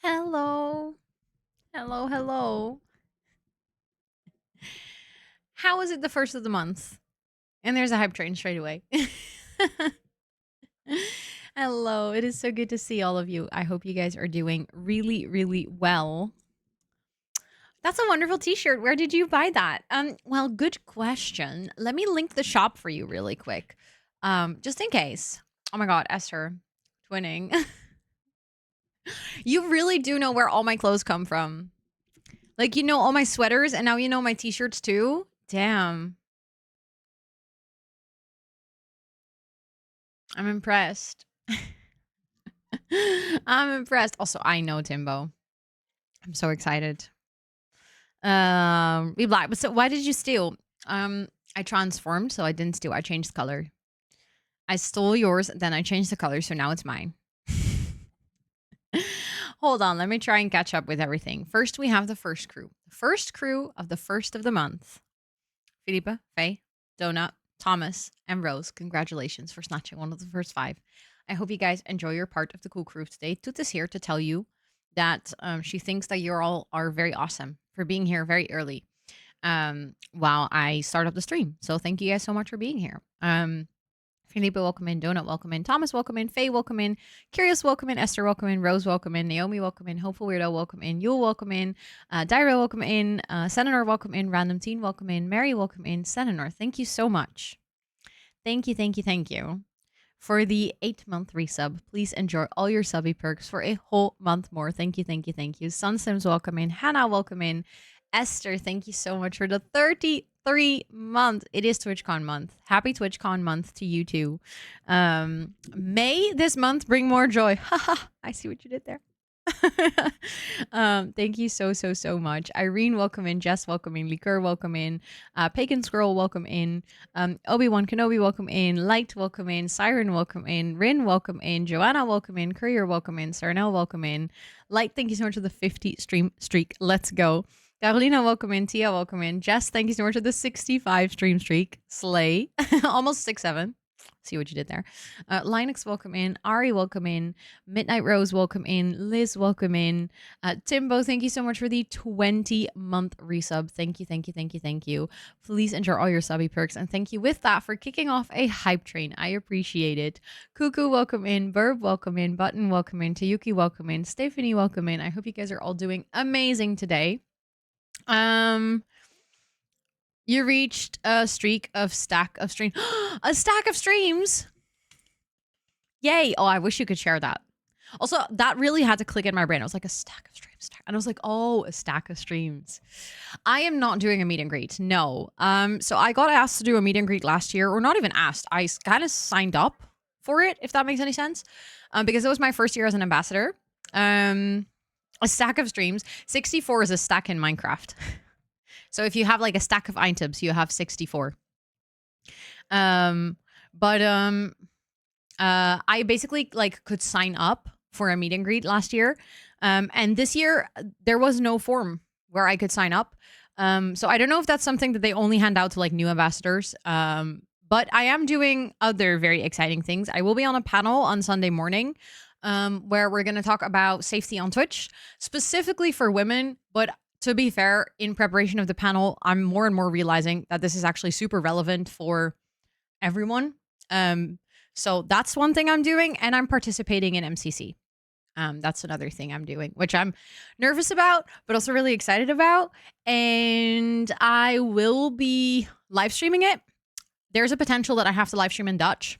Hello. Hello, hello. How is it the first of the month? And there's a hype train straight away. Hello. It is so good to see all of you. I hope you guys are doing really, really well. That's a wonderful t-shirt. Where did you buy that? Well, good question. Let me link the shop for you really quick. Just in case. Oh my god, Esther. Twinning. You really do know where all my clothes come from. Like, you know all my sweaters, and now you know my t-shirts too? Damn. I'm impressed. I'm impressed. Also, I know Timbo. I'm so excited. Be black. But so why did you steal? I transformed, so I didn't steal. I changed color. I stole yours, then I changed the color, so now it's mine. Hold on, let me try and catch up with everything. First, we have the first crew. The first crew of the first of the month. Philippa, Faye, Donut, Thomas, and Rose. Congratulations for snatching one of the first 5. I hope you guys enjoy your part of the cool crew today. Toot is here to tell you that she thinks that you all are very awesome for being here very early while I start up the stream. So thank you guys so much for being here. Felipe, welcome in. Donut, welcome in. Thomas, welcome in. Faye, welcome in. Curious, welcome in. Esther, welcome in. Rose, welcome in. Naomi, welcome in. Hopeful Weirdo, welcome in. Yule, welcome in. Dyra, welcome in. Senanor, welcome in. Random Teen, welcome in. Mary, welcome in. Senanor, thank you so much. Thank you, thank you, thank you for the 8-month resub. Please enjoy all your subby perks for a whole month more. Thank you, thank you, thank you. Sun Sims, welcome in. Hannah, welcome in. Esther, thank you so much for the 33 month. It is TwitchCon month. Happy TwitchCon month to you too. May this month bring more joy. Haha, I see what you did there. Thank you so much. Irene, welcome in. Jess, welcome in. Liqueur, welcome in. Pagan Squirrel, welcome in. Obi-Wan Kenobi, welcome in. Light, welcome in. Siren, welcome in. Rin, welcome in. Joanna, welcome in. Courier, welcome in. Sarnell, welcome in. Light, thank you so much for the 50 stream streak. Let's go. Carolina, welcome in. Tia, welcome in. Jess, thank you so much for the 65 stream streak. Slay. Almost 6-7. See what you did there. Linux, welcome in. Ari, welcome in. Midnight Rose, welcome in. Liz, welcome in. Timbo, thank you so much for the 20-month resub. Thank you, thank you, thank you, thank you. Please enjoy all your subby perks. And thank you with that for kicking off a hype train. I appreciate it. Cuckoo, welcome in. Burb, welcome in. Button, welcome in. Tayuki, welcome in. Stephanie, welcome in. I hope you guys are all doing amazing today. You reached a streak of stack of streams. A stack of streams! Yay! Oh, I wish you could share that. Also, that really had to click in my brain. I was like, a stack of streams. And I was like, oh, a stack of streams. I am not doing a meet and greet. No. So I got asked to do a meet and greet last year, or not even asked. I kind of signed up for it, if that makes any sense. Because it was my first year as an ambassador. A stack of streams. 64 is a stack in Minecraft. So if you have like a stack of items, you have 64. I basically like could sign up for a meet and greet last year. And this year there was no form where I could sign up. So I don't know if that's something that they only hand out to like new ambassadors. But I am doing other very exciting things. I will be on a panel on Sunday morning where we're going to talk about safety on Twitch, specifically for women. But to be fair, in preparation of the panel, I'm more and more realizing that this is actually super relevant for everyone. So that's one thing I'm doing, and I'm participating in MCC. That's another thing I'm doing, which I'm nervous about, but also really excited about. And I will be live streaming it. There's a potential that I have to live stream in Dutch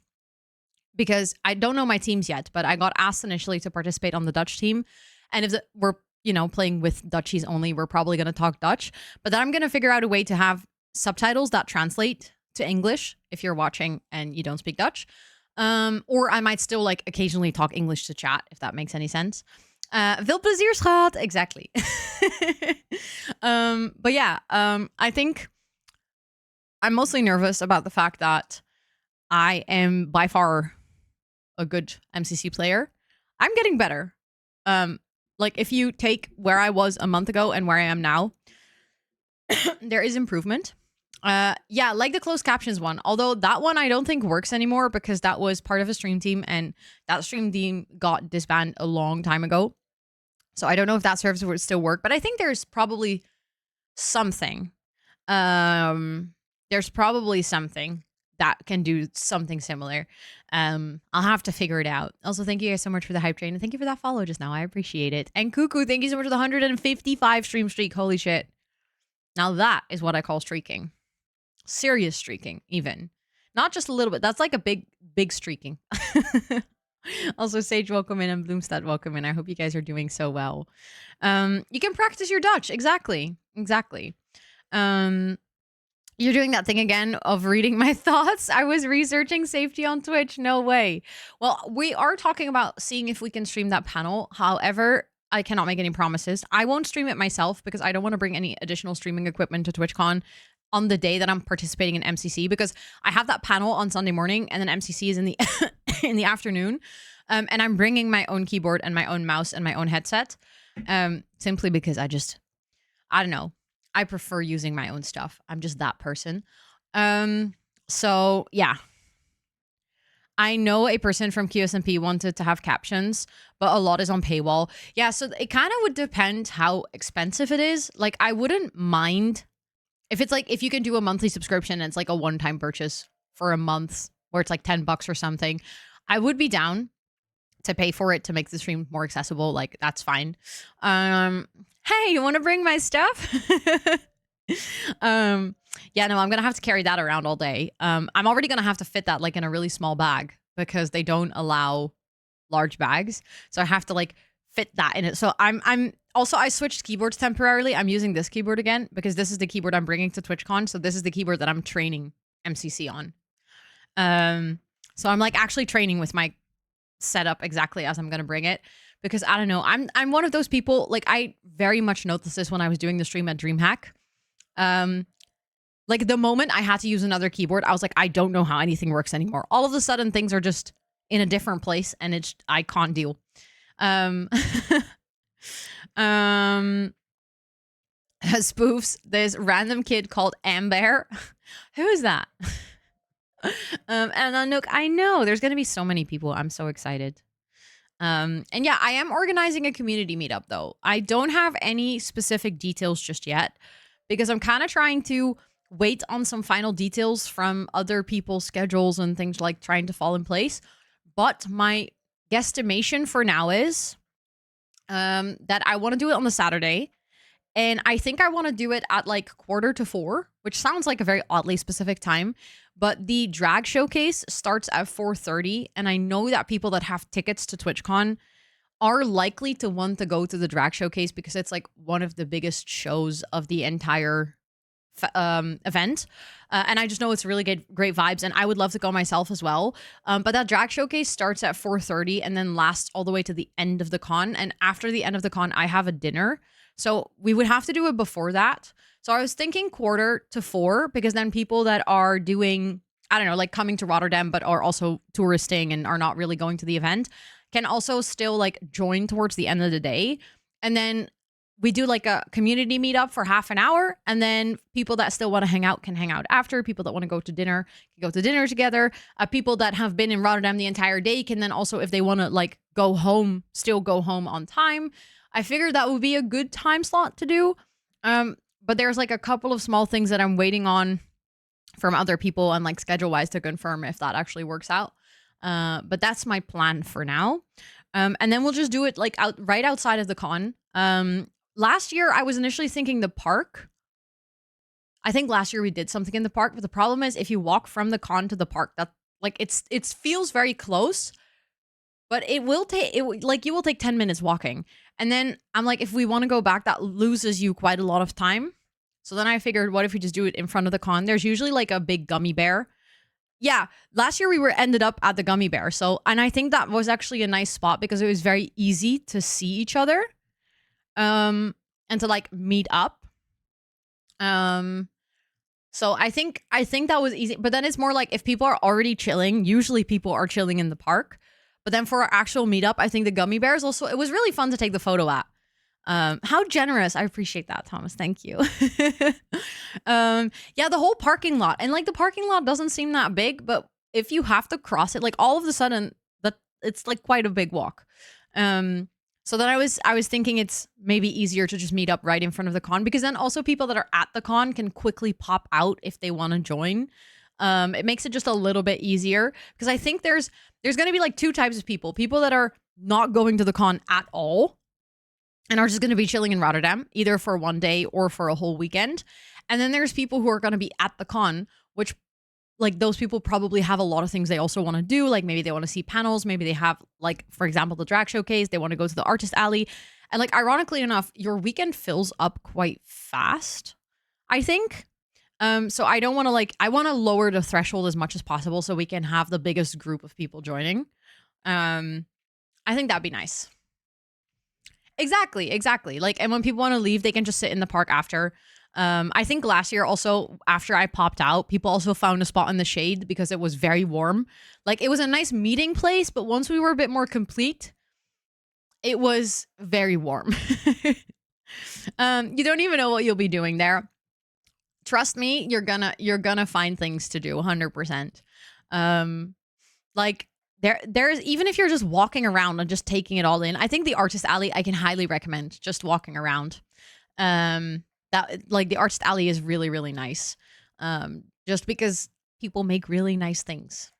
because I don't know my teams yet, but I got asked initially to participate on the Dutch team. And if we're playing with Dutchies only, we're probably going to talk Dutch. But then I'm going to figure out a way to have subtitles that translate to English if you're watching and you don't speak Dutch. Or I might still like occasionally talk English to chat, if that makes any sense. Veel plezier, schat. Exactly. But yeah, I think I'm mostly nervous about the fact that I am by far a good MCC player. I'm getting better. Like if you take where I was a month ago and where I am now, there is improvement. Yeah, like the closed captions one. Although that one I don't think works anymore because that was part of a stream team and that stream team got disbanded a long time ago. So I don't know if that service would still work, but I think there's probably something. There's probably something that can do something similar. I'll have to figure it out. Also, thank you guys so much for the hype train, and thank you for that follow just now. I appreciate it. And Cuckoo, thank you so much for the 155 stream streak. Holy shit. Now that is what I call streaking. Serious streaking, even. Not just a little bit. That's like a big streaking. Also, Sage, welcome in, and Bloomstad, welcome in. I hope you guys are doing so well. You can practice your Dutch. Exactly. You're doing that thing again of reading my thoughts. I was researching safety on Twitch. No way. Well, we are talking about seeing if we can stream that panel. However, I cannot make any promises. I won't stream it myself because I don't want to bring any additional streaming equipment to TwitchCon on the day that I'm participating in MCC, because I have that panel on Sunday morning and then MCC is in the in the afternoon. And I'm bringing my own keyboard and my own mouse and my own headset, simply because I don't know. I prefer using my own stuff. I'm just that person. So yeah. I know a person from QSMP wanted to have captions, but a lot is on paywall. Yeah, so it kind of would depend how expensive it is. Like, I wouldn't mind if it's like, if you can do a monthly subscription and it's like a one-time purchase for a month, or it's like $10 or something, I would be down to pay for it to make the stream more accessible. Like, that's fine. Hey, you want to bring my stuff? Yeah, no, I'm gonna have to carry that around all day. I'm already gonna have to fit that like in a really small bag because they don't allow large bags, so I have to like fit that in it. So I'm also, I switched keyboards temporarily. I'm using this keyboard again because this is the keyboard I'm bringing to TwitchCon. So this is the keyboard that I'm training MCC on. So I'm like actually training with my setup exactly as I'm gonna bring it, because I don't know, I'm one of those people, like, I very much noticed this when I was doing the stream at DreamHack. Like, the moment I had to use another keyboard, I was like, I don't know how anything works anymore. All of a sudden, things are just in a different place, and I can't deal. Spoofs, this random kid called Amber. Who is that? And Anook, I know there's gonna be so many people. I'm so excited. And yeah, I am organizing a community meetup though. I don't have any specific details just yet because I'm kind of trying to wait on some final details from other people's schedules and things like trying to fall in place. But my guesstimation for now is that I want to do it on the Saturday. And I think I want to do it at like 3:45, which sounds like a very oddly specific time. But the drag showcase starts at 4:30. And I know that people that have tickets to TwitchCon are likely to want to go to the drag showcase because it's like one of the biggest shows of the entire event. And I just know it's really great vibes. And I would love to go myself as well. But that drag showcase starts at 4:30 and then lasts all the way to the end of the con. And after the end of the con, I have a dinner. So we would have to do it before that. So I was thinking 3:45, because then people that are doing, I don't know, like coming to Rotterdam, but are also touristing and are not really going to the event, can also still like join towards the end of the day. And then we do like a community meetup for half an hour. And then people that still want to hang out can hang out after. People that want to go to dinner can go to dinner together. People that have been in Rotterdam the entire day can then also, if they want to like go home, still go home on time. I figured that would be a good time slot to do. But there's like a couple of small things that I'm waiting on from other people and like schedule wise to confirm if that actually works out. But that's my plan for now. And then we'll just do it like right outside of the con. Last year I was initially thinking the park. I think last year we did something in the park, but the problem is if you walk from the con to the park, that like it feels very close, but you will take 10 minutes walking. And then I'm like, if we want to go back, that loses you quite a lot of time. So then I figured, what if we just do it in front of the con? There's usually like a big gummy bear. Yeah, last year we ended up at the gummy bear. So, and I think that was actually a nice spot because it was very easy to see each other, and to like meet up. So I think that was easy. But then it's more like if people are already chilling, usually people are chilling in the park. But then for our actual meetup, I think the gummy bears also, it was really fun to take the photo at. How generous. I appreciate that, Thomas. Thank you. Yeah, the whole parking lot. And like the parking lot doesn't seem that big, but if you have to cross it, like all of a sudden, it's like quite a big walk. So then I was thinking it's maybe easier to just meet up right in front of the con, because then also people that are at the con can quickly pop out if they want to join. It makes it just a little bit easier, because I think there's going to be like two types of people: people that are not going to the con at all and are just going to be chilling in Rotterdam, either for one day or for a whole weekend. And then there's people who are going to be at the con, which, like, those people probably have a lot of things they also want to do. Like, maybe they want to see panels. Maybe they have, like, for example, the drag showcase. They want to go to the artist alley. And, like, ironically enough, your weekend fills up quite fast, I think. So I don't want to, like, I want to lower the threshold as much as possible so we can have the biggest group of people joining. I think that'd be nice. Exactly. Like, and when people want to leave, they can just sit in the park after. I think last year also, after I popped out, people also found a spot in the shade because it was very warm. Like, it was a nice meeting place, but once we were a bit more complete, it was very warm. You don't even know what you'll be doing there. Trust me, you're gonna find things to do 100%. Like, there's, even if you're just walking around and just taking it all in, I think the artist alley I can highly recommend just walking around. That, like, the artist alley is really, really nice. Just because people make really nice things.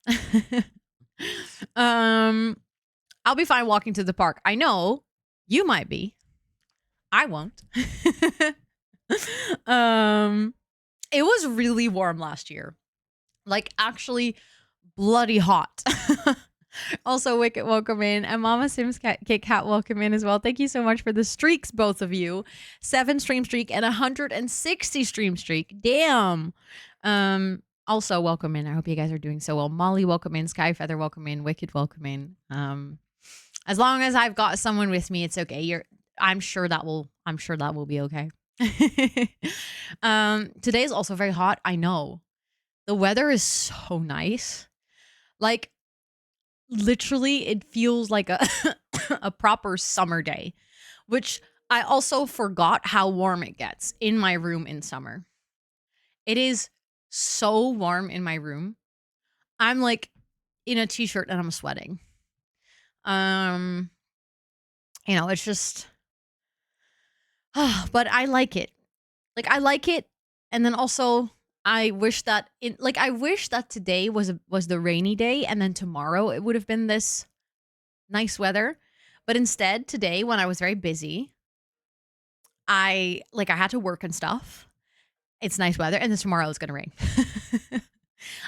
I'll be fine walking to the park. I know you might be. I won't. It was really warm last year. Like, actually bloody hot. Also, Wicked, welcome in. And Mama Sims Kit Kat, welcome in as well. Thank you so much for the streaks, both of you. 7 stream streak and 160 stream streak. Damn. Also, welcome in. I hope you guys are doing so well. Molly, welcome in. Skyfeather, welcome in. Wicked, welcome in. As long as I've got someone with me, it's okay. I'm sure that will be okay. Today is also very hot. I know. The weather is so nice. Like, literally, it feels like a a proper summer day, which I also forgot how warm it gets in my room in summer. It is so warm in my room. I'm like in a t-shirt and I'm sweating. It's just but I like it. Like, I like it, and then also I wish that today was the rainy day, and then tomorrow it would have been this nice weather. But instead, today, when I was very busy, I had to work and stuff. It's nice weather, and then tomorrow it's gonna rain.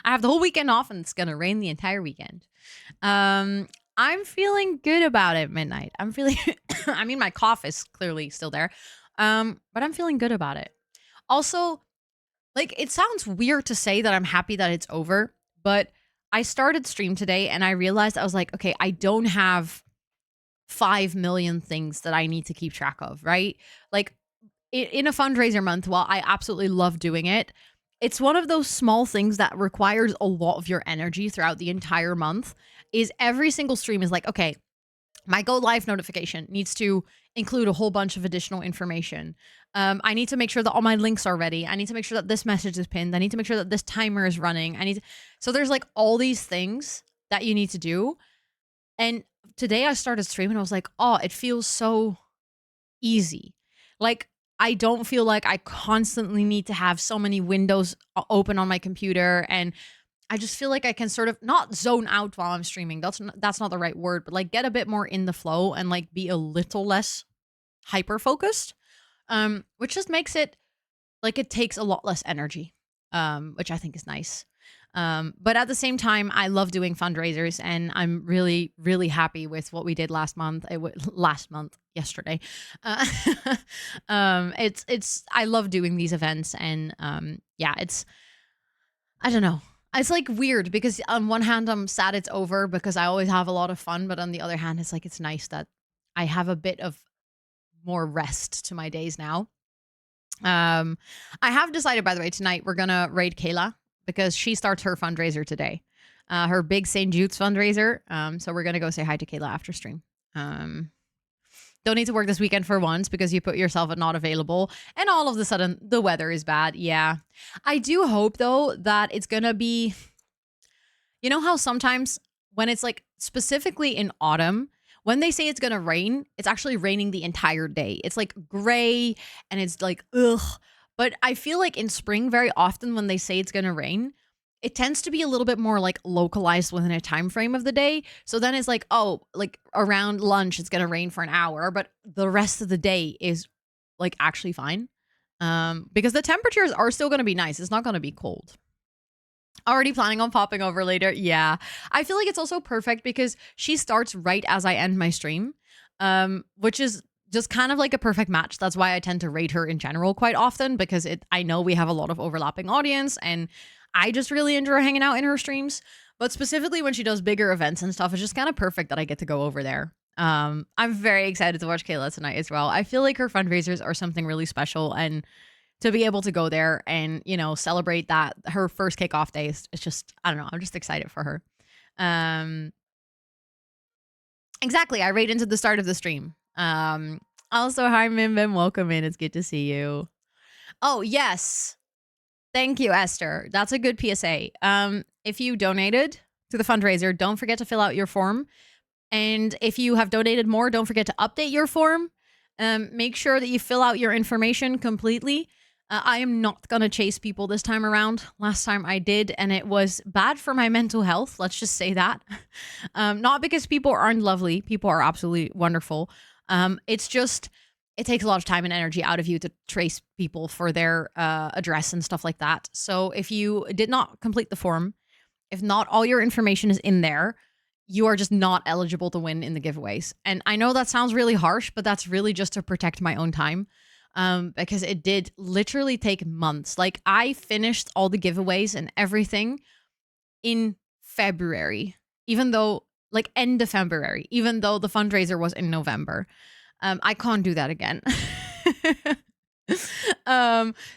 I have the whole weekend off, and it's gonna rain the entire weekend. I'm feeling good about it, Midnight. I'm feeling I mean, my cough is clearly still there. But I'm feeling good about it. Also, like, it sounds weird to say that I'm happy that it's over, but I started stream today and I realized, I was like, okay, I don't have 5 million things that I need to keep track of, right? Like, in a fundraiser month, while I absolutely love doing it, it's one of those small things that requires a lot of your energy throughout the entire month. Is every single stream is like, okay, my go live notification needs to include a whole bunch of additional information. I need to make sure that all my links are ready. I need to make sure that this message is pinned. I need to make sure that this timer is running. So there's like all these things that you need to do. And today I started streaming. I was like, oh, it feels so easy. Like, I don't feel like I constantly need to have so many windows open on my computer, and I just feel like I can sort of not zone out while I'm streaming. That's not the right word, but like get a bit more in the flow and like be a little less hyper focused. Which just makes it like it takes a lot less energy, which I think is nice. But at the same time, I love doing fundraisers, and I'm really, really happy with what we did last month. Yesterday. It's I love doing these events, and I don't know. It's like weird because on one hand I'm sad it's over because I always have a lot of fun, but on the other hand it's like it's nice that I have a bit of more rest to my days now. I have decided, by the way, tonight we're gonna raid Kayla because she starts her fundraiser today. Her big St. Jude's fundraiser. So we're gonna go say hi to Kayla after stream. Don't need to work this weekend for once because you put yourself at not available and all of a sudden the weather is bad. Yeah. I do hope though that it's gonna be, you know how sometimes when it's like specifically in autumn, when they say it's gonna rain, it's actually raining the entire day. It's like gray and it's like ugh. But I feel like in spring, very often when they say it's gonna rain, it tends to be a little bit more like localized within a time frame of the day. So then it's like, oh, like around lunch it's gonna rain for an hour, but the rest of the day is like actually fine. Because the temperatures are still gonna be nice. It's not gonna be cold. Already planning on popping over later. Yeah. I feel like it's also perfect because she starts right as I end my stream. Which is just kind of like a perfect match. That's why I tend to rate her in general quite often because I know we have a lot of overlapping audience and I just really enjoy hanging out in her streams. But specifically when she does bigger events and stuff, it's just kind of perfect that I get to go over there. I'm very excited to watch Kayla tonight as well. I feel like her fundraisers are something really special, and to be able to go there and, you know, celebrate that her first kickoff day is it's just, I don't know, I'm just excited for her. Um exactly. I rate into the start of the stream. Also, hi Mim Bim, welcome in. It's good to see you. Oh, yes. Thank you, Esther. That's a good PSA. If you donated to the fundraiser, don't forget to fill out your form. And if you have donated more, don't forget to update your form. Make sure that you fill out your information completely. I am not going to chase people this time around. Last time I did, and it was bad for my mental health. Let's just say that. Not because people aren't lovely. People are absolutely wonderful. It's just, it takes a lot of time and energy out of you to trace people for their address and stuff like that. So if you did not complete the form, if not all your information is in there, you are just not eligible to win in the giveaways. And I know that sounds really harsh, but that's really just to protect my own time. Because it did literally take months. Like I finished all the giveaways and everything in February, even though like end of February, even though the fundraiser was in November. I can't do that again.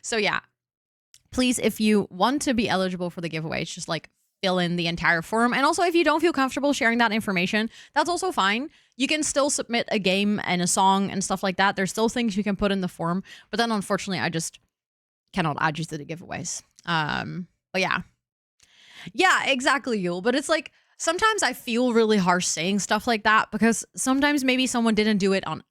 So yeah, please, if you want to be eligible for the giveaways, just like fill in the entire form. And also, if you don't feel comfortable sharing that information, that's also fine. You can still submit a game and a song and stuff like that. There's still things you can put in the form. But then, unfortunately, I just cannot add you to the giveaways. But yeah. Yeah, exactly, Yul. But it's like, sometimes I feel really harsh saying stuff like that because sometimes maybe someone didn't do it on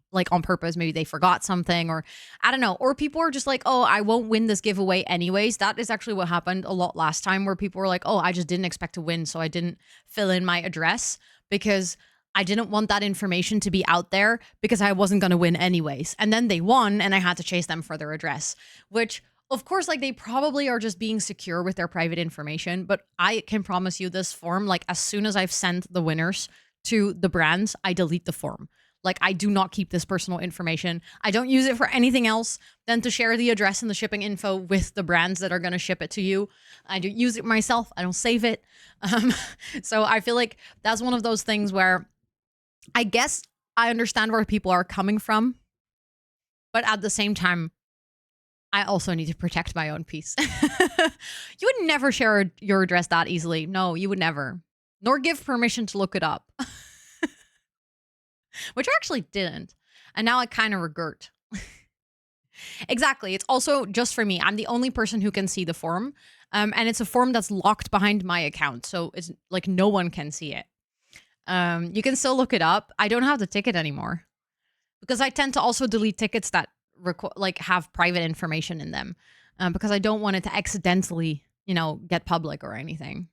purpose. Maybe they forgot something, or I don't know. Or people are just like, oh, I won't win this giveaway anyways. That is actually what happened a lot last time, where people were like, oh, I just didn't expect to win, so I didn't fill in my address because I didn't want that information to be out there because I wasn't going to win anyways. And then they won and I had to chase them for their address, which of course, like they probably are just being secure with their private information, but I can promise you this form, like as soon as I've sent the winners to the brands, I delete the form. Like I do not keep this personal information. I don't use it for anything else than to share the address and the shipping info with the brands that are going to ship it to you. I do use it myself. I don't save it. So I feel like that's one of those things where I guess I understand where people are coming from, but at the same time, I also need to protect my own peace. You would never share your address that easily. No, you would never. Nor give permission to look it up. Which I actually didn't. And now I kind of regret. Exactly. It's also just for me. I'm the only person who can see the form. And it's a form that's locked behind my account. So it's like no one can see it. You can still look it up. I don't have the ticket anymore. Because I tend to also delete tickets that have private information in them, because I don't want it to accidentally, get public or anything.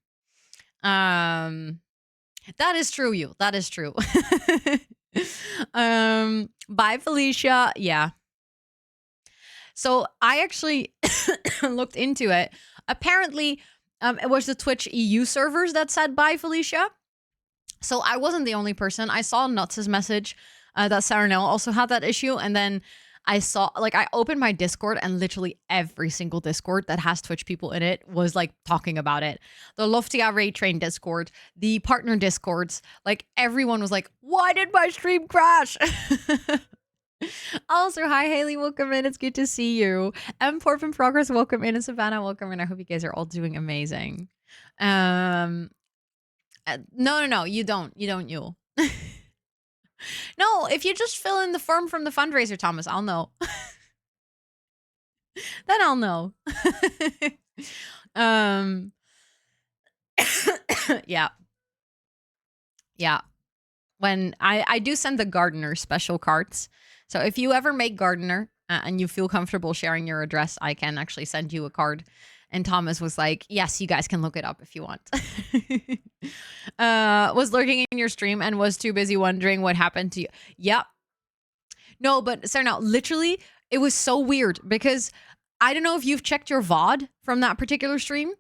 That is true, you. That is true. Bye, Felicia. Yeah. So I actually looked into it. Apparently, it was the Twitch EU servers that said bye, Felicia. So I wasn't the only person. I saw Nuts' message that Saranel also had that issue. And then I saw, I opened my Discord and literally every single Discord that has Twitch people in it was talking about it. The Loftia Ray Train Discord, the partner Discords, everyone was like, why did my stream crash? Also, hi Haley, welcome in. It's good to see you. Porp in Progress, welcome in. And Savannah, welcome in. I hope you guys are all doing amazing. No, you don't. You don't, Yule. No, if you just fill in the form from the fundraiser, Thomas, I'll know. Then I'll know. Yeah. Yeah. when I do send the gardener special cards. So if you ever make gardener and you feel comfortable sharing your address, I can actually send you a card. And Thomas was like, yes, you guys can look it up if you want. Was lurking in your stream and was too busy wondering what happened to you. Yep. No, but sorry, now, literally, it was so weird because I don't know if you've checked your VOD from that particular stream.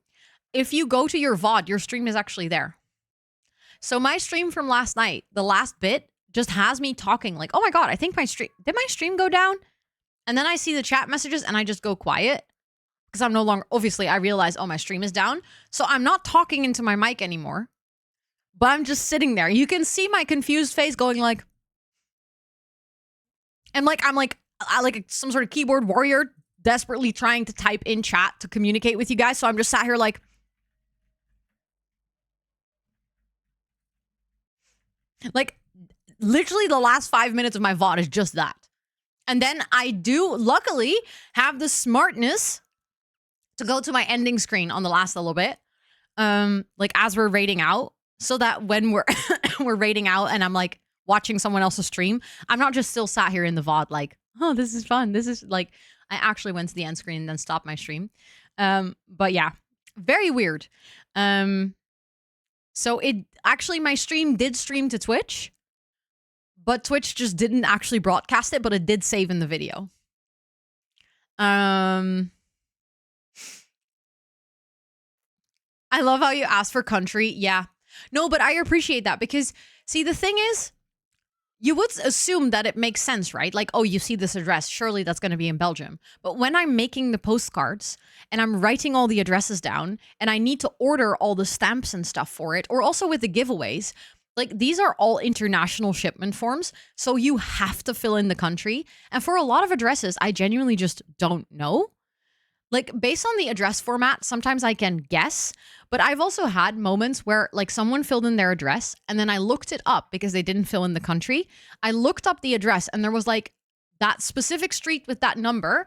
If you go to your VOD, your stream is actually there. So my stream from last night, the last bit, just has me talking like, oh my God, I think did my stream go down? And then I see the chat messages and I just go quiet because I'm no longer, obviously I realize, oh, my stream is down. So I'm not talking into my mic anymore, but I'm just sitting there. You can see my confused face going like, I'm like some sort of keyboard warrior desperately trying to type in chat to communicate with you guys. So I'm just sat here like, literally the last 5 minutes of my VOD is just that. And then I do, luckily, have the smartness to go to my ending screen on the last little bit, like as we're raiding out, so that when we're we're raiding out and I'm like watching someone else's stream, I'm not just still sat here in the VOD like, oh, this is fun. This is like, I actually went to the end screen and then stopped my stream. But yeah, very weird. So it actually, my stream did stream to Twitch, but Twitch just didn't actually broadcast it, but it did save in the video. I love how you asked for country. Yeah. No, but I appreciate that because, see, the thing is, you would assume that it makes sense, right? Like, oh, you see this address, surely that's going to be in Belgium. But when I'm making the postcards and I'm writing all the addresses down and I need to order all the stamps and stuff for it, or also with the giveaways, like these are all international shipment forms. So you have to fill in the country. And for a lot of addresses, I genuinely just don't know. Like, based on the address format, sometimes I can guess, but I've also had moments where like someone filled in their address and then I looked it up because they didn't fill in the country. I looked up the address and there was like that specific street with that number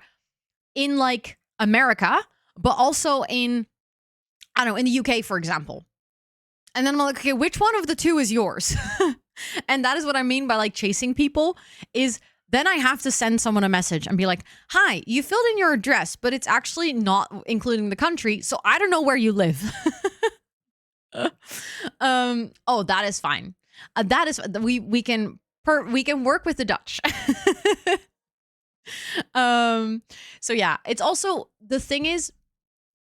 in like America, but also in, I don't know, in the UK, for example. And then I'm like, okay, which one of the two is yours? And that is what I mean by like chasing people is then I have to send someone a message and be like, hi, you filled in your address, but it's actually not including the country. So I don't know where you live. Oh, that is fine. That is, we can work with the Dutch. So yeah, it's also, the thing is,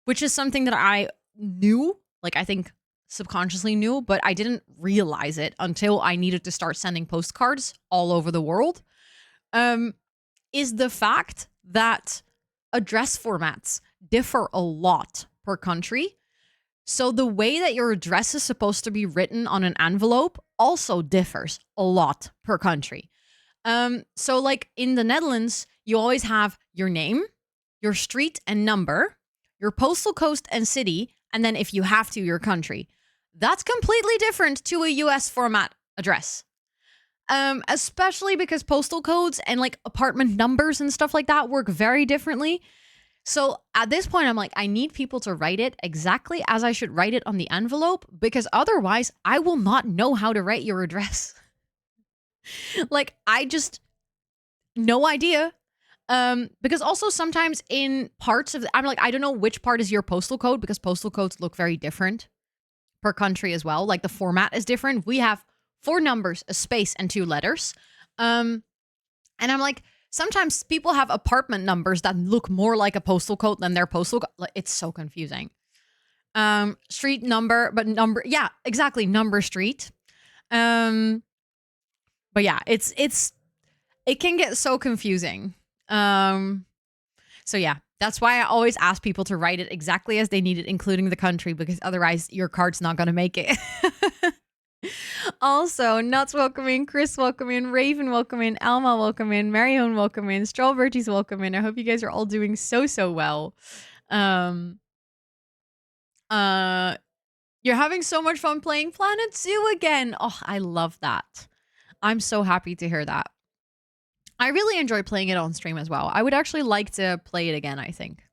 which is something that I knew, like I think subconsciously knew, but I didn't realize it until I needed to start sending postcards all over the world. Is the fact that address formats differ a lot per country. So the way that your address is supposed to be written on an envelope also differs a lot per country. So like in the Netherlands, you always have your name, your street and number, your postal code and city, and then if you have to, your country. That's completely different to a US format address. Especially because postal codes and like apartment numbers and stuff like that work very differently. So at this point, I'm like, I need people to write it exactly as I should write it on the envelope, because otherwise I will not know how to write your address. Like, I just, no idea. Because also sometimes in parts of, I'm like, I don't know which part is your postal code, because postal codes look very different per country as well. Like the format is different. We have 4 numbers, a space, and 2 letters. And I'm like, sometimes people have apartment numbers that look more like a postal code than their postal code. It's so confusing. Street number, but number, yeah, exactly, number street. But yeah, it can get so confusing. So yeah, that's why I always ask people to write it exactly as they need it, including the country, because otherwise your card's not going to make it. Also, Nuts welcome in, Chris welcome in, Raven welcome in, Alma welcome in, Marion welcome in, Strawberries welcome in. I hope you guys are all doing so well. You're having so much fun playing Planet Zoo again. Oh, I love that. I'm so happy to hear that. I really enjoy playing it on stream as well. I would actually like to play it again, I think.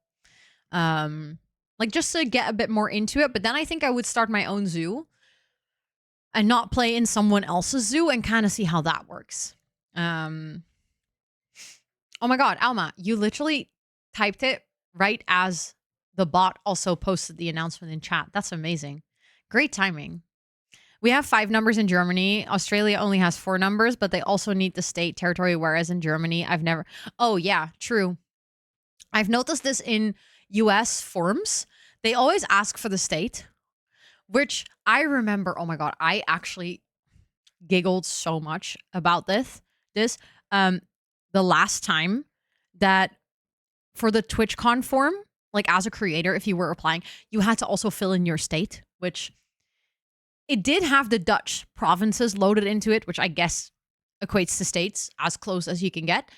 Like just to get a bit more into it, but then I think I would start my own zoo. and not play in someone else's zoo and kind of see how that works. Oh my God, Alma, you literally typed it right as the bot also posted the announcement in chat. That's amazing. Great timing. We have 5 numbers in Germany. Australia only has 4 numbers, but they also need the state territory, whereas in Germany, I've never. Oh, yeah, true. I've noticed this in US forms. They always ask for the state, which I remember. Oh my God, I actually giggled so much about this the last time that for the TwitchCon form, like as a creator, if you were applying, you had to also fill in your state, which it did have the Dutch provinces loaded into it, which I guess equates to states as close as you can get.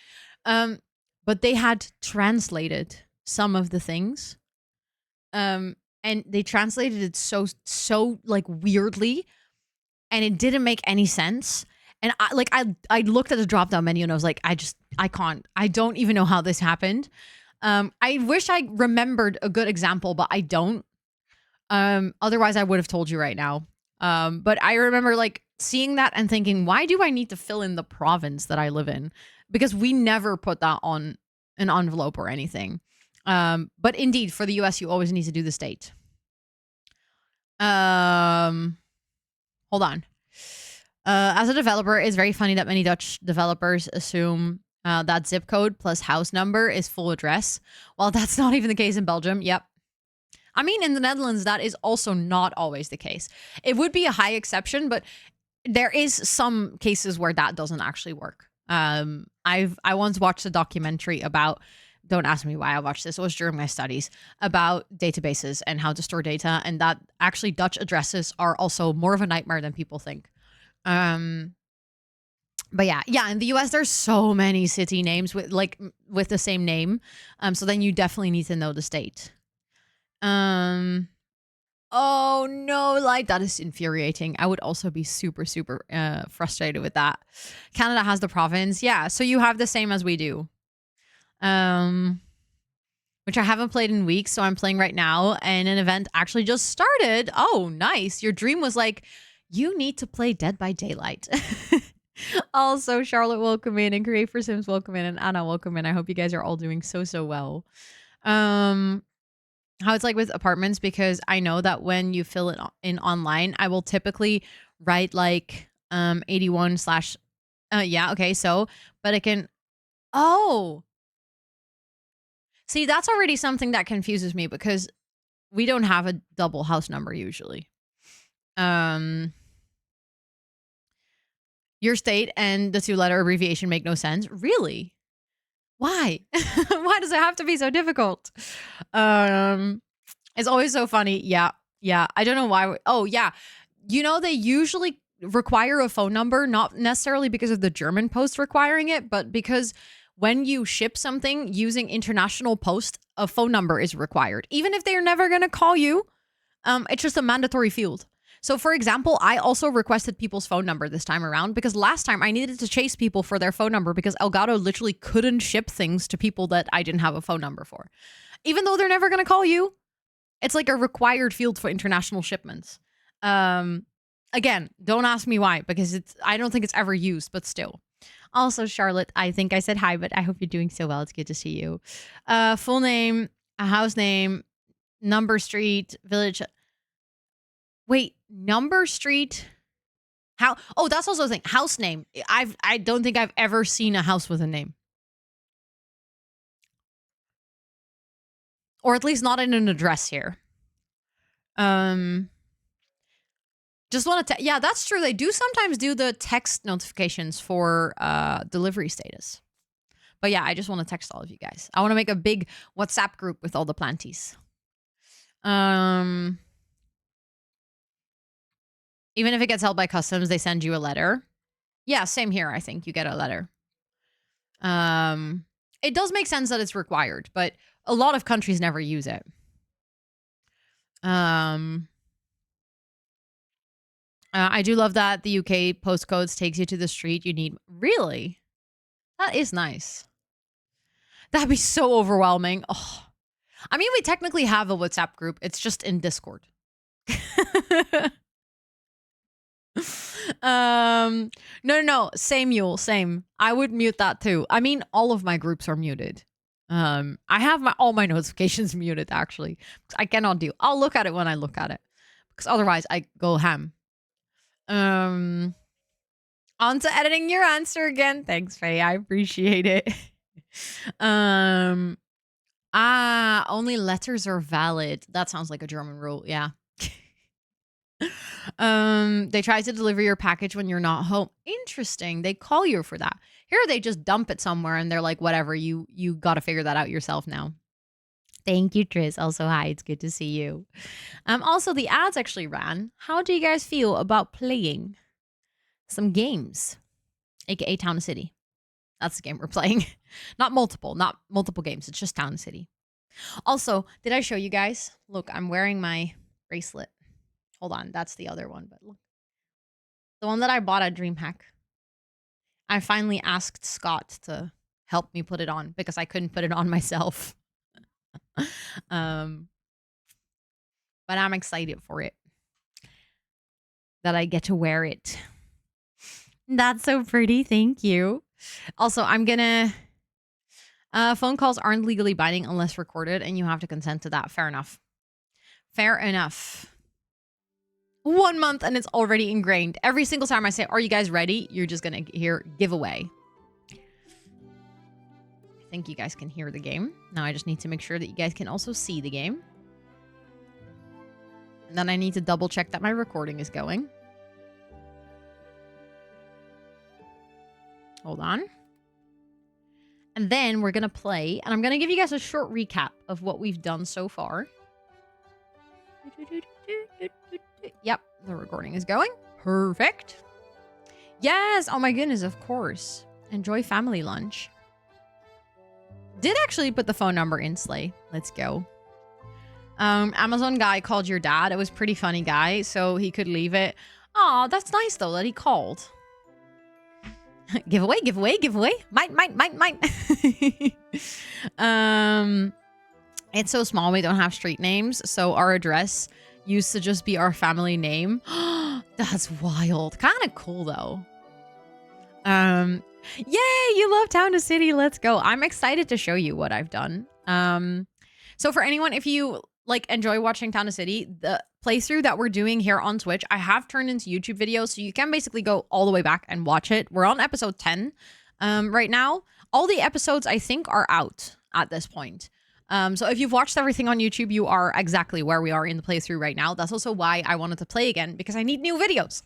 But they had translated some of the things. And they translated it so like weirdly, and it didn't make any sense. And I looked at the drop down menu and I was like, I can't. I don't even know how this happened. I wish I remembered a good example, but I don't. Otherwise I would have told you right now. But I remember like seeing that and thinking, why do I need to fill in the province that I live in? Because we never put that on an envelope or anything. But indeed, for the US, you always need to do the state. Hold on. As a developer, it's very funny that many Dutch developers assume that zip code plus house number is full address. Well, that's not even the case in Belgium. Yep. I mean, in the Netherlands, that is also not always the case. It would be a high exception, but there is some cases where that doesn't actually work. I once watched a documentary about, don't ask me why I watched this, it was during my studies, about databases and how to store data, and that actually Dutch addresses are also more of a nightmare than people think. But yeah, in the US there's so many city names with the same name. So then you definitely need to know the state. Oh no, like that is infuriating. I would also be super frustrated with that. Canada has the province. Yeah, so you have the same as we do. Which I haven't played in weeks, so I'm playing right now, and an event actually just started. Oh, nice. Your dream was like, you need to play Dead by Daylight. Also, Charlotte, welcome in, and Create for Sims, welcome in, and Anna, welcome in. I hope you guys are all doing so well. How it's like with apartments, because I know that when you fill it in online, I will typically write like 81 slash yeah, okay, so but it can see, that's already something that confuses me because we don't have a double house number usually. Your state and the 2-letter abbreviation make no sense. Really? Why? Why does it have to be so difficult? It's always so funny. Yeah. I don't know why. Oh, yeah. You know, they usually require a phone number, not necessarily because of the German post requiring it, but because when you ship something using international post, a phone number is required. Even if they're never going to call you, it's just a mandatory field. So, for example, I also requested people's phone number this time around because last time I needed to chase people for their phone number because Elgato literally couldn't ship things to people that I didn't have a phone number for. Even though they're never going to call you, it's like a required field for international shipments. Again, don't ask me why because I don't think it's ever used, but still. Also, Charlotte, I think I said hi, but I hope you're doing so well. It's good to see you. Full name, a house name, number, street, village. Wait, number, street, how? Oh, that's also the thing. House name. I don't think I've ever seen a house with a name, or at least not in an address here. Just want to. Yeah, that's true. They do sometimes do the text notifications for delivery status. But yeah, I just want to text all of you guys. I want to make a big WhatsApp group with all the planties. Even if it gets held by customs, they send you a letter. Yeah, same here. I think you get a letter. It does make sense that it's required, but a lot of countries never use it. I do love that the UK postcodes takes you to the street you need. Really? That is nice. That'd be so overwhelming. Oh. I mean, we technically have a WhatsApp group. It's just in Discord. No. Same, Mule. Same. I would mute that too. I mean, all of my groups are muted. I have all my notifications muted actually. I cannot do. I'll look at it when I look at it because otherwise I go ham. On to editing your answer again. Thanks, Faye. I appreciate it. Only letters are valid. That sounds like a German rule. Yeah. They try to deliver your package when you're not home. Interesting. They call you for that. Here they just dump it somewhere and they're like, whatever, you got to figure that out yourself now. Thank you, Tris. Also, hi, it's good to see you. Also, the ads actually ran. How do you guys feel about playing some games? AKA Town and City. That's the game we're playing. Not multiple games. It's just Town and City. Also, did I show you guys? Look, I'm wearing my bracelet. Hold on, that's the other one, but look. The one that I bought at DreamHack. I finally asked Scott to help me put it on because I couldn't put it on myself. But I'm excited for it. That I get to wear it. That's so pretty, thank you. Also, I'm gonna... phone calls aren't legally binding unless recorded, and you have to consent to that. Fair enough. Fair enough. 1 month and it's already ingrained. Every single time I say, are you guys ready? You're just gonna hear giveaway. I think you guys can hear the game. Now I just need to make sure that you guys can also see the game. And then I need to double check that my recording is going. Hold on. And then we're gonna play, and I'm gonna give you guys a short recap of what we've done so far. Yep, the recording is going. Perfect. Yes, oh my goodness, of course. Enjoy family lunch. Did actually put the phone number in, Slay. Let's go. Amazon guy called your dad. It was pretty funny guy, so he could leave it. Aw, that's nice though that he called. Giveaway. Mine. It's so small we don't have street names, so our address used to just be our family name. That's wild. Kind of cool though. Yay, you love Town to City. Let's go. I'm excited to show you what I've done. So for anyone, if you like enjoy watching Town to City, the playthrough that we're doing here on Twitch, I have turned into YouTube videos, so you can basically go all the way back and watch it. We're on episode 10 right now. All the episodes, I think, are out at this point. So if you've watched everything on YouTube, you are exactly where we are in the playthrough right now. That's also why I wanted to play again, because I need new videos.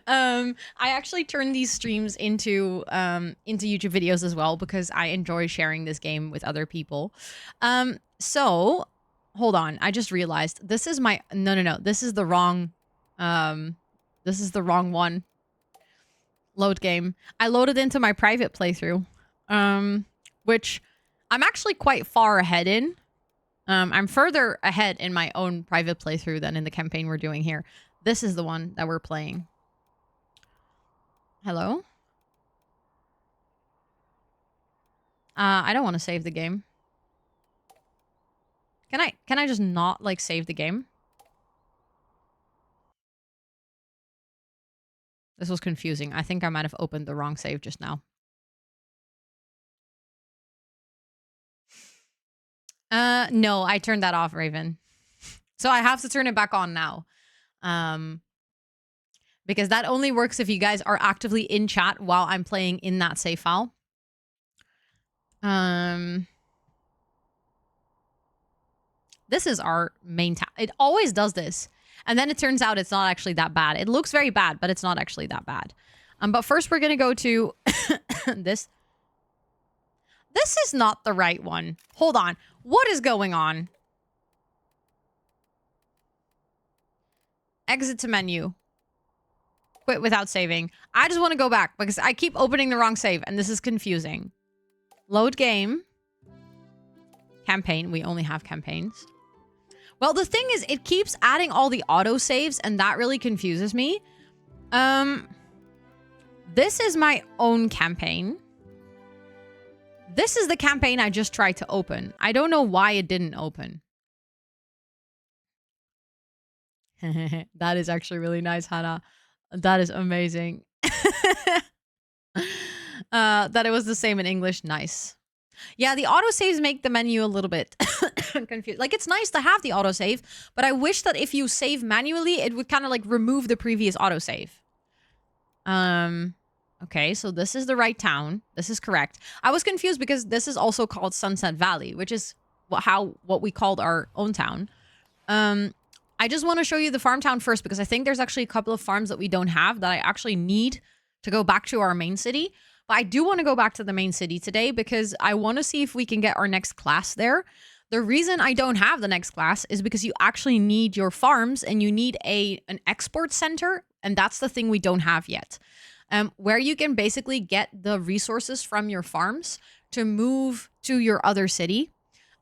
I actually turned these streams into YouTube videos as well, because I enjoy sharing this game with other people. So hold on. I just realized this is my, no. This is the wrong one. Load game. I loaded into my private playthrough, which I'm actually quite far ahead in. I'm further ahead in my own private playthrough than in the campaign we're doing here. This is the one that we're playing. Hello? I don't want to save the game. Can I just not, like, save the game? This was confusing. I think I might have opened the wrong save just now. No, I turned that off, Raven. So I have to turn it back on now. Because that only works if you guys are actively in chat while I'm playing in that save file. This is our main tab. It always does this. And then it turns out it's not actually that bad. It looks very bad, but it's not actually that bad. But first we're going to go to this. This is not the right one. Hold on. What is going on? Exit to menu. Quit without saving. I just want to go back because I keep opening the wrong save and this is confusing. Load game. Campaign. We only have campaigns. Well, the thing is, it keeps adding all the auto saves and that really confuses me. This is my own campaign. This is the campaign I just tried to open. I don't know why it didn't open. That is actually really nice, Hannah. That is amazing. That it was the same in English. Nice. Yeah, the autosaves make the menu a little bit confused. Like, it's nice to have the autosave, but I wish that if you save manually, it would kind of like remove the previous autosave. Okay, so this is the right town. This is correct. I was confused because this is also called Sunset Valley, which is what we called our own town. I just want to show you the farm town first because I think there's actually a couple of farms that we don't have that I actually need to go back to our main city. But I do want to go back to the main city today because I want to see if we can get our next class there. The reason I don't have the next class is because you actually need your farms and you need an export center. And that's the thing we don't have yet. Where you can basically get the resources from your farms to move to your other city.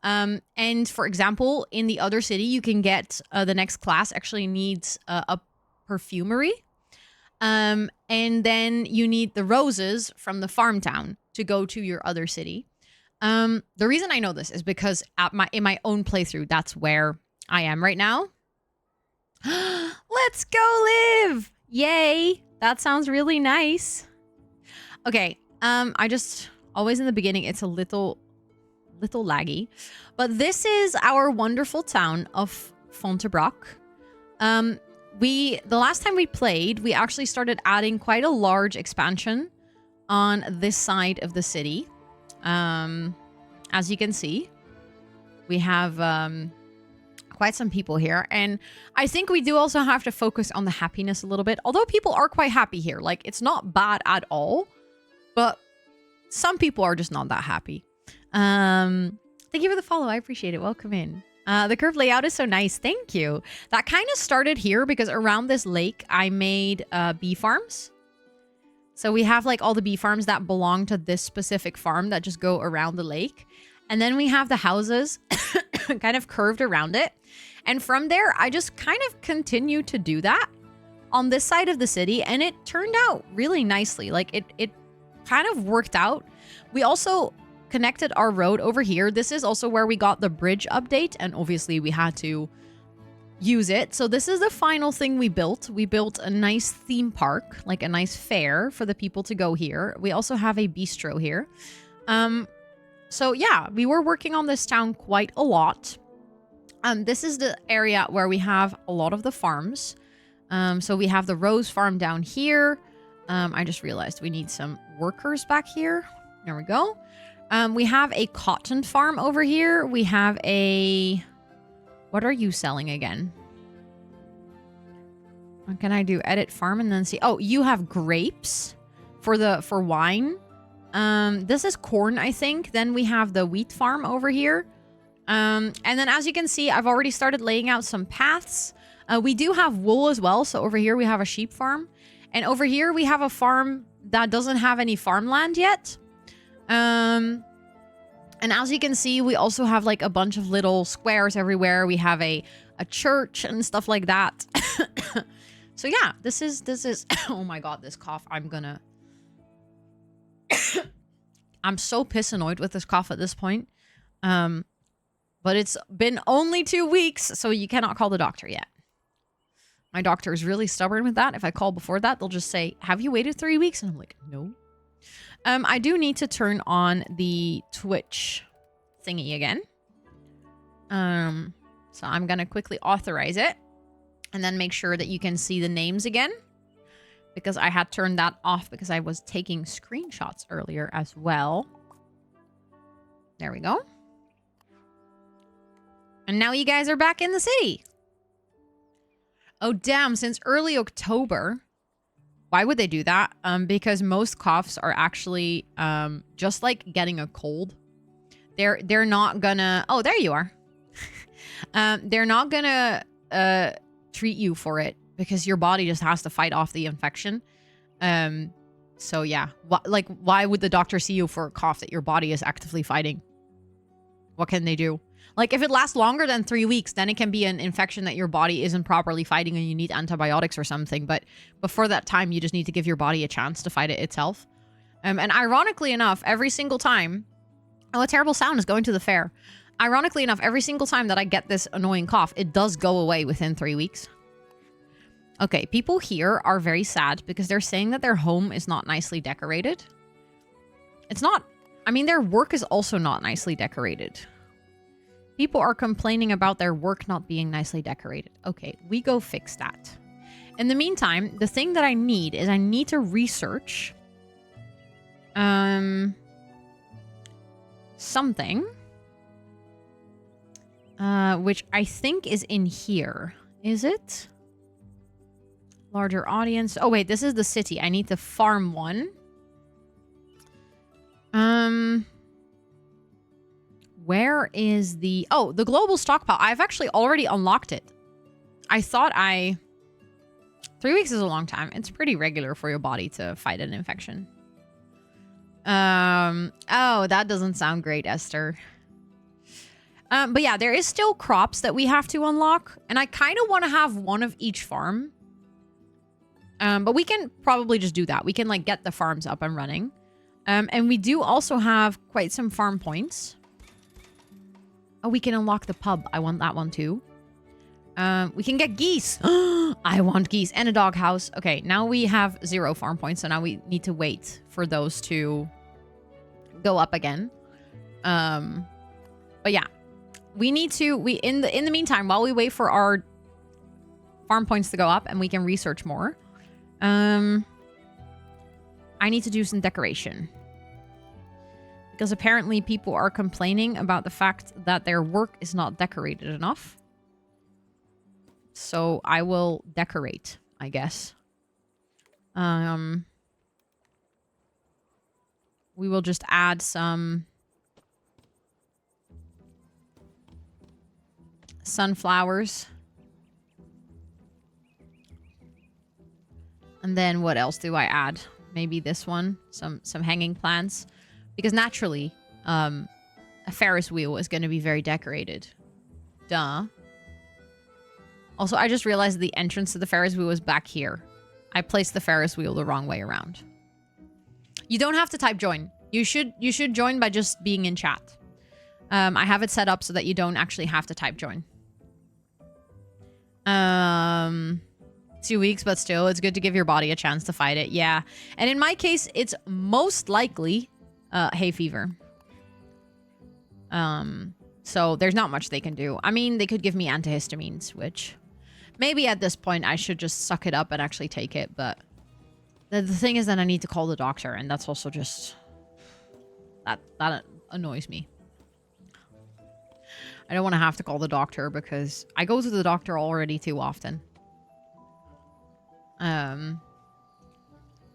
And for example, in the other city, you can get the next class actually needs a perfumery. And then you need the roses from the farm town to go to your other city. The reason I know this is because in my own playthrough, that's where I am right now. Let's go live! Yay! That sounds really nice. Okay, I just always in the beginning it's a little laggy, but this is our wonderful town of Fontebrock. The last time we played, we actually started adding quite a large expansion on this side of the city. As you can see, we have quite some people here, and I think we do also have to focus on the happiness a little bit, although people are quite happy here. Like, it's not bad at all, but some people are just not that happy. Thank you for the follow. I appreciate it. Welcome in. The curved layout is so nice. Thank you. That kind of started here because around this lake, I made bee farms. So we have like all the bee farms that belong to this specific farm that just go around the lake. And then we have the houses kind of curved around it. And from there, I just kind of continued to do that on this side of the city. And it turned out really nicely. Like it kind of worked out. We also connected our road over here. This is also where we got the bridge update. And obviously we had to use it. So this is the final thing we built. We built a nice theme park, like a nice fair for the people to go here. We also have a bistro here. So yeah, we were working on this town quite a lot. This is the area where we have a lot of the farms. So we have the rose farm down here. I just realized we need some workers back here. There we go. We have a cotton farm over here. We have a... What are you selling again? What can I do? Edit farm and then see. Oh, you have grapes for wine. This is corn, I think. Then we have the wheat farm over here. And then as you can see, I've already started laying out some paths. We do have wool as well. So over here we have a sheep farm. And over here we have a farm that doesn't have any farmland yet. And as you can see, we also have like a bunch of little squares everywhere. We have a church and stuff like that. So yeah, this is oh my god, this cough. I'm so piss annoyed with this cough at this point. But it's been only 2 weeks, so you cannot call the doctor yet. My doctor is really stubborn with that. If I call before that, they'll just say, have you waited 3 weeks? And I'm like, no. I do need to turn on the Twitch thingy again. So I'm going to quickly authorize it. And then make sure that you can see the names again. Because I had turned that off because I was taking screenshots earlier as well. There we go. And now you guys are back in the city. Oh, damn. Since early October. Why would they do that? Because most coughs are actually just like getting a cold. They're not gonna... Oh, there you are. They're not gonna treat you for it because your body just has to fight off the infection. So yeah, why would the doctor see you for a cough that your body is actively fighting? What can they do? Like, if it lasts longer than 3 weeks, then it can be an infection that your body isn't properly fighting and you need antibiotics or something. But before that time, you just need to give your body a chance to fight it itself. And ironically enough, every single time... Oh, a terrible sound is going to the fair. Ironically enough, every single time that I get this annoying cough, it does go away within 3 weeks. Okay, people here are very sad because they're saying that their home is not nicely decorated. It's not. I mean, their work is also not nicely decorated. People are complaining about their work not being nicely decorated. Okay, we go fix that. In the meantime, the thing that I need is I need to research something which I think is in here. Is it? Larger audience. Oh wait, this is the city. I need to farm one. Where is the... Oh, the global stockpile. I've actually already unlocked it. I thought 3 weeks is a long time. It's pretty regular for your body to fight an infection. Oh, that doesn't sound great, Esther. But yeah, there is still crops that we have to unlock. And I kind of want to have one of each farm. But we can probably just do that. We can, like, get the farms up and running. And we do also have quite some farm points. Oh, we can unlock the pub. I want that one too. We can get geese. I want geese and a doghouse. Okay, now we have 0 farm points, so now we need to wait for those to go up again. But yeah, we need to. In the meantime, while we wait for our farm points to go up and we can research more, I need to do some decoration. Because apparently people are complaining about the fact that their work is not decorated enough. So I will decorate, I guess. We will just add some sunflowers. And then what else do I add? Maybe this one, some hanging plants. Because naturally, a Ferris wheel is going to be very decorated. Duh. Also, I just realized the entrance to the Ferris wheel was back here. I placed the Ferris wheel the wrong way around. You don't have to type join. You should join by just being in chat. I have it set up so that you don't actually have to type join. 2 weeks, but still, it's good to give your body a chance to fight it. Yeah. And in my case, it's most likely... hay fever. So there's not much they can do. I mean, they could give me antihistamines, which maybe at this point I should just suck it up and actually take it. But the thing is that I need to call the doctor, and that's also just that annoys me. I don't want to have to call the doctor because I go to the doctor already too often.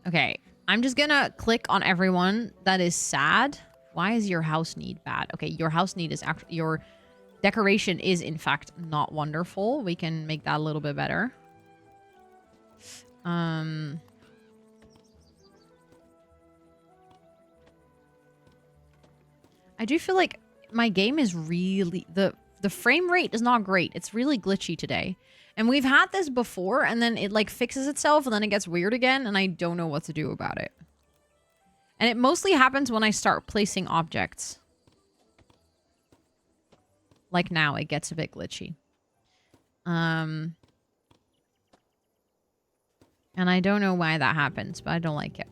Okay. I'm just gonna click on everyone that is sad. Why is your house need bad? Okay, your house need is actually... Your decoration is, in fact, not wonderful. We can make that a little bit better. I do feel like my game is really... The frame rate is not great. It's really glitchy today. And we've had this before, and then it, like, fixes itself, and then it gets weird again, and I don't know what to do about it. And it mostly happens when I start placing objects. Like now, it gets a bit glitchy. And I don't know why that happens, but I don't like it.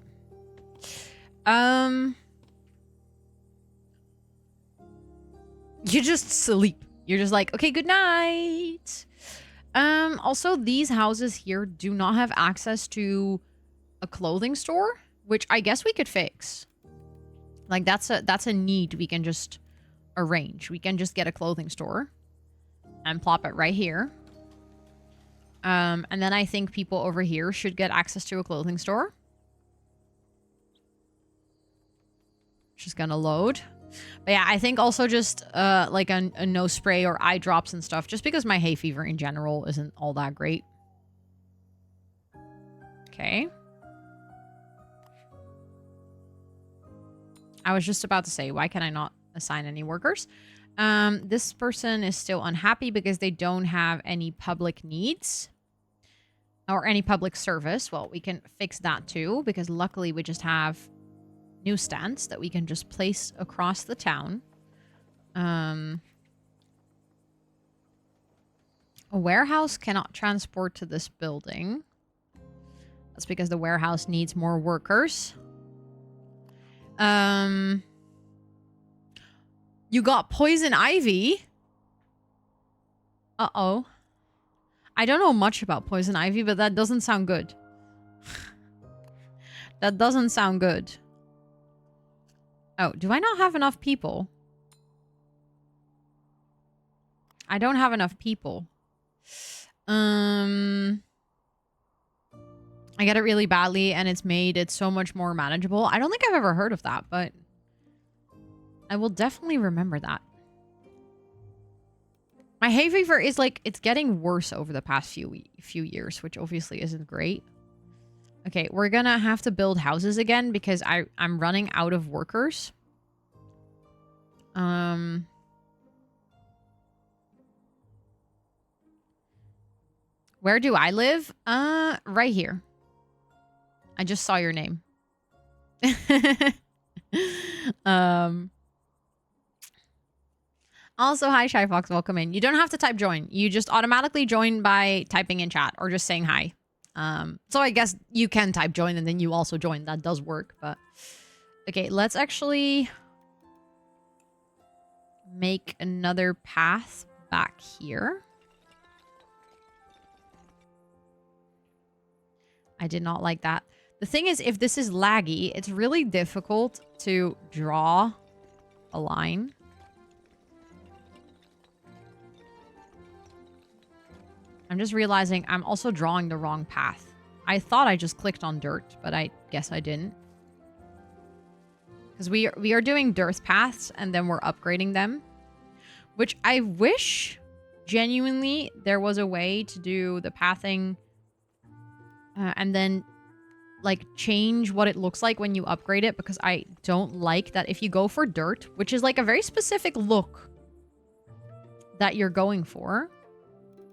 You just sleep. You're just like, okay, good night. Also, these houses here do not have access to a clothing store, which I guess we could fix. Like, that's a need we can just arrange. We can just get a clothing store and plop it right here. And then I think people over here should get access to a clothing store. Just gonna load. But yeah, I think also just like a nose spray or eye drops and stuff, just because my hay fever in general isn't all that great. Okay. I was just about to say, why can I not assign any workers? This person is still unhappy because they don't have any public needs or any public service. Well, we can fix that too, because luckily we just have newsstands that we can just place across the town. A warehouse cannot transport to this building. That's because the warehouse needs more workers. You got poison ivy? Uh-oh. I don't know much about poison ivy, but that doesn't sound good. That doesn't sound good. Oh, do I not have enough people? I don't have enough people. I get it really badly and it's made it so much more manageable. I don't think I've ever heard of that, but I will definitely remember that. My hay fever is like, it's getting worse over the past few years, which obviously isn't great. Okay, we're gonna have to build houses again because I'm running out of workers. Where do I live? Right here. I just saw your name. Also, hi, Shy Fox. Welcome in. You don't have to type join. You just automatically join by typing in chat or just saying hi. So I guess you can type join and then you also join. That does work, but... Okay, let's actually... make another path back here. I did not like that. The thing is, if this is laggy, it's really difficult to draw a line. I'm just realizing I'm also drawing the wrong path. I thought I just clicked on dirt, but I guess I didn't. Because we are doing dirt paths and then we're upgrading them. Which I wish, genuinely, there was a way to do the pathing and then, like, change what it looks like when you upgrade it. Because I don't like that if you go for dirt, which is, like, a very specific look that you're going for.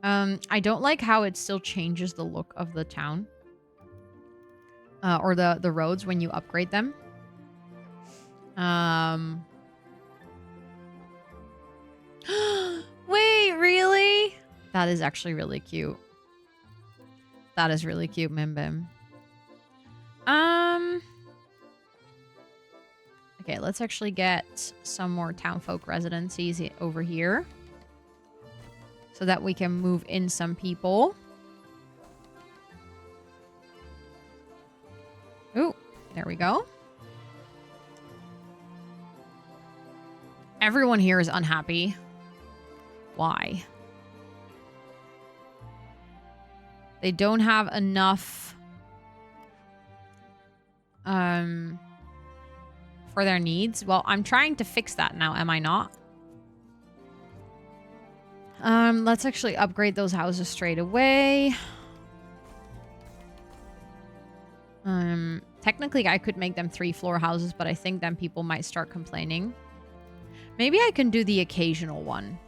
I don't like how it still changes the look of the town. Or the roads when you upgrade them. Wait, really? That is actually really cute. That is really cute, Mimbim. Okay, let's actually get some more townfolk residencies over here. So that we can move in some people. Ooh, there we go. Everyone here is unhappy. Why? They don't have enough for their needs. Well, I'm trying to fix that now, am I not? Let's actually upgrade those houses straight away. Technically I could make them 3-floor houses, but I think then people might start complaining. Maybe I can do the occasional one.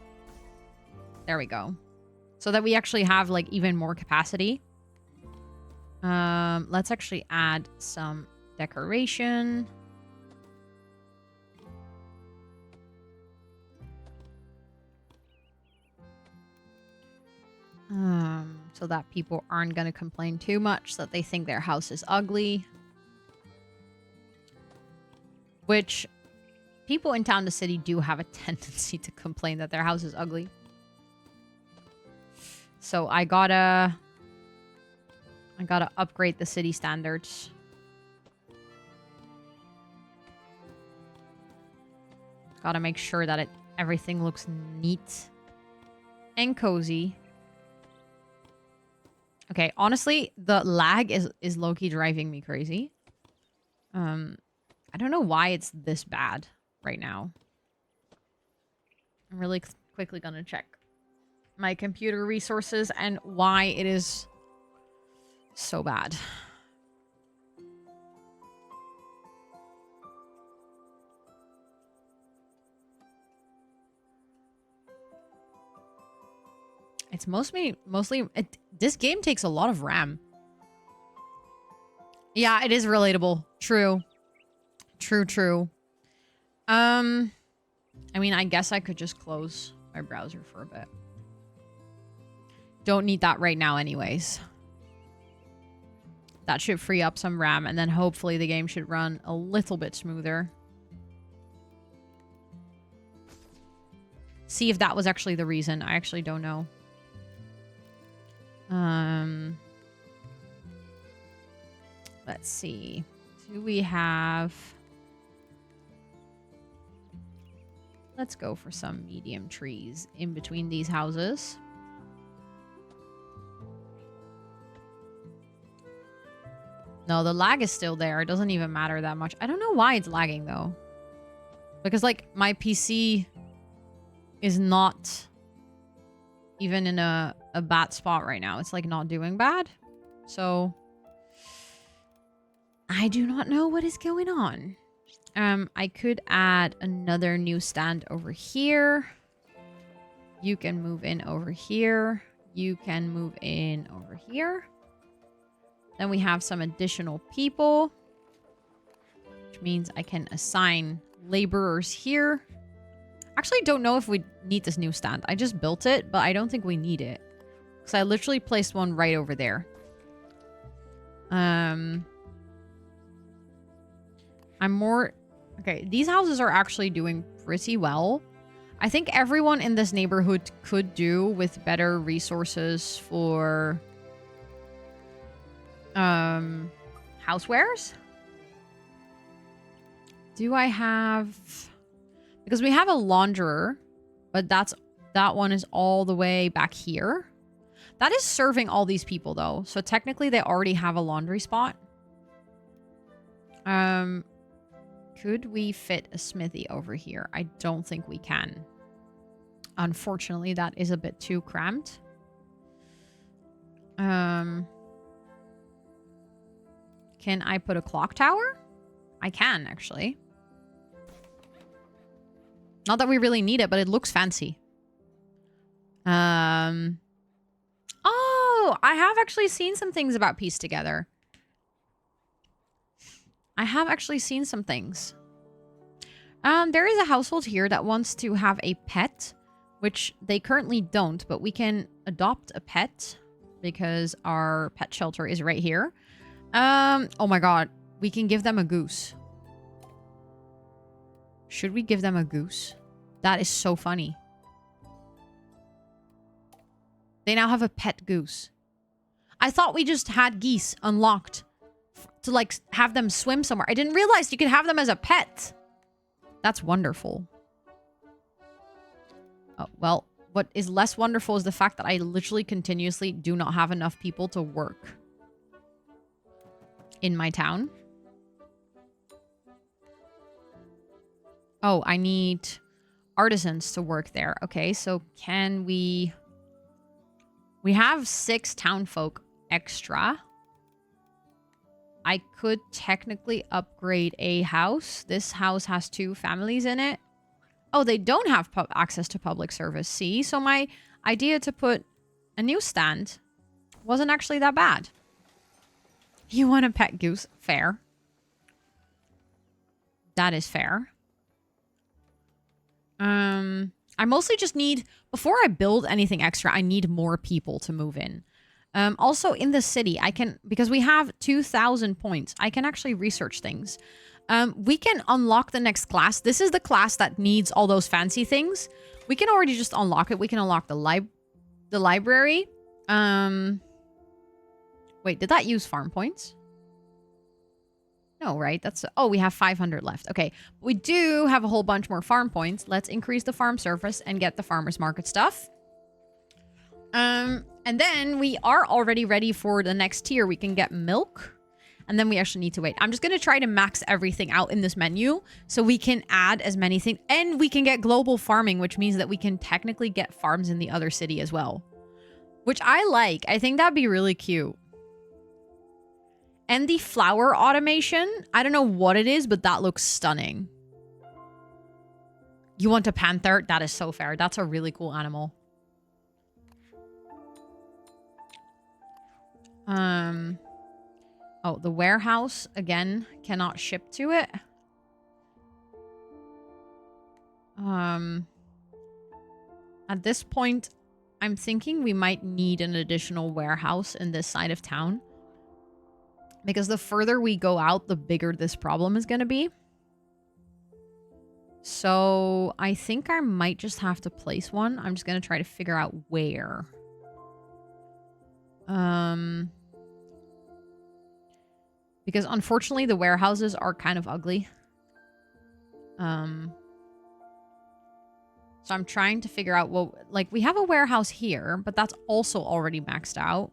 There we go. So that we actually have, like, even more capacity. Let's actually add some decoration. So that people aren't going to complain too much that they think their house is ugly. Which people in Town to City do have a tendency to complain that their house is ugly. So I gotta upgrade the city standards. Gotta make sure that everything looks neat and cozy. Okay, honestly, the lag is low-key driving me crazy. I don't know why it's this bad right now. I'm really quickly gonna check my computer resources and why it is so bad. It's mostly this game takes a lot of RAM. Yeah, it is relatable. True. True. I mean, I guess I could just close my browser for a bit. don't need that right now anyways. That should free up some RAM, and then hopefully the game should run a little bit smoother. See if that was actually the reason. I actually don't know. Let's see. Do we have... Let's go for some medium trees in between these houses. No, the lag is still there. It doesn't even matter that much. I don't know why it's lagging, though. Because, like, my PC is not even in a bad spot right now. It's, like, not doing bad. So, I do not know what is going on. I could add another new stand over here. You can move in over here. You can move in over here. Then we have some additional people, which means I can assign laborers here. Actually, don't know if we need this new stand. I just built it, but I don't think we need it. Because I literally placed one right over there. I'm more... Okay, these houses are actually doing pretty well. I think everyone in this neighborhood could do with better resources for housewares. Do I have... Because we have a launderer, but that one is all the way back here. That is serving all these people, though. So technically, they already have a laundry spot. Could we fit a smithy over here? I don't think we can. Unfortunately, that is a bit too cramped. Can I put a clock tower? I can, actually. Not that we really need it, but it looks fancy. Oh, I have actually seen some things about Piece Together. I have actually seen some things. There is a household here that wants to have a pet, which they currently don't, but we can adopt a pet because our pet shelter is right here. Oh my god, we can give them a goose. Should we give them a goose? That is so funny. They now have a pet goose. I thought we just had geese unlocked to, like, have them swim somewhere. I didn't realize you could have them as a pet. That's wonderful. Oh, well, what is less wonderful is the fact that I literally continuously do not have enough people to work in my town. Oh, I need artisans to work there. Okay, so can we... We have 6 townfolk extra. I could technically upgrade a house. This house has 2 families in it. Oh, they don't have access to public service. See? So my idea to put a new stand wasn't actually that bad. You want a pet goose? Fair. That is fair. I mostly just need... Before I build anything extra, I need more people to move in. Also, in the city, I can... Because we have 2,000 points, I can actually research things. We can unlock the next class. This is the class that needs all those fancy things. We can already just unlock it. We can unlock the library. Wait, did that use farm points? No, right? That's... Oh, we have 500 left. Okay. We do have a whole bunch more farm points. Let's increase the farm surface and get the farmer's market stuff. And then we are already ready for the next tier. We can get milk. And then we actually need to wait. I'm just going to try to max everything out in this menu so we can add as many things. And we can get global farming, which means that we can technically get farms in the other city as well. Which I like. I think that'd be really cute. And the flower automation, I don't know what it is, but that looks stunning. You want a panther? That is so fair. That's a really cool animal. Oh, the warehouse, again, cannot ship to it. At this point, I'm thinking we might need an additional warehouse in this side of town. Because the further we go out, the bigger this problem is going to be. So I think I might just have to place one. I'm just going to try to figure out where. Because unfortunately the warehouses are kind of ugly. So I'm trying to figure out, well, like we have a warehouse here, but that's also already maxed out.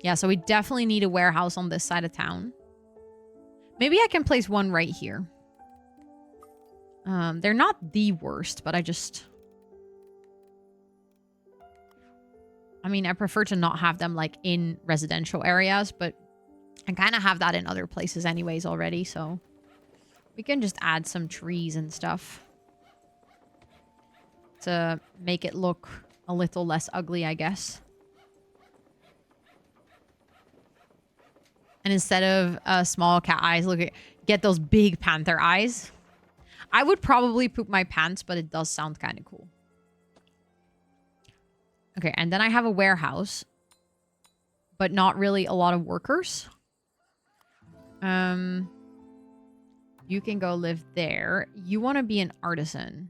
Yeah, so we definitely need a warehouse on this side of town. Maybe I can place one right here. They're not the worst, but I mean, I prefer to not have them like in residential areas, but I kind of have that in other places anyways already, so we can just add some trees and stuff to make it look a little less ugly, I guess. And instead of small cat eyes, get those big panther eyes. I would probably poop my pants, but it does sound kind of cool. Okay, and then I have a warehouse, but not really a lot of workers. You can go live there. You want to be an artisan.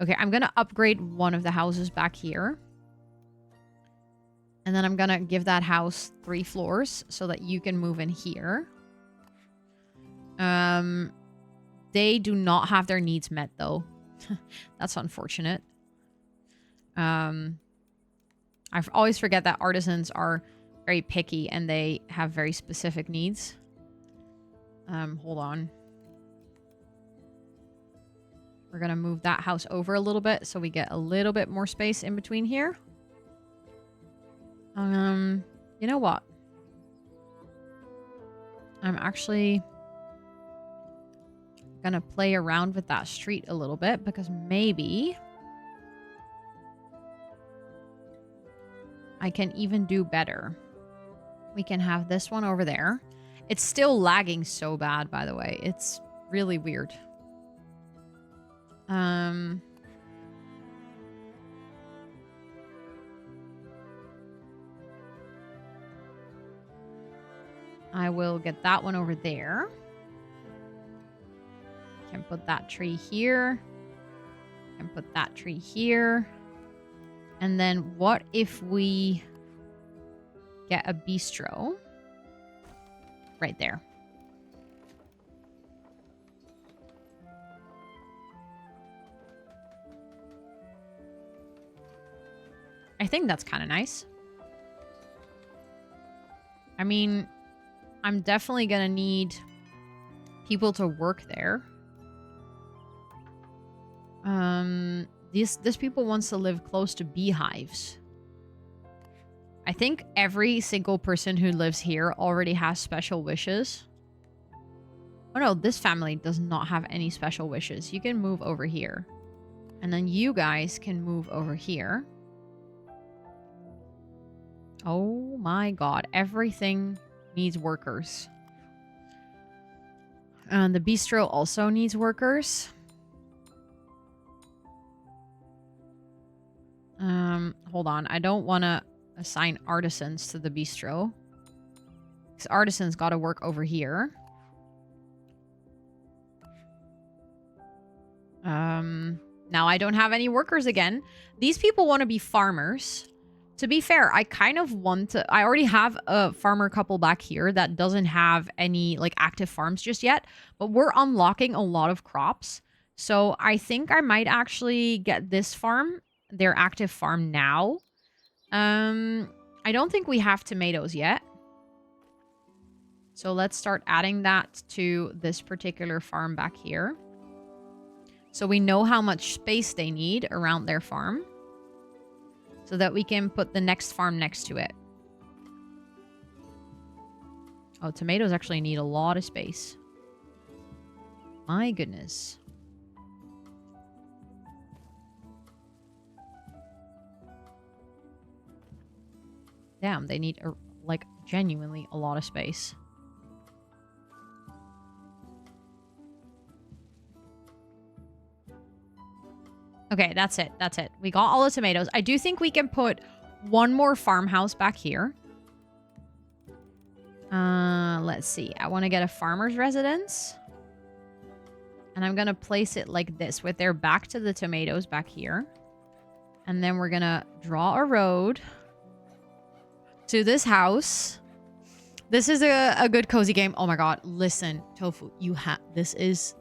Okay, I'm going to upgrade one of the houses back here. And then I'm going to give that house 3 floors so that you can move in here. They do not have their needs met, though. That's unfortunate. I always forget that artisans are very picky and they have very specific needs. Hold on. We're going to move that house over a little bit so we get a little bit more space in between here. You know what? I'm actually going to play around with that street a little bit because maybe I can even do better. We can have this one over there. It's still lagging so bad, by the way. It's really weird. I will get that one over there. Can put that tree here. Can put that tree here. And then what if we get a bistro right there? I think that's kind of nice. I mean, I'm definitely going to need people to work there. This people wants to live close to beehives. I think every single person who lives here already has special wishes. Oh no, this family does not have any special wishes. You can move over here. And then you guys can move over here. Oh my god, everything needs workers. The bistro also needs workers. Hold on. I don't want to assign artisans to the bistro. Because artisans got to work over here. Now I don't have any workers again. These people want to be farmers. To be fair, I kind of want to... I already have a farmer couple back here that doesn't have any, like, active farms just yet. But we're unlocking a lot of crops. So I think I might actually get this farm, their active farm now. I don't think we have tomatoes yet. So let's start adding that to this particular farm back here. So we know how much space they need around their farm. So that we can put the next farm next to it. Oh, tomatoes actually need a lot of space. My goodness. Damn, they need, like, genuinely a lot of space. Okay, that's it. That's it. We got all the tomatoes. I do think we can put one more farmhouse back here. Let's see. I want to get a farmer's residence. And I'm going to place it like this with their back to the tomatoes back here. And then we're going to draw a road to this house. This is a good cozy game. Oh my god, listen, Tofu, this is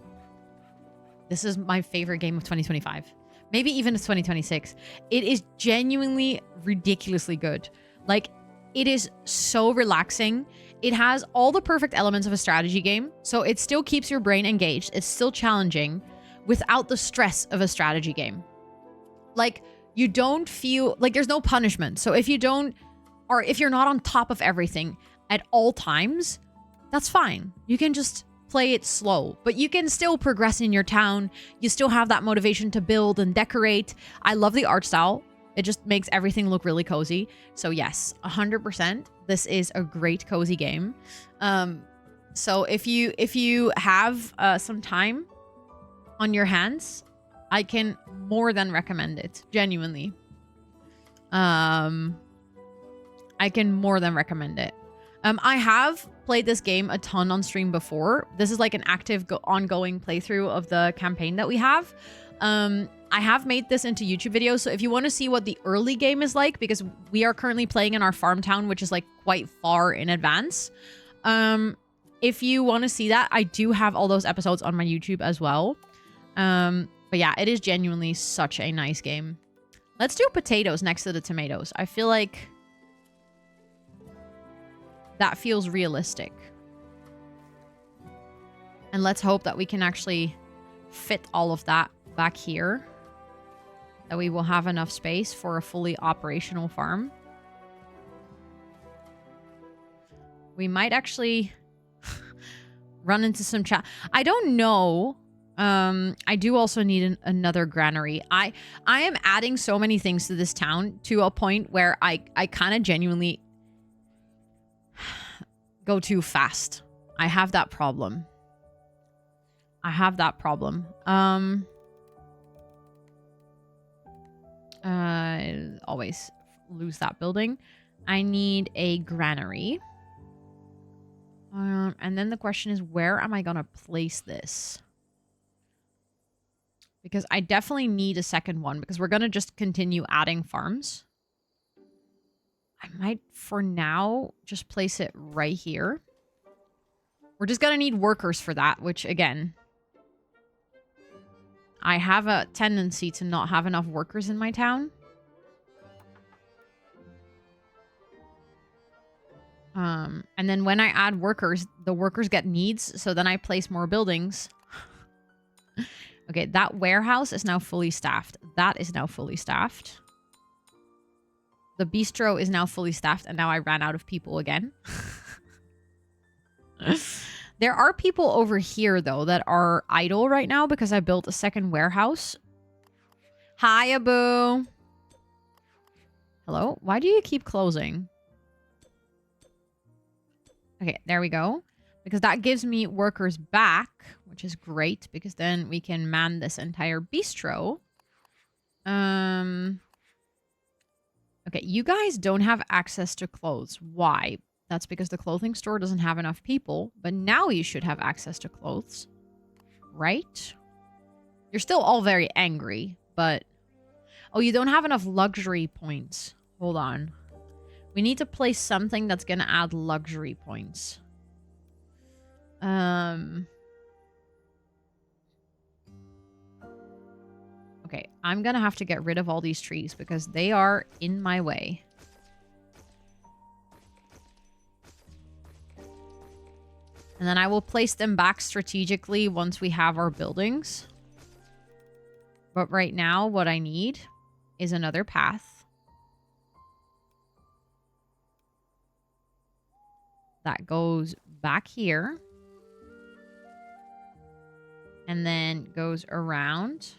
my favorite game of 2025. Maybe even of 2026. It is genuinely ridiculously good. Like, it is so relaxing. It has all the perfect elements of a strategy game, so it still keeps your brain engaged. It's still challenging without the stress of a strategy game. Like, you don't feel like there's no punishment. So if you don't, or if you're not on top of everything at all times, that's fine. You can just play it slow, but you can still progress in your town. You still have that motivation to build and decorate. I love the art style. It just makes everything look really cozy. So yes, 100%. This is a great cozy game. So if you have some time on your hands, I can more than recommend it. Genuinely. I can more than recommend it. I have played this game a ton on stream before. This is like an active ongoing playthrough of the campaign that we have. I have made this into YouTube videos, so if you want to see what the early game is like, because we are currently playing in our farm town, which is like quite far in advance. If you want to see that, I do have all those episodes on my YouTube as well. But yeah, it is genuinely such a nice game. Let's do potatoes next to the tomatoes. I feel like that feels realistic. And let's hope that we can actually fit all of that back here. That we will have enough space for a fully operational farm. We might actually run into some chat. I don't know. I do also need another granary. I am adding so many things to this town to a point where I kind of genuinely go too fast. I have that problem. Always lose that building. I need a granary. And then the question is, where am I gonna place this? Because I definitely need a second one, because we're gonna just continue adding farms. I might, for now, just place it right here. We're just gonna need workers for that, which, again, I have a tendency to not have enough workers in my town. And then when I add workers, the workers get needs, so then I place more buildings. Okay, that warehouse is now fully staffed. That is now fully staffed. The bistro is now fully staffed, and now I ran out of people again. There are people over here, though, that are idle right now because I built a second warehouse. Hi, Abu. Hello? Why do you keep closing? Okay, there we go. Because that gives me workers back, which is great, because then we can man this entire bistro. Okay, you guys don't have access to clothes. Why? That's because the clothing store doesn't have enough people, but now you should have access to clothes. Right? You're still all very angry, but... Oh, you don't have enough luxury points. Hold on. We need to place something that's going to add luxury points. Okay, I'm going to have to get rid of all these trees because they are in my way. And then I will place them back strategically once we have our buildings. But right now, what I need is another path. That goes back here. And then goes around.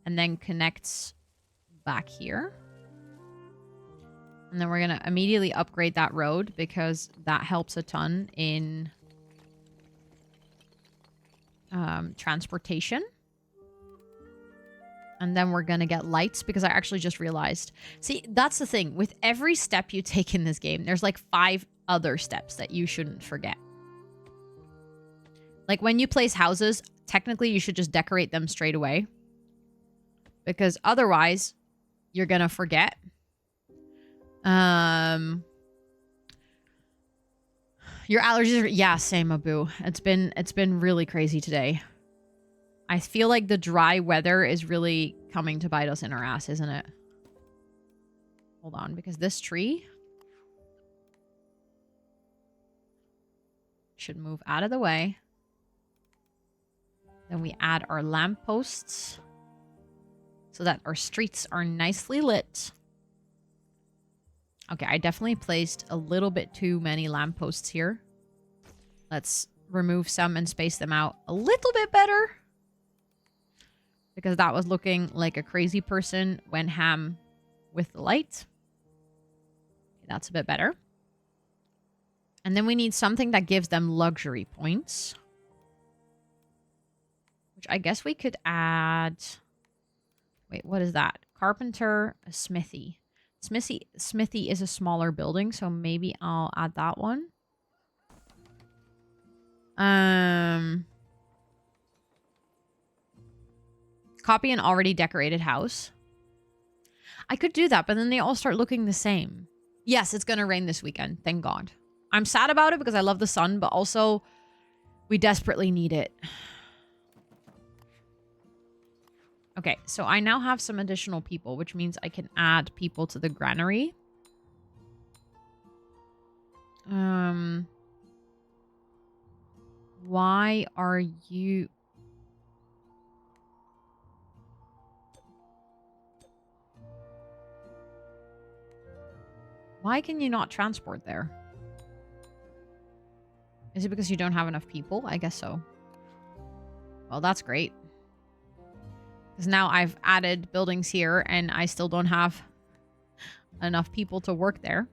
And then connects back here. And then we're going to immediately upgrade that road because that helps a ton in transportation. And then we're going to get lights because I actually just realized. See, that's the thing. With every step you take in this game, there's like 5 other steps that you shouldn't forget. Like when you place houses, technically you should just decorate them straight away. Because otherwise, you're going to forget. Your allergies are... Yeah, same, Abu. It's been really crazy today. I feel like the dry weather is really coming to bite us in our ass, isn't it? Hold on, because this tree should move out of the way. Then we add our lampposts so that our streets are nicely lit. Okay, I definitely placed a little bit too many lampposts here. Let's remove some and space them out a little bit better. Because that was looking like a crazy person went ham with the light. Okay, that's a bit better. And then we need something that gives them luxury points. Which I guess we could add... Wait, what is that? Carpenter, a smithy. Smithy is a smaller building, so maybe I'll add that one. Copy an already decorated house. I could do that, but then they all start looking the same. Yes, it's going to rain this weekend. Thank God. I'm sad about it because I love the sun, but also we desperately need it. Okay, so I now have some additional people, which means I can add people to the granary. Why are you... Why can you not transport there? Is it because you don't have enough people? I guess so. Well, that's great. Because now I've added buildings here and I still don't have enough people to work there.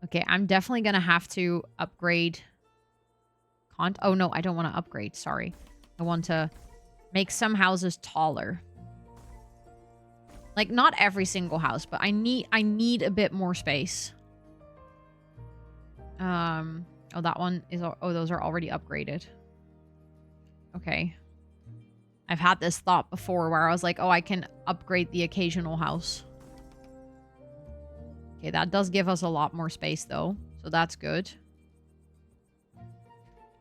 Okay, I'm definitely going to have to upgrade. Oh, no, I don't want to upgrade. Sorry. I want to make some houses taller. Like, not every single house, but I need a bit more space. Oh, that one is... Oh, those are already upgraded. Okay. I've had this thought before where I was like, oh, I can upgrade the occasional house. Okay, that does give us a lot more space, though. So that's good.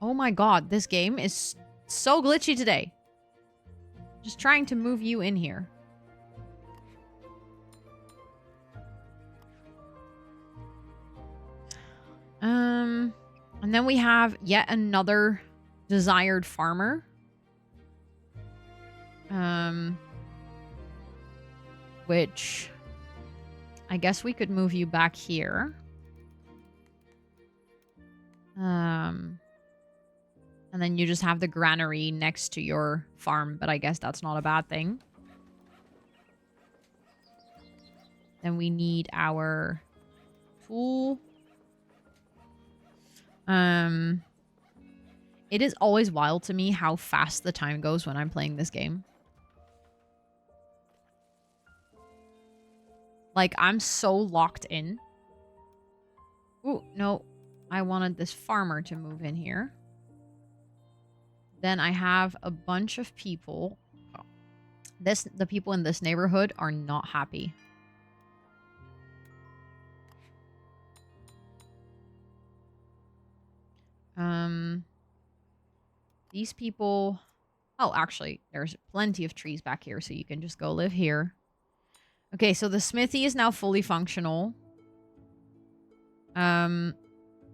Oh my god, this game is so glitchy today. Just trying to move you in here. And then we have yet another desired farmer. Which I guess we could move you back here. And then you just have the granary next to your farm, but I guess that's not a bad thing. Then we need our tool. It is always wild to me how fast the time goes when I'm playing this game. Like, I'm so locked in. Ooh, no. I wanted this farmer to move in here. Then I have a bunch of people. Oh. The people in this neighborhood are not happy. These people... Oh, actually, there's plenty of trees back here, so you can just go live here. Okay, so the smithy is now fully functional. The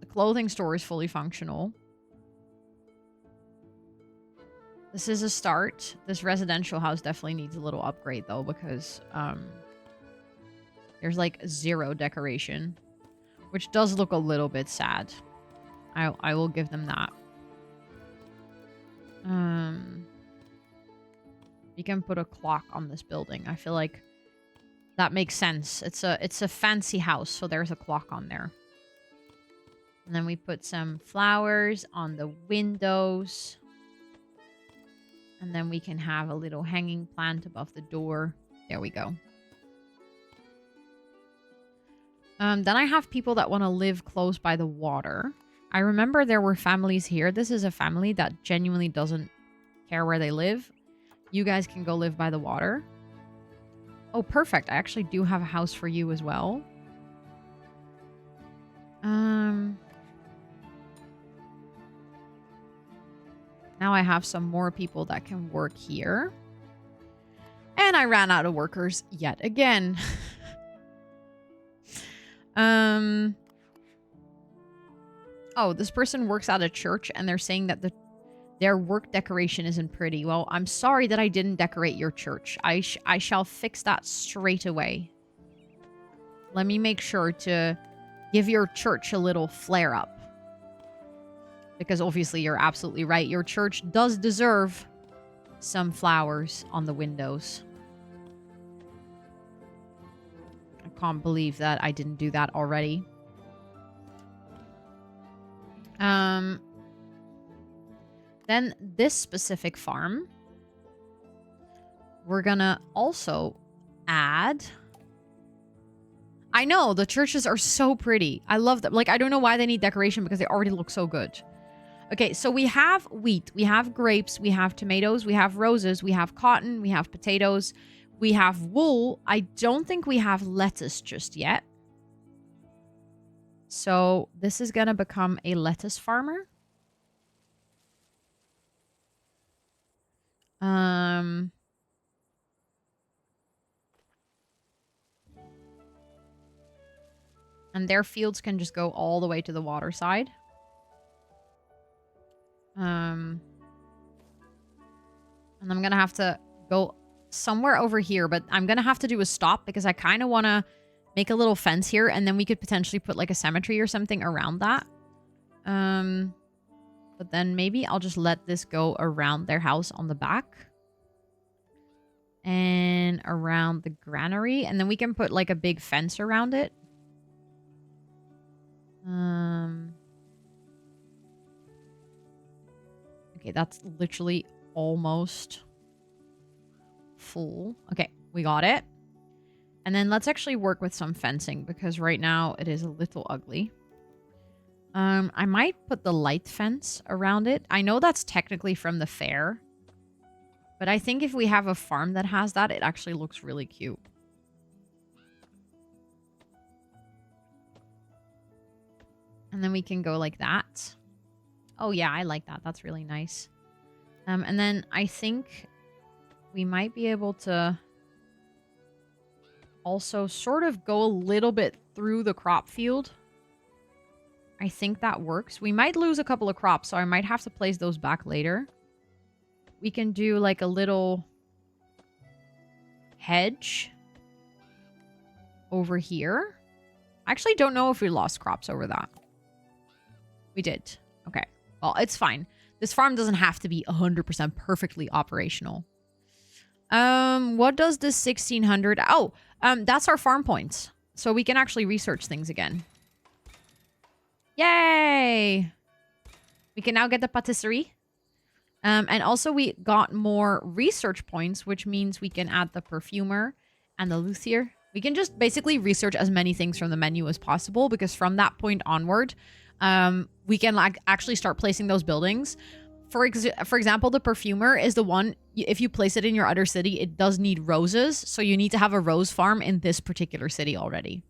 clothing store is fully functional. This is a start. This residential house definitely needs a little upgrade, though, because there's, like, 0 decoration. Which does look a little bit sad. I will give them that. You can put a clock on this building. I feel like that makes sense. It's a fancy house, so there's a clock on there. And then we put some flowers on the windows. And then we can have a little hanging plant above the door. There we go. Then I have people that want to live close by the water. I remember there were families here. This is a family that genuinely doesn't care where they live. You guys can go live by the water. Oh, perfect. I actually do have a house for you as well. Now I have some more people that can work here. And I ran out of workers yet again. Oh, this person works at a church and they're saying that their work decoration isn't pretty. Well, I'm sorry that I didn't decorate your church. I shall fix that straight away. Let me make sure to give your church a little flare up. Because obviously you're absolutely right. Your church does deserve some flowers on the windows. I can't believe that I didn't do that already. Then this specific farm, we're gonna also add... I know, the churches are so pretty. I love them. Like, I don't know why they need decoration because they already look so good. Okay, so we have wheat, we have grapes, we have tomatoes, we have roses, we have cotton, we have potatoes, we have wool. I don't think we have lettuce just yet. So this is going to become a lettuce farmer. And their fields can just go all the way to the water side. And I'm going to have to go somewhere over here, but I'm going to have to do a stop because I kind of want to make a little fence here, and then we could potentially put like a cemetery or something around that. But then maybe I'll just let this go around their house on the back. And around the granary, and then we can put like a big fence around it. Okay, that's literally almost full. Okay, we got it. And then let's actually work with some fencing because right now it is a little ugly. I might put the light fence around it. I know that's technically from the fair, but I think if we have a farm that has that, it actually looks really cute. And then we can go like that. Oh yeah, I like that. That's really nice. And then I think we might be able to also sort of go a little bit through the crop field. I think that works. We might lose a couple of crops, so I might have to place those back later. We can do like a little hedge over here. I actually don't know if we lost crops over that. We did. Okay. Well, it's fine. This farm doesn't have to be 100% perfectly operational. What does this 1600... Oh, that's our farm points. So we can actually research things again. Yay! We can now get the patisserie. And also we got more research points, which means we can add the perfumer and the luthier. We can just basically research as many things from the menu as possible, because from that point onward, we can like actually start placing those buildings. For example, the perfumer is the one, if you place it in your other city, it does need roses. So you need to have a rose farm in this particular city already.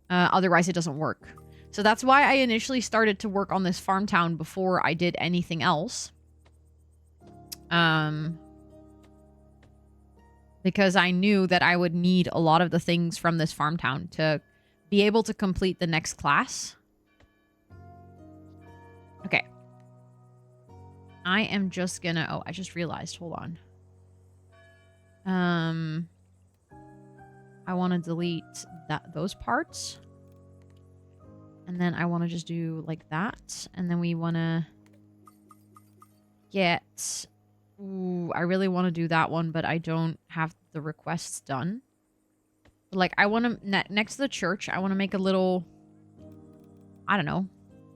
Otherwise, it doesn't work. So that's why I initially started to work on this farm town before I did anything else. Because I knew that I would need a lot of the things from this farm town to be able to complete the next class. Okay. I am just gonna... Oh, I just realized. Hold on. I want to delete those parts. And then I want to just do like that. And then we want to get... Ooh, I really want to do that one, but I don't have the requests done. Like, I want to... Next to the church, I want to make a little... I don't know.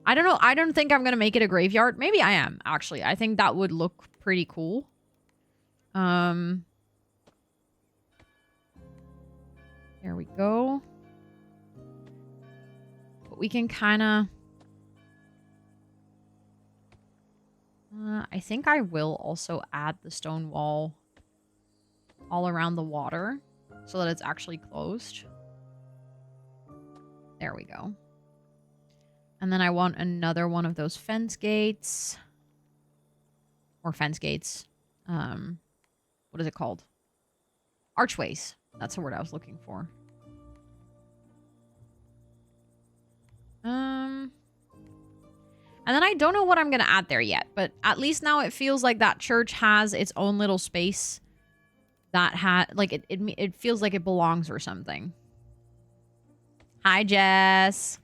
I don't know. I don't think I'm going to make it a graveyard. Maybe I am, actually. I think that would look pretty cool. There we go. But we can kind of... I think I will also add the stone wall all around the water so that it's actually closed. There we go. And then I want another one of those fence gates. Or fence gates. What is it called? Archways. That's the word I was looking for. And then I don't know what I'm going to add there yet. But at least now it feels like that church has its own little space. That like it feels like it belongs or something. Hi, Jess.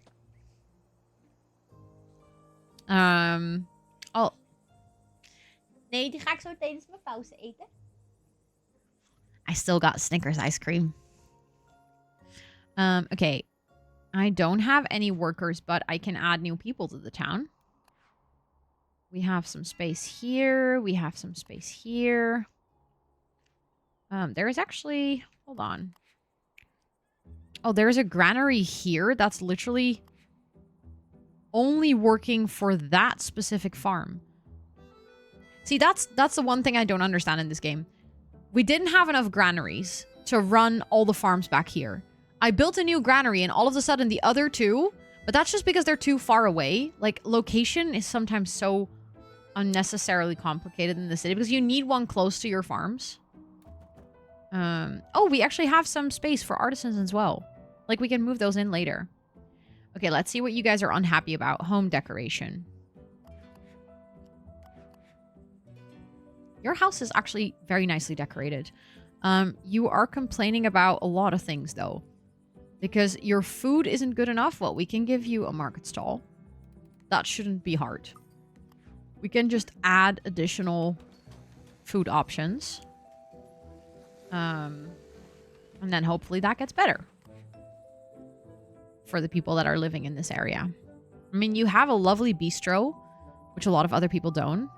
Oh. Nee, die ga ik zo tijdens mijn pauze eten. I still got Snickers ice cream. Okay. I don't have any workers, but I can add new people to the town. We have some space here. We have some space here. There is actually... Hold on. Oh, there's a granary here that's literally only working for that specific farm. See, that's the one thing I don't understand in this game. We didn't have enough granaries to run all the farms back here. I built a new granary and all of a sudden the other two, but that's just because they're too far away. Like, location is sometimes so unnecessarily complicated in the city because you need one close to your farms. Oh, we actually have some space for artisans as well. Like, we can move those in later. Okay, let's see what you guys are unhappy about. Home decoration. Your house is actually very nicely decorated. You are complaining about a lot of things, though. Because your food isn't good enough. Well, we can give you a market stall. That shouldn't be hard. We can just add additional food options. And then hopefully that gets better. For the people that are living in this area. I mean, you have a lovely bistro, which a lot of other people don't.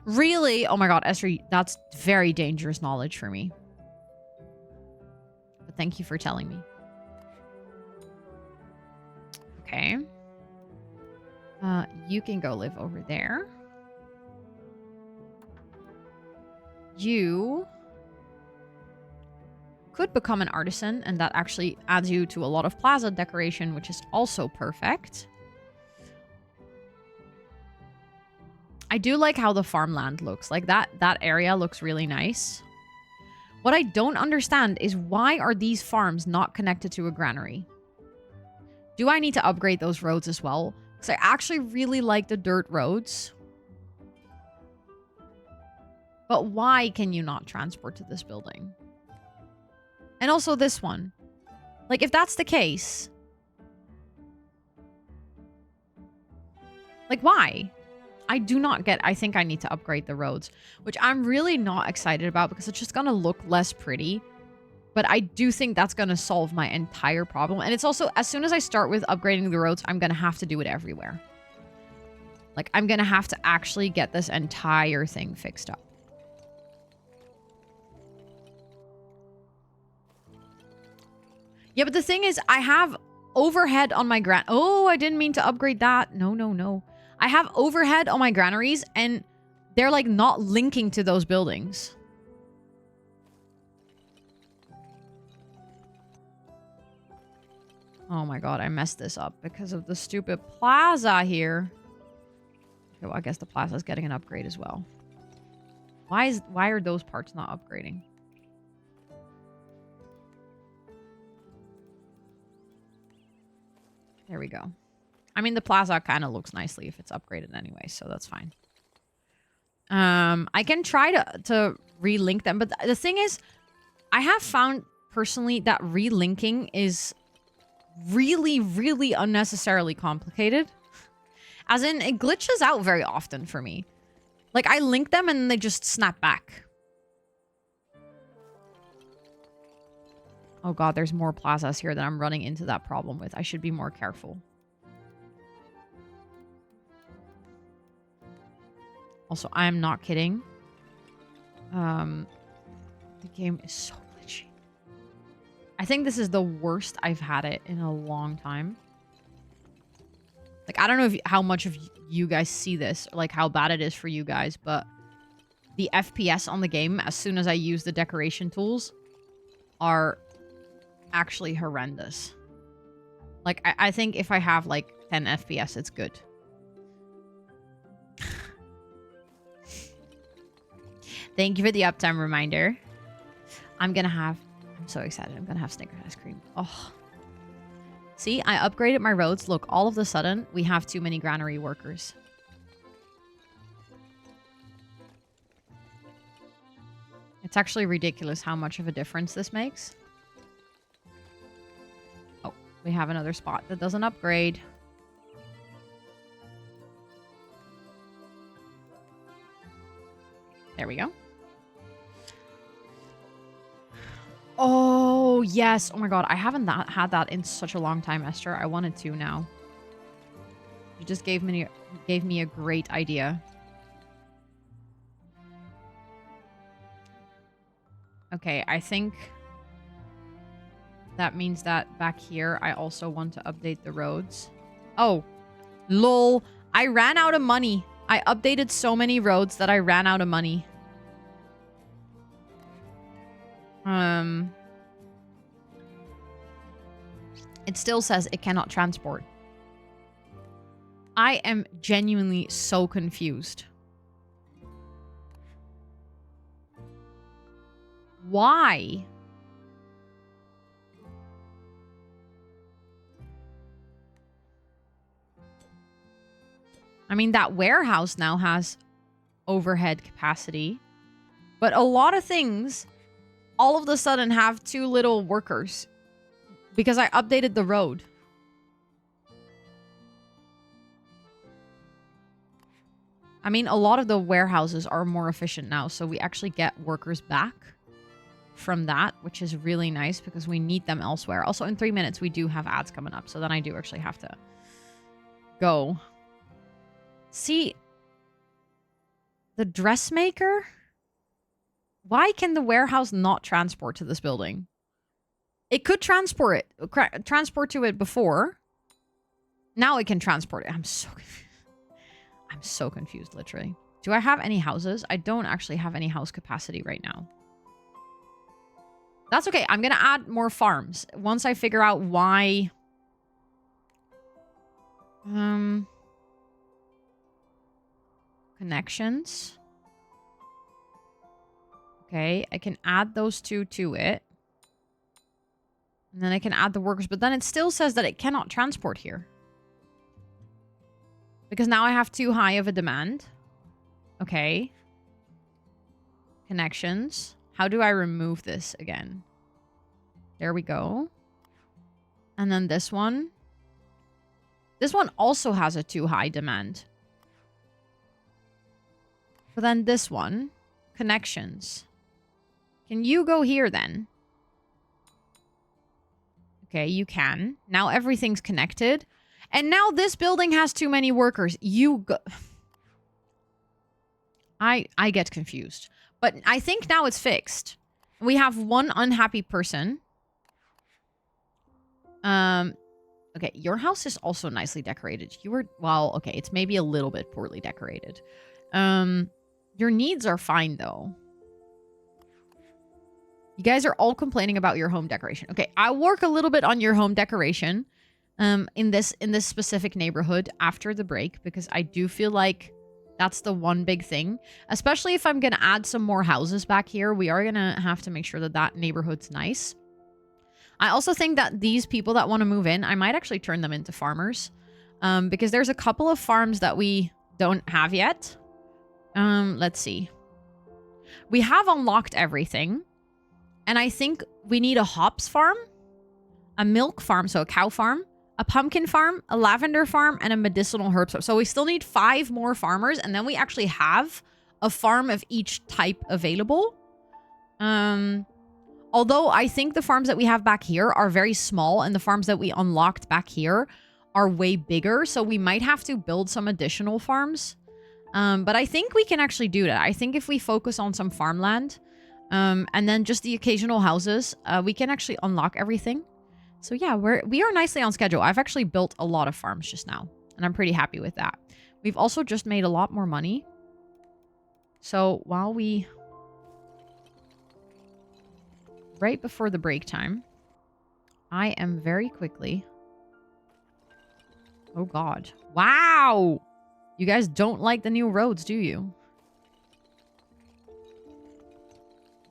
Really? Oh my god, Esther, that's very dangerous knowledge for me. But thank you for telling me. Okay. You can go live over there. You could become an artisan, and that actually adds you to a lot of plaza decoration, which is also perfect. I do like how the farmland looks. Like, that area looks really nice. What I don't understand is why are these farms not connected to a granary? Do I need to upgrade those roads as well? Because I actually really like the dirt roads. But why can you not transport to this building? And also this one. Like, if that's the case... Like, why? I do not get... I think I need to upgrade the roads. Which I'm really not excited about because it's just going to look less pretty. But I do think that's going to solve my entire problem. And it's also, as soon as I start with upgrading the roads, I'm going to have to do it everywhere. Like, I'm going to have to actually get this entire thing fixed up. Yeah, but the thing is, I have overhead on my Oh, I didn't mean to upgrade that. No, no, no. I have overhead on my granaries, and they're, like, not linking to those buildings. Oh my god, I messed this up because of the stupid plaza here. Okay, well, I guess the plaza's getting an upgrade as well. Why are those parts not upgrading? There we go. I mean, the plaza kind of looks nicely if it's upgraded anyway, so that's fine. I can try to relink them, but the thing is, I have found personally that relinking is really, really unnecessarily complicated. As in, it glitches out very often for me. Like, I link them and they just snap back. Oh god, there's more plazas here that I'm running into that problem with. I should be more careful. Also, I am not kidding. The game is so glitchy. I think this is the worst I've had it in a long time. Like, I don't know how much of you guys see this, or like how bad it is for you guys, but the FPS on the game, as soon as I use the decoration tools, are actually horrendous. Like, I think if I have like 10 FPS, it's good. Thank you for the uptime reminder. I'm so excited. I'm gonna have Snickers ice cream. Oh. See, I upgraded my roads. Look, all of a sudden, we have too many granary workers. It's actually ridiculous how much of a difference this makes. Oh, we have another spot that doesn't upgrade. There we go. Oh, yes. Oh my god, I haven't had that in such a long time, Esther. I wanted to now. You just gave me a great idea. Okay, I think that means that back here, I also want to update the roads. Oh, lol. I ran out of money. I updated so many roads that I ran out of money. It still says it cannot transport. I am genuinely so confused. Why? I mean, that warehouse now has overhead capacity. But a lot of things all of a sudden have too little workers. Because I updated the road. I mean, a lot of the warehouses are more efficient now. So we actually get workers back from that, which is really nice because we need them elsewhere. Also, in 3 minutes, we do have ads coming up. So then I do actually have to go. See, the dressmaker? Why can the warehouse not transport to this building? It could transport to it before. Now it can transport it. I'm so confused. I'm so confused, literally. Do I have any houses? I don't actually have any house capacity right now. That's okay. I'm going to add more farms once I figure out why. Connections. Okay, I can add those two to it. And then I can add the workers, but then it still says that it cannot transport here. Because now I have too high of a demand. Okay. Connections. How do I remove this again? There we go. And then this one. This one also has a too high demand. But then this one. Connections. Can you go here then? Okay, you can. Now everything's connected. And now this building has too many workers. You go... I get confused. But I think now it's fixed. We have one unhappy person. Okay, your house is also nicely decorated. You were... Well, okay, it's maybe a little bit poorly decorated. Your needs are fine, though. You guys are all complaining about your home decoration. Okay, I'll work a little bit on your home decoration in this specific neighborhood after the break, because I do feel like that's the one big thing. Especially if I'm going to add some more houses back here, we are going to have to make sure that that neighborhood's nice. I also think that these people that want to move in, I might actually turn them into farmers, because there's a couple of farms that we don't have yet. Let's see. We have unlocked everything. And I think we need a hops farm, a milk farm, so a cow farm, a pumpkin farm, a lavender farm, and a medicinal herb farm. So we still need 5 more farmers, and then we actually have a farm of each type available. Although I think the farms that we have back here are very small, and the farms that we unlocked back here are way bigger, so we might have to build some additional farms. But I think we can actually do that. I think if we focus on some farmland, and then just the occasional houses, we can actually unlock everything. So yeah, we are nicely on schedule. I've actually built a lot of farms just now, and I'm pretty happy with that. We've also just made a lot more money. So while we... right before the break time, I am very quickly... oh god. Wow! You guys don't like the new roads, do you?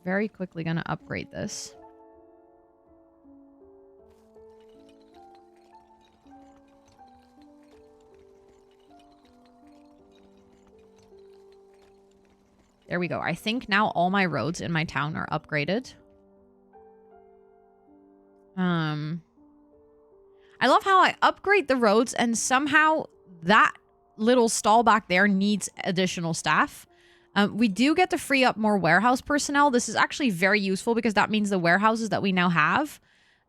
Very quickly gonna upgrade this. There we go. I think now all my roads in my town are upgraded. I love how I upgrade the roads and somehow that little stall back there needs additional staff. We do get to free up more warehouse personnel. This is actually very useful because that means the warehouses that we now have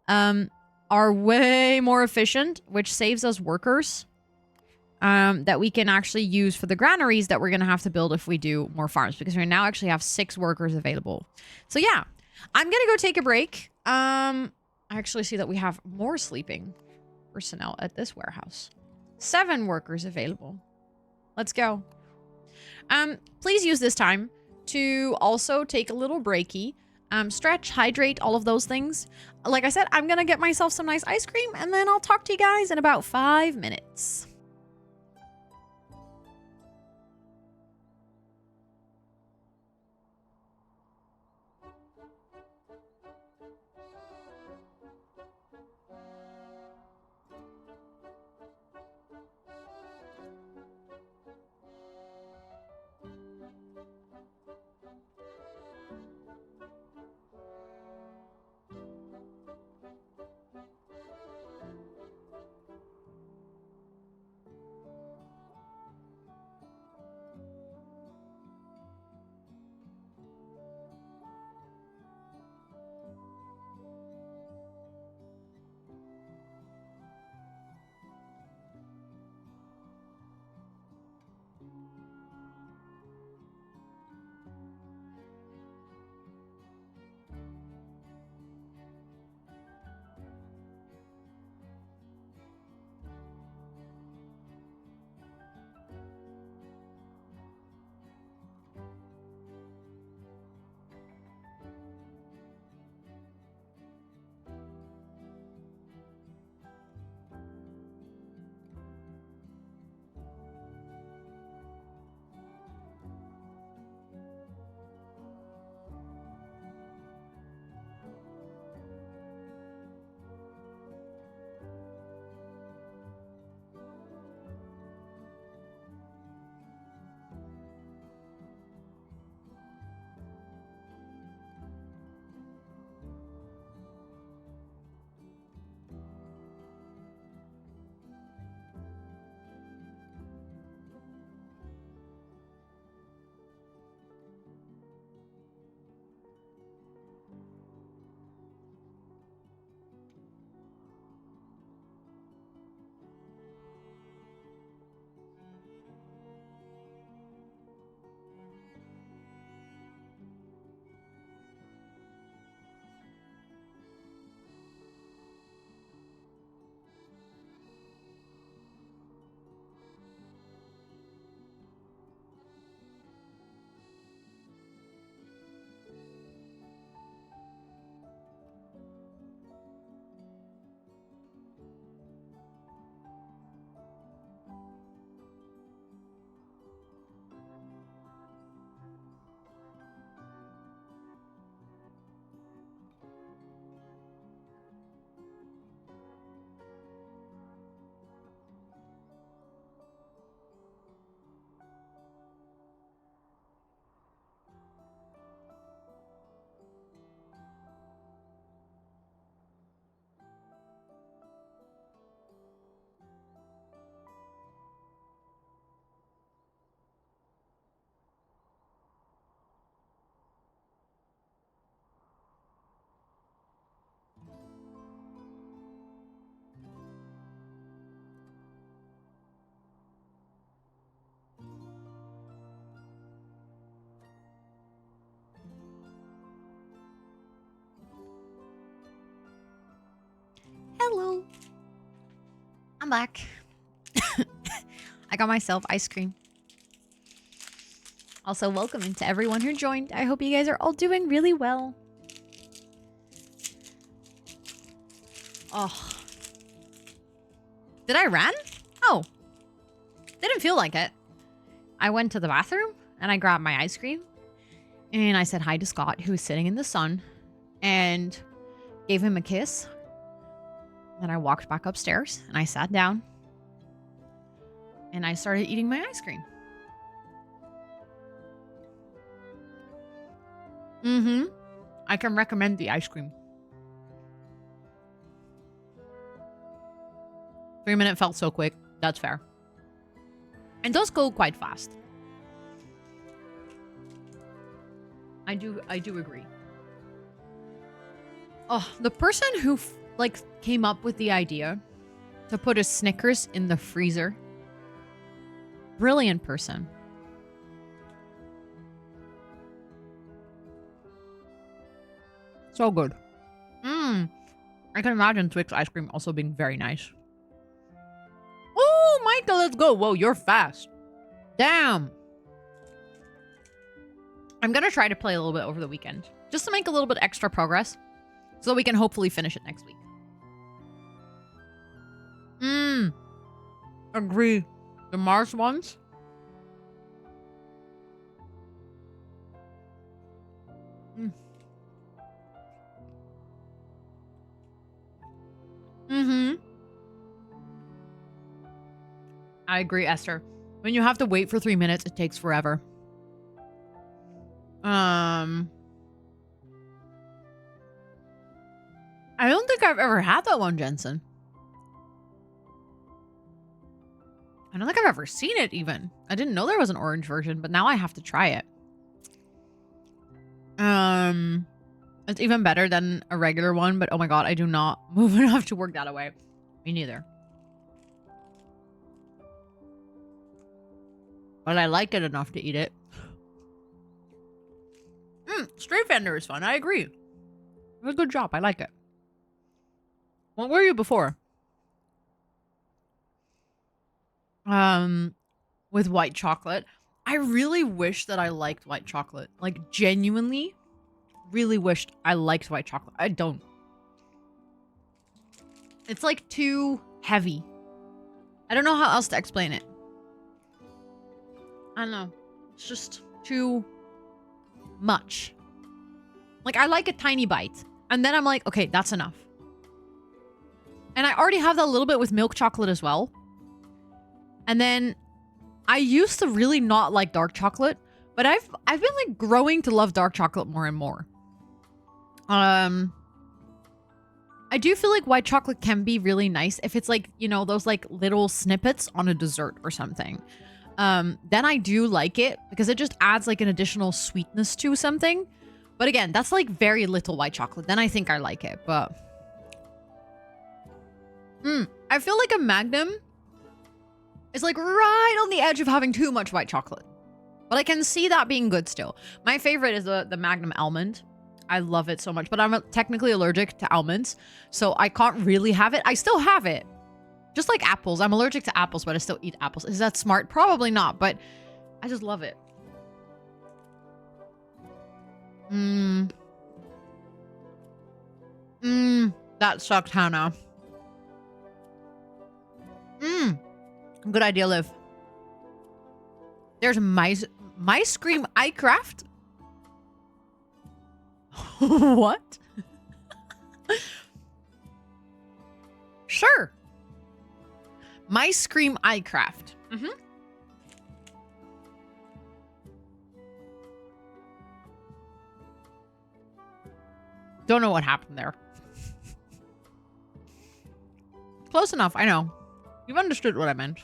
are way more efficient, which saves us workers that we can actually use for the granaries that we're going to have to build if we do more farms, because we now actually have 6 workers available. So yeah, I'm going to go take a break. I actually see that we have more sleeping personnel at this warehouse. 7 workers available. Let's go. Please use this time to also take a little breaky. Stretch, hydrate, all of those things. Like I said, I'm gonna get myself some nice ice cream, and then I'll talk to you guys in about 5 minutes. back. I got myself ice cream. Also, welcome into everyone who joined. I hope you guys are all doing really well. Oh. Did I run? Oh. Didn't feel like it. I went to the bathroom and I grabbed my ice cream. And I said hi to Scott, who was sitting in the sun. And gave him a kiss. Then I walked back upstairs and I sat down. And I started eating my ice cream. Mm-hmm. I can recommend the ice cream. 3 minutes felt so quick. That's fair. And does go quite fast. I do agree. Oh, the person who came up with the idea to put a Snickers in the freezer. Brilliant person. So good. I can imagine Twix ice cream also being very nice. Oh, Micah, let's go. Whoa, you're fast. Damn. I'm going to try to play a little bit over the weekend. Just to make a little bit extra progress. So we can hopefully finish it next week. Agree. The Mars ones? I agree, Esther. When you have to wait for 3 minutes, it takes forever. I don't think I've ever had that one, Jensen. I don't think I've ever seen it even. I didn't know there was an orange version, but now I have to try it. It's even better than a regular one, but oh my god, I do not move enough to work that away. Me neither. But I like it enough to eat it. Street vendor is fun. I agree. A good job. I like it. What were you before? With white chocolate. I really wish that I liked white chocolate. Like, genuinely, really wished I liked white chocolate. I don't. It's like too heavy. I don't know how else to explain it. I don't know. It's just too much. Like, I like a tiny bite. And then I'm like, okay, that's enough. And I already have that a little bit with milk chocolate as well. And then I used to really not like dark chocolate, but I've been like growing to love dark chocolate more and more. I do feel like white chocolate can be really nice if it's like, you know, those like little snippets on a dessert or something. Then I do like it because it just adds like an additional sweetness to something. But again, that's like very little white chocolate. Then I think I like it, but I feel like a Magnum is like right on the edge of having too much white chocolate. But I can see that being good still. My favorite is the Magnum almond. I love it so much, but I'm technically allergic to almonds, so I can't really have it. I still have it. Just like apples. I'm allergic to apples, but I still eat apples. Is that smart? Probably not, but I just love it. That sucked, Hannah. Good idea, Liv. There's mice cream eye craft. What? Sure. Mice cream eye craft. Don't know what happened there. Close enough, I know. You've understood what I meant.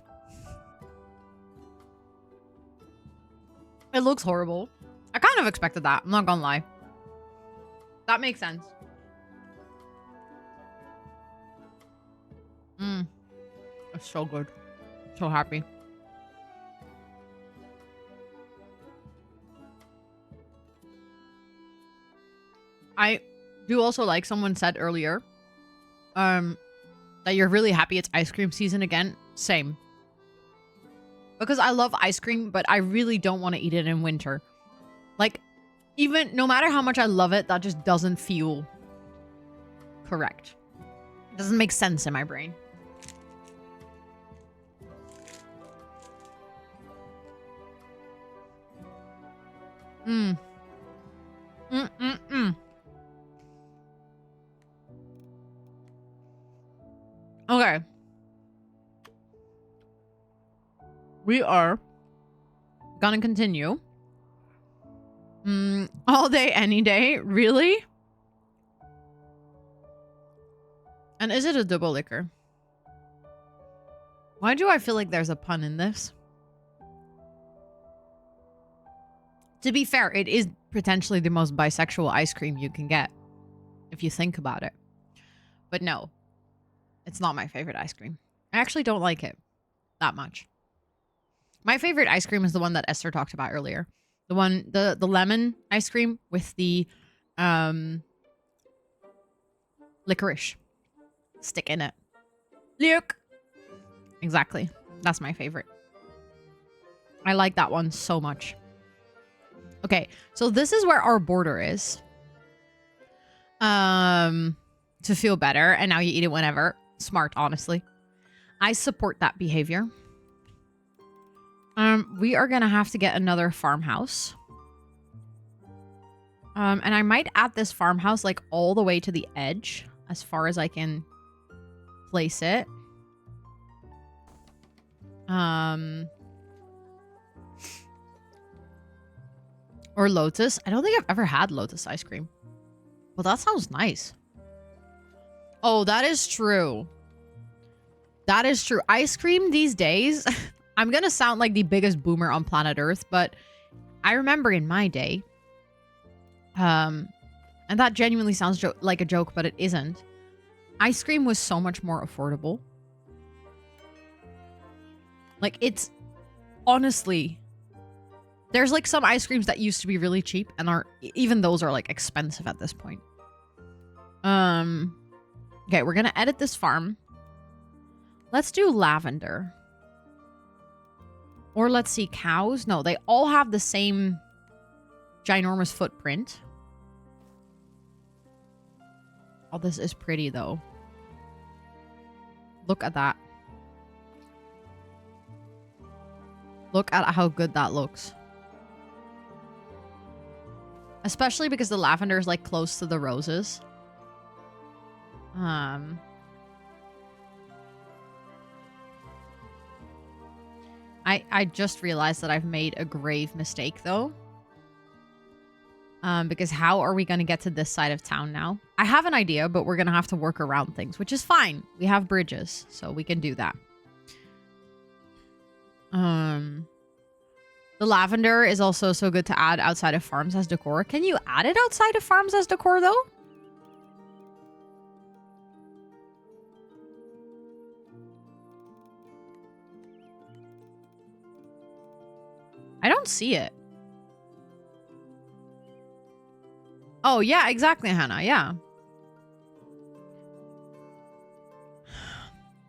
It looks horrible. I kind of expected that. I'm not gonna lie. That makes sense. It's so good. So happy. I do also like someone said earlier that that you're really happy it's ice cream season again. Same. Because I love ice cream, but I really don't want to eat it in winter. Like, even no matter how much I love it, that just doesn't feel correct. It doesn't make sense in my brain. Okay. We are gonna continue. All day, any day? Really? And is it a double liquor? Why do I feel like there's a pun in this? To be fair, it is potentially the most bisexual ice cream you can get, if you think about it. But no, it's not my favorite ice cream. I actually don't like it that much. My favorite ice cream is the one that Esther talked about earlier. The one, the lemon ice cream with the licorice stick in it. Look. Exactly. That's my favorite. I like that one so much. Okay, so this is where our border is. To feel better, and now you eat it whenever. Smart, honestly. I support that behavior. We are gonna have to get another farmhouse. And I might add this farmhouse like all the way to the edge as far as I can place it. Or Lotus. I don't think I've ever had Lotus ice cream. Well, that sounds nice. Oh, that is true. That is true. Ice cream these days... I'm going to sound like the biggest boomer on planet Earth, but I remember in my day... and that genuinely sounds like a joke, but it isn't. Ice cream was so much more affordable. Like, it's... Honestly... There's, like, some ice creams that used to be really cheap, and are even those are, like, expensive at this point. Okay, we're gonna edit this farm. Let's do lavender. Or let's see, cows. No, they all have the same ginormous footprint. Oh, this is pretty, though. Look at that. Look at how good that looks. Especially because the lavender is, like, close to the roses. I just realized that I've made a grave mistake, though. Because how are we going to get to this side of town now? I have an idea, but we're going to have to work around things, which is fine. We have bridges, so we can do that. The lavender is also so good to add outside of farms as decor. Can you add it outside of farms as decor, though? I don't see it. Oh, yeah, exactly, Hannah. Yeah.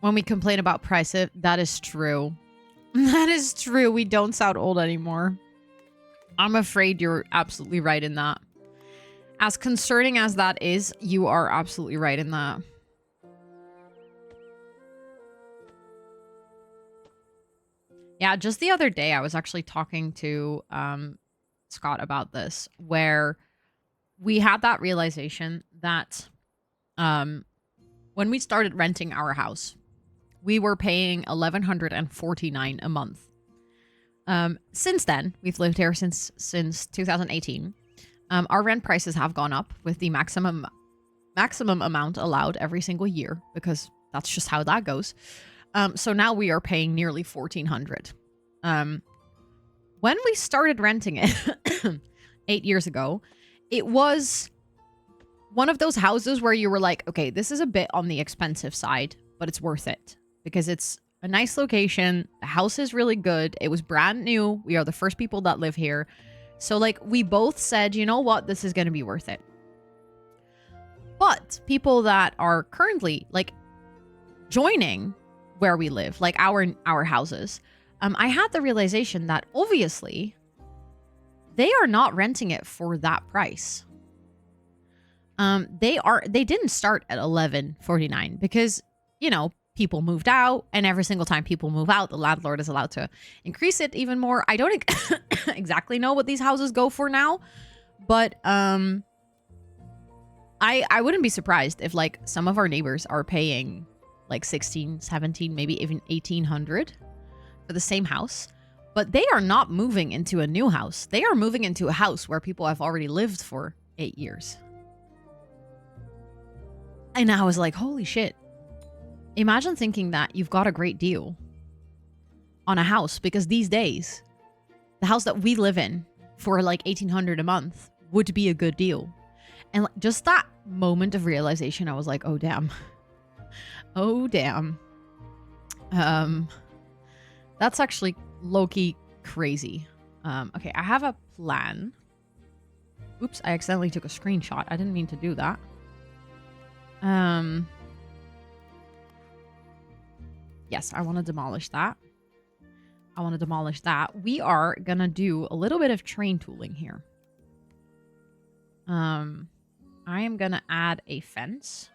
When we complain about price, that is true. That is true. We don't sound old anymore. I'm afraid you're absolutely right in that. As concerning as that is, you are absolutely right in that. Yeah, just the other day, I was actually talking to Scott about this, where we had that realization that when we started renting our house, we were paying $1,149 a month. Since then, we've lived here since 2018. Our rent prices have gone up with the maximum amount allowed every single year, because that's just how that goes. So now we are paying nearly $1,400. When we started renting it 8 years ago, it was one of those houses where you were like, okay, this is a bit on the expensive side, but it's worth it because it's a nice location. The house is really good. It was brand new. We are the first people that live here. So like we both said, you know what, this is going to be worth it. But people that are currently like joining where we live, like our houses, I had the realization that obviously they are not renting it for that price. They didn't start at $11.49 because, you know, people moved out, and every single time people move out, the landlord is allowed to increase it even more. I don't exactly know what these houses go for now, but I wouldn't be surprised if like some of our neighbors are paying like 16, 17, maybe even 1,800 for the same house. But they are not moving into a new house. They are moving into a house where people have already lived for 8 years. And I was like, holy shit. Imagine thinking that you've got a great deal on a house, because these days, the house that we live in for like $1,800 a month would be a good deal. And just that moment of realization, I was like, oh, damn. Oh, damn. That's actually low-key crazy. Okay, I have a plan. Oops, I accidentally took a screenshot. I didn't mean to do that. Yes, I want to demolish that. I want to demolish that. We are gonna do a little bit of train tooling here. I am gonna add a fence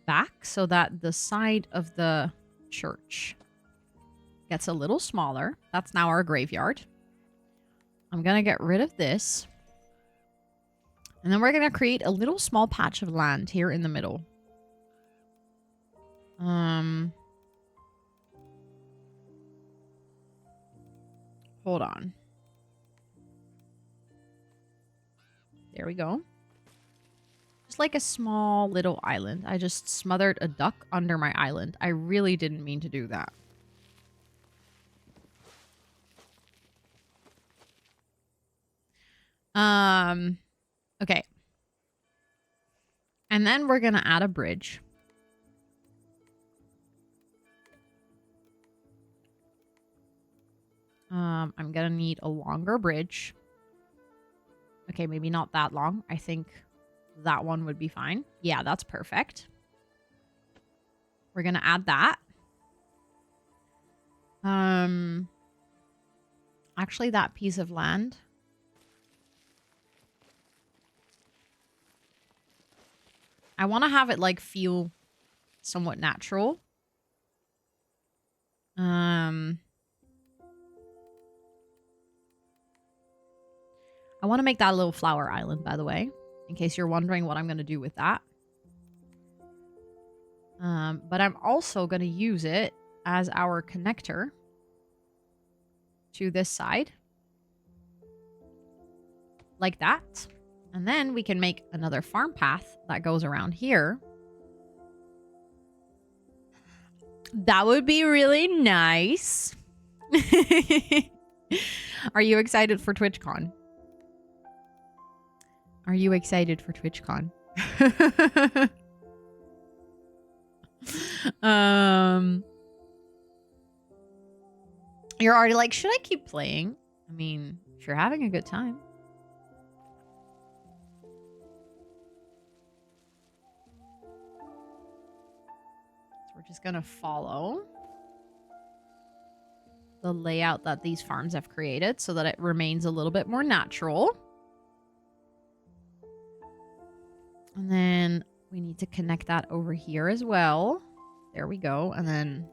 back so that the side of the church gets a little smaller. That's now our graveyard. I'm gonna get rid of this. And then we're gonna create a little small patch of land here in the middle. Hold on. There we go. Just like a small little island. I just smothered a duck under my island. I really didn't mean to do that. Okay. And then we're gonna add a bridge. I'm gonna need a longer bridge. Okay, maybe not that long. I think that one would be fine. Yeah, that's perfect. We're gonna add that. Actually, that piece of land. I want to have it like feel somewhat natural. I want to make that a little flower island, by the way, in case you're wondering what I'm going to do with that. But I'm also going to use it as our connector to this side. Like that. And then we can make another farm path that goes around here. That would be really nice. Are you excited for TwitchCon? Are you excited for TwitchCon? You're already like, should I keep playing? I mean, if you're having a good time. So we're just gonna follow the layout that these farms have created so that it remains a little bit more natural. And then we need to connect that over here as well. There we go. And then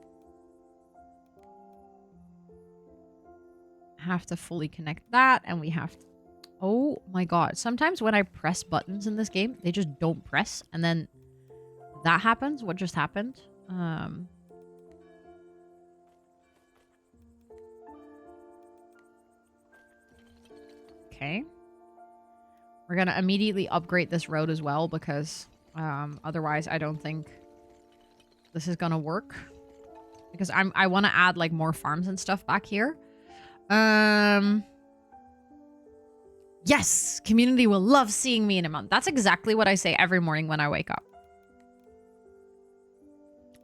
have to fully connect that. And we have to... Oh my god. Sometimes when I press buttons in this game, they just don't press. And then that happens. What just happened? Okay. We're going to immediately upgrade this road as well because otherwise I don't think this is going to work. Because I want to add like more farms and stuff back here. Yes! Community will love seeing me in a month. That's exactly what I say every morning when I wake up.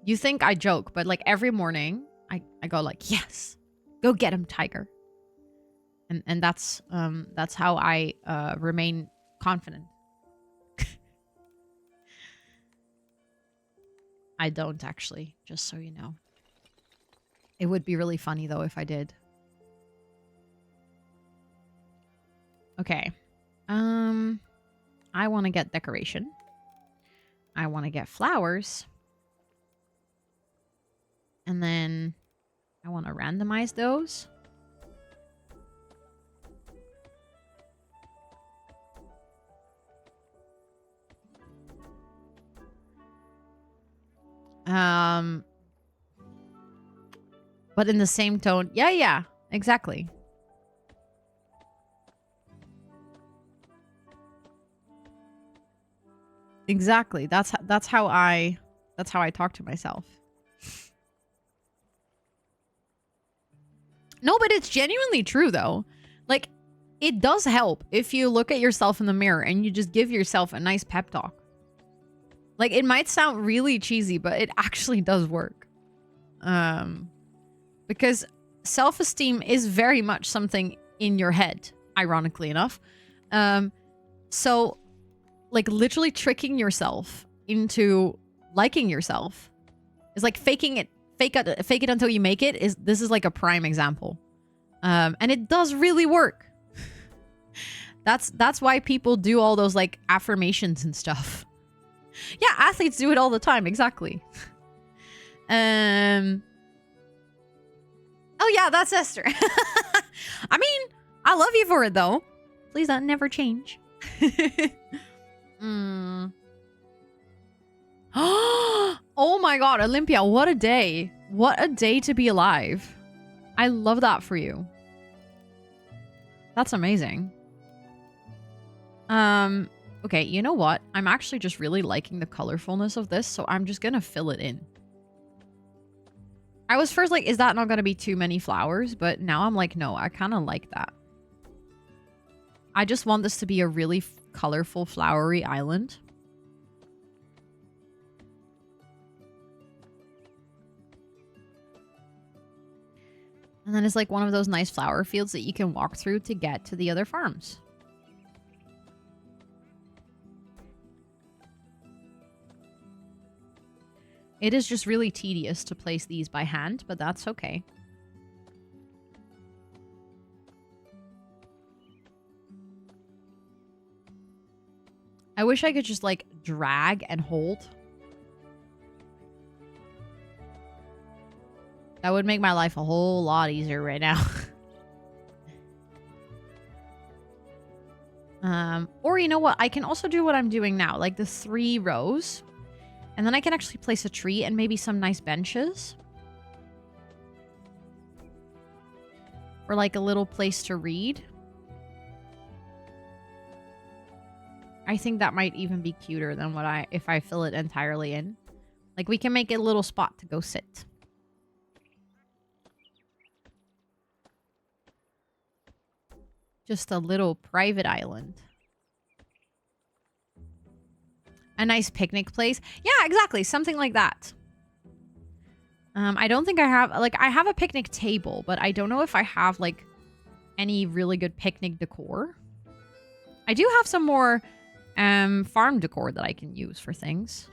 You think I joke, but like every morning I go like, yes! Go get him, tiger. And that's how I remain... confident. I don't actually, just so you know. It would be really funny though if I did. Okay. I want to get decoration. I want to get flowers. And then I want to randomize those. But in the same tone. Yeah, exactly. Exactly. That's how I talk to myself. No, but it's genuinely true though. Like, it does help if you look at yourself in the mirror and you just give yourself a nice pep talk. Like, it might sound really cheesy, but it actually does work. Because self-esteem is very much something in your head, ironically enough. So, like, literally tricking yourself into liking yourself is like faking it. Fake it until you make it. This is like a prime example. And it does really work. That's why people do all those, like, affirmations and stuff. Yeah, athletes do it all the time. Exactly. Oh yeah, that's Esther. I mean, I love you for it though. Please don't never change. Oh my god, Olympia, what a day. What a day to be alive. I love that for you. That's amazing. Okay, you know what? I'm actually just really liking the colorfulness of this, so I'm just gonna fill it in. I was first like, is that not gonna be too many flowers? But now I'm like, no, I kind of like that. I just want this to be a really colorful, flowery island. And then it's like one of those nice flower fields that you can walk through to get to the other farms. It is just really tedious to place these by hand, but that's okay. I wish I could just, like, drag and hold. That would make my life a whole lot easier right now. Or you know what? I can also do what I'm doing now, like the 3 rows. And then I can actually place a tree and maybe some nice benches. Or like a little place to read. I think that might even be cuter than what if I fill it entirely in. Like, we can make it a little spot to go sit. Just a little private island. A nice picnic place. Yeah, exactly. Something like that. I don't think I have... Like, I have a picnic table, but I don't know if I have, like, any really good picnic decor. I do have some more farm decor that I can use for things.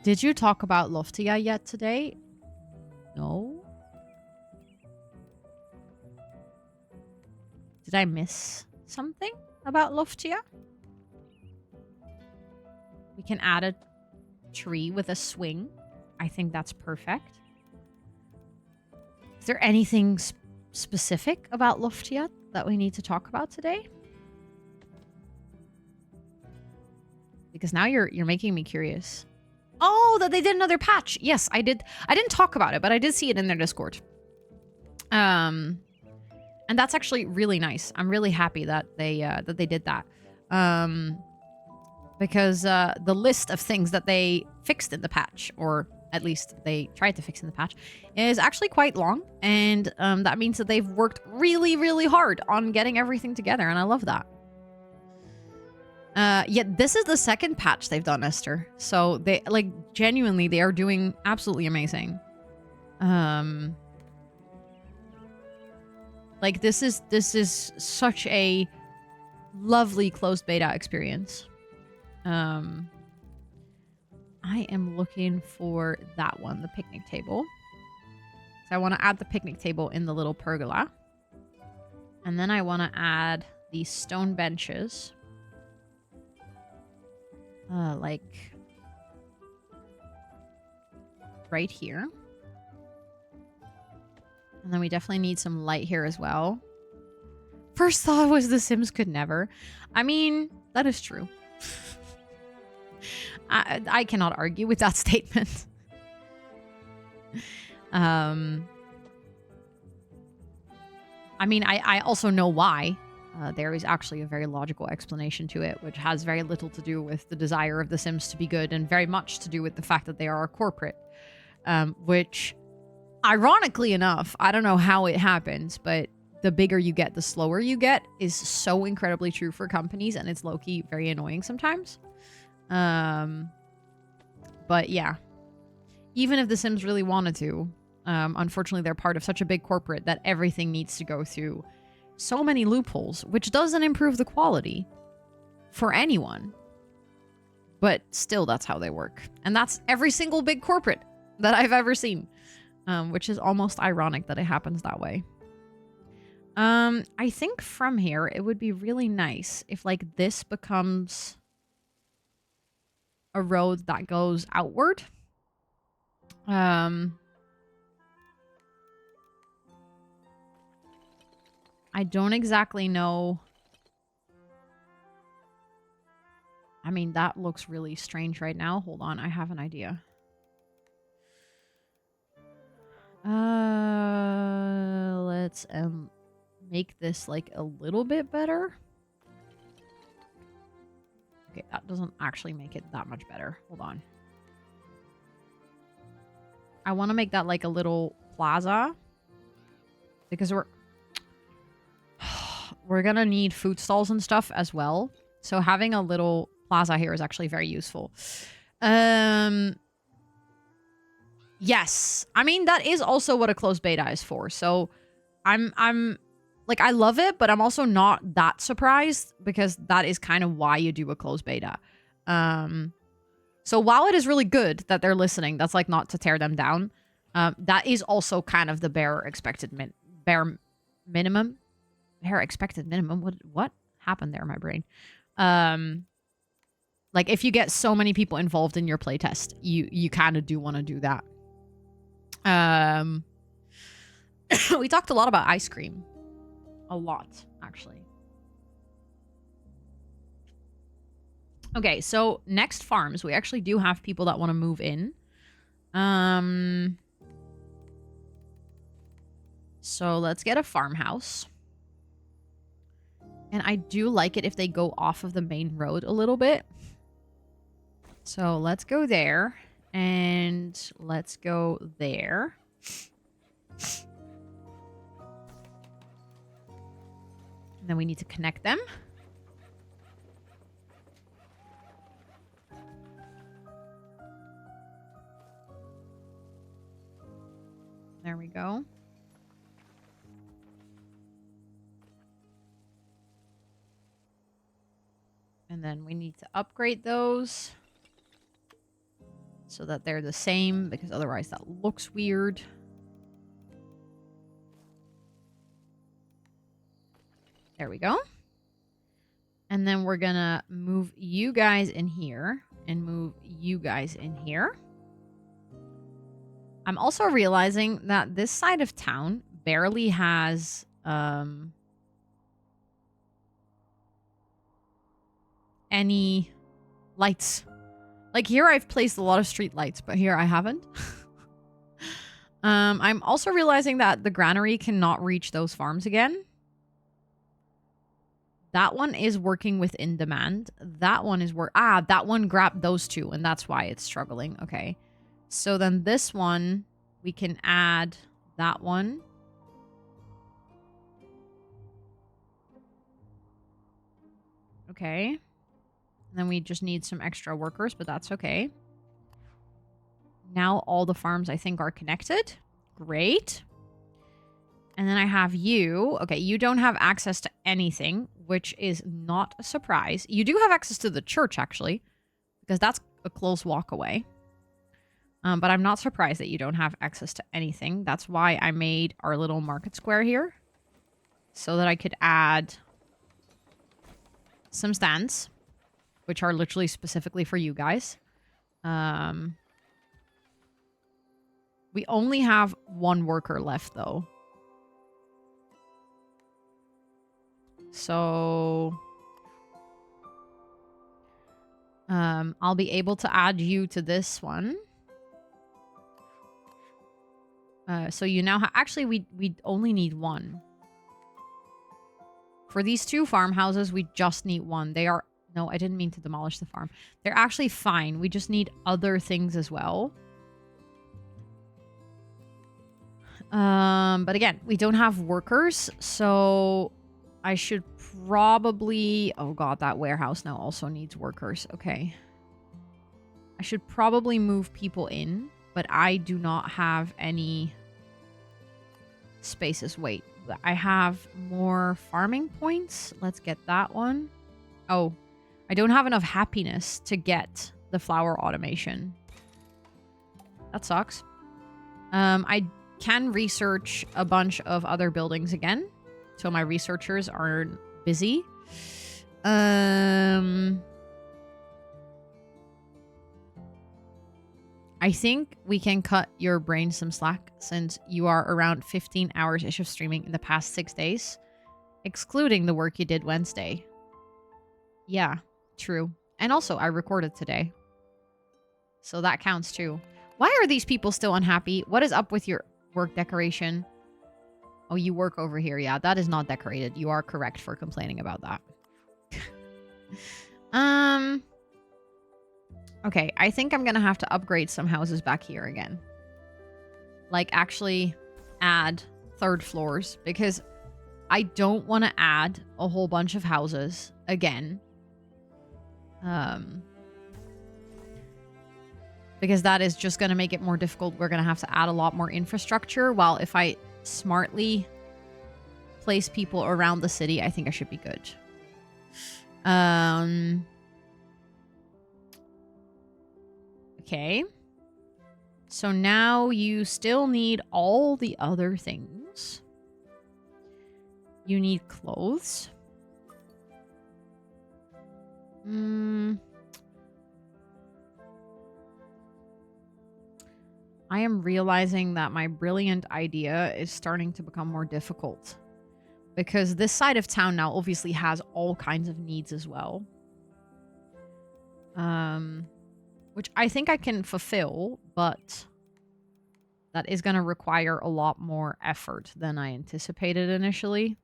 Did you talk about Loftia yet today? No. Did I miss something about Loftia? We can add a tree with a swing. I think that's perfect. Is there anything specific about Loftia that we need to talk about today? Because now you're making me curious. Oh, that they did another patch. Yes, I did. I didn't talk about it, but I did see it in their Discord. And that's actually really nice. I'm really happy that they did that. Because the list of things that they fixed in the patch, or at least they tried to fix in the patch, is actually quite long. And that means that they've worked really, really hard on getting everything together. And I love that. Yet this is the second patch they've done, Esther. So they, like, genuinely, they are doing absolutely amazing. Like, this is such a lovely closed beta experience. I am looking for that one, the picnic table. So I want to add the picnic table in the little pergola. And then I want to add these stone benches. Like right here. And then we definitely need some light here as well. First thought was The Sims could never. I mean, that is true. I cannot argue with that statement. I mean, I also know why. There is actually a very logical explanation to it, which has very little to do with the desire of The Sims to be good and very much to do with the fact that they are a corporate. Which, ironically enough, I don't know how it happens, but the bigger you get, the slower you get is so incredibly true for companies, and it's low-key very annoying sometimes. But yeah, even if The Sims really wanted to, unfortunately they're part of such a big corporate that everything needs to go through so many loopholes, which doesn't improve the quality for anyone. But still, that's how they work. And that's every single big corporate that I've ever seen, which is almost ironic that it happens that way. I think from here, it would be really nice if, like, this becomes a road that goes outward. I don't exactly know. I mean, that looks really strange right now. Hold on, I have an idea. Let's make this like a little bit better. Okay, that doesn't actually make it that much better. Hold on. I want to make that like a little plaza because we're gonna need food stalls and stuff as well. So having a little plaza here is actually very useful. Yes. I mean, that is also what a closed beta is for. So I'm like, I love it, but I'm also not that surprised because that is kind of why you do a closed beta. So while it is really good that they're listening, that's like not to tear them down. That is also kind of the bare expected minimum. Bare expected minimum. What happened there in my brain? Like if you get so many people involved in your playtest, you kind of do want to do that. We talked a lot about ice cream. A lot, actually. Okay, so next farms. We actually do have people that want to move in. So let's get a farmhouse. And I do like it if they go off of the main road a little bit. So let's go there. And let's go there. And then we need to connect them. There we go. And then we need to upgrade those so that they're the same, because otherwise that looks weird. There we go. And then we're gonna move you guys in here and move you guys in here. I'm also realizing that this side of town barely has any lights. Like here I've placed a lot of street lights, but here I haven't. I'm also realizing that the granary cannot reach those farms again. That one is working within demand. That one is that one grabbed those two, and that's why it's struggling. Okay. So then this one, we can add that one. Okay. And then we just need some extra workers, but that's okay. Now all the farms, I think, are connected. Great. And then I have you. Okay, you don't have access to anything, which is not a surprise. You do have access to the church, actually, because that's a close walk away. But I'm not surprised that you don't have access to anything. That's why I made our little market square here, so that I could add some stands, which are literally specifically for you guys. We only have one worker left, though. So I'll be able to add you to this one. So you now actually, we only need one. For these 2 farmhouses, we just need one. They are... No, I didn't mean to demolish the farm. They're actually fine. We just need other things as well. But again, we don't have workers, so I should probably... Oh god, that warehouse now also needs workers. Okay. I should probably move people in, but I do not have any spaces. Wait, I have more farming points. Let's get that one. Oh, I don't have enough happiness to get the flower automation. That sucks. I can research a bunch of other buildings again, so my researchers are busy. I think we can cut your brain some slack since you are around 15 hours-ish of streaming in the past 6 days, excluding the work you did Wednesday. Yeah, true. And also, I recorded today. So that counts too. Why are these people still unhappy? What is up with your work decoration? Oh, you work over here. Yeah, that is not decorated. You are correct for complaining about that. Okay, I think I'm gonna have to upgrade some houses back here again. Like, actually add 3rd floors, because I don't want to add a whole bunch of houses again. Because that is just going to make it more difficult. We're going to have to add a lot more infrastructure, while if I smartly place people around the city, I think I should be good. Okay. So now you still need all the other things. You need clothes. I am realizing that my brilliant idea is starting to become more difficult. Because this side of town now obviously has all kinds of needs as well. Which I think I can fulfill, but that is going to require a lot more effort than I anticipated initially.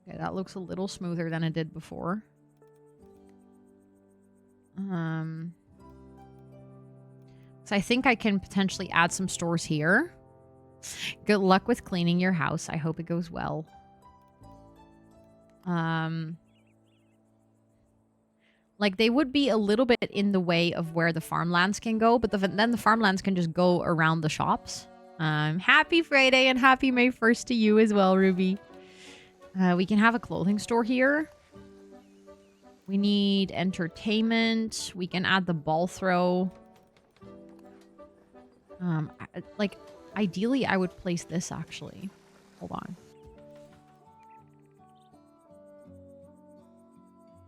Okay, that looks a little smoother than it did before. So I think I can potentially add some stores here. Good luck with cleaning your house. I hope it goes well. Like, they would be a little bit in the way of where the farmlands can go, but then the farmlands can just go around the shops. Happy Friday and happy May 1st to you as well, Ruby. We can have a clothing store here. We need entertainment. We can add the ball throw. Like, ideally, I would place this, actually. Hold on.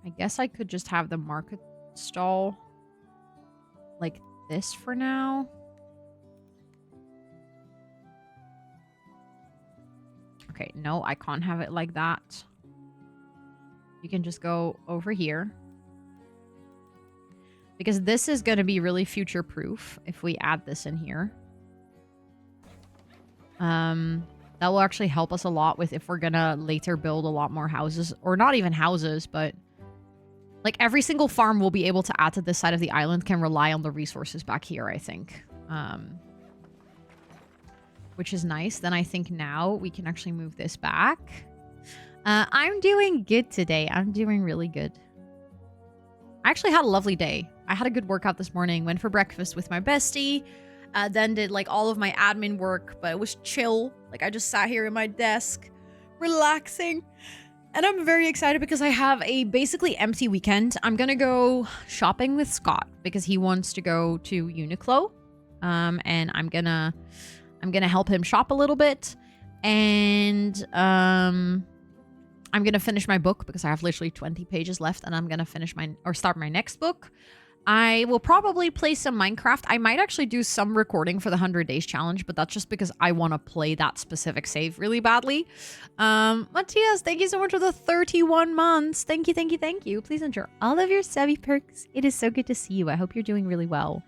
I guess I could just have the market stall like this for now. Okay, no, I can't have it like that. You can just go over here. Because this is going to be really future-proof if we add this in here. That will actually help us a lot with if we're going to later build a lot more houses. Or not even houses, but... like, every single farm we'll be able to add to this side of the island can rely on the resources back here, I think. Which is nice. Then I think now we can actually move this back. I'm doing good today. I'm doing really good. I actually had a lovely day. I had a good workout this morning. Went for breakfast with my bestie. Then did like all of my admin work, but it was chill. Like I just sat here at my desk, relaxing. And I'm very excited because I have a basically empty weekend. I'm gonna go shopping with Scott because he wants to go to Uniqlo. And I'm gonna help him shop a little bit. And I'm gonna finish my book because I have literally 20 pages left, and I'm gonna start my next book. I will probably play some Minecraft. I might actually do some recording for the 100 days challenge, but that's just because I want to play that specific save really badly. Matthias, thank you so much for the 31 months. Thank you, thank you, thank you. Please enjoy all of your savvy perks. It is so good to see you. I hope you're doing really well.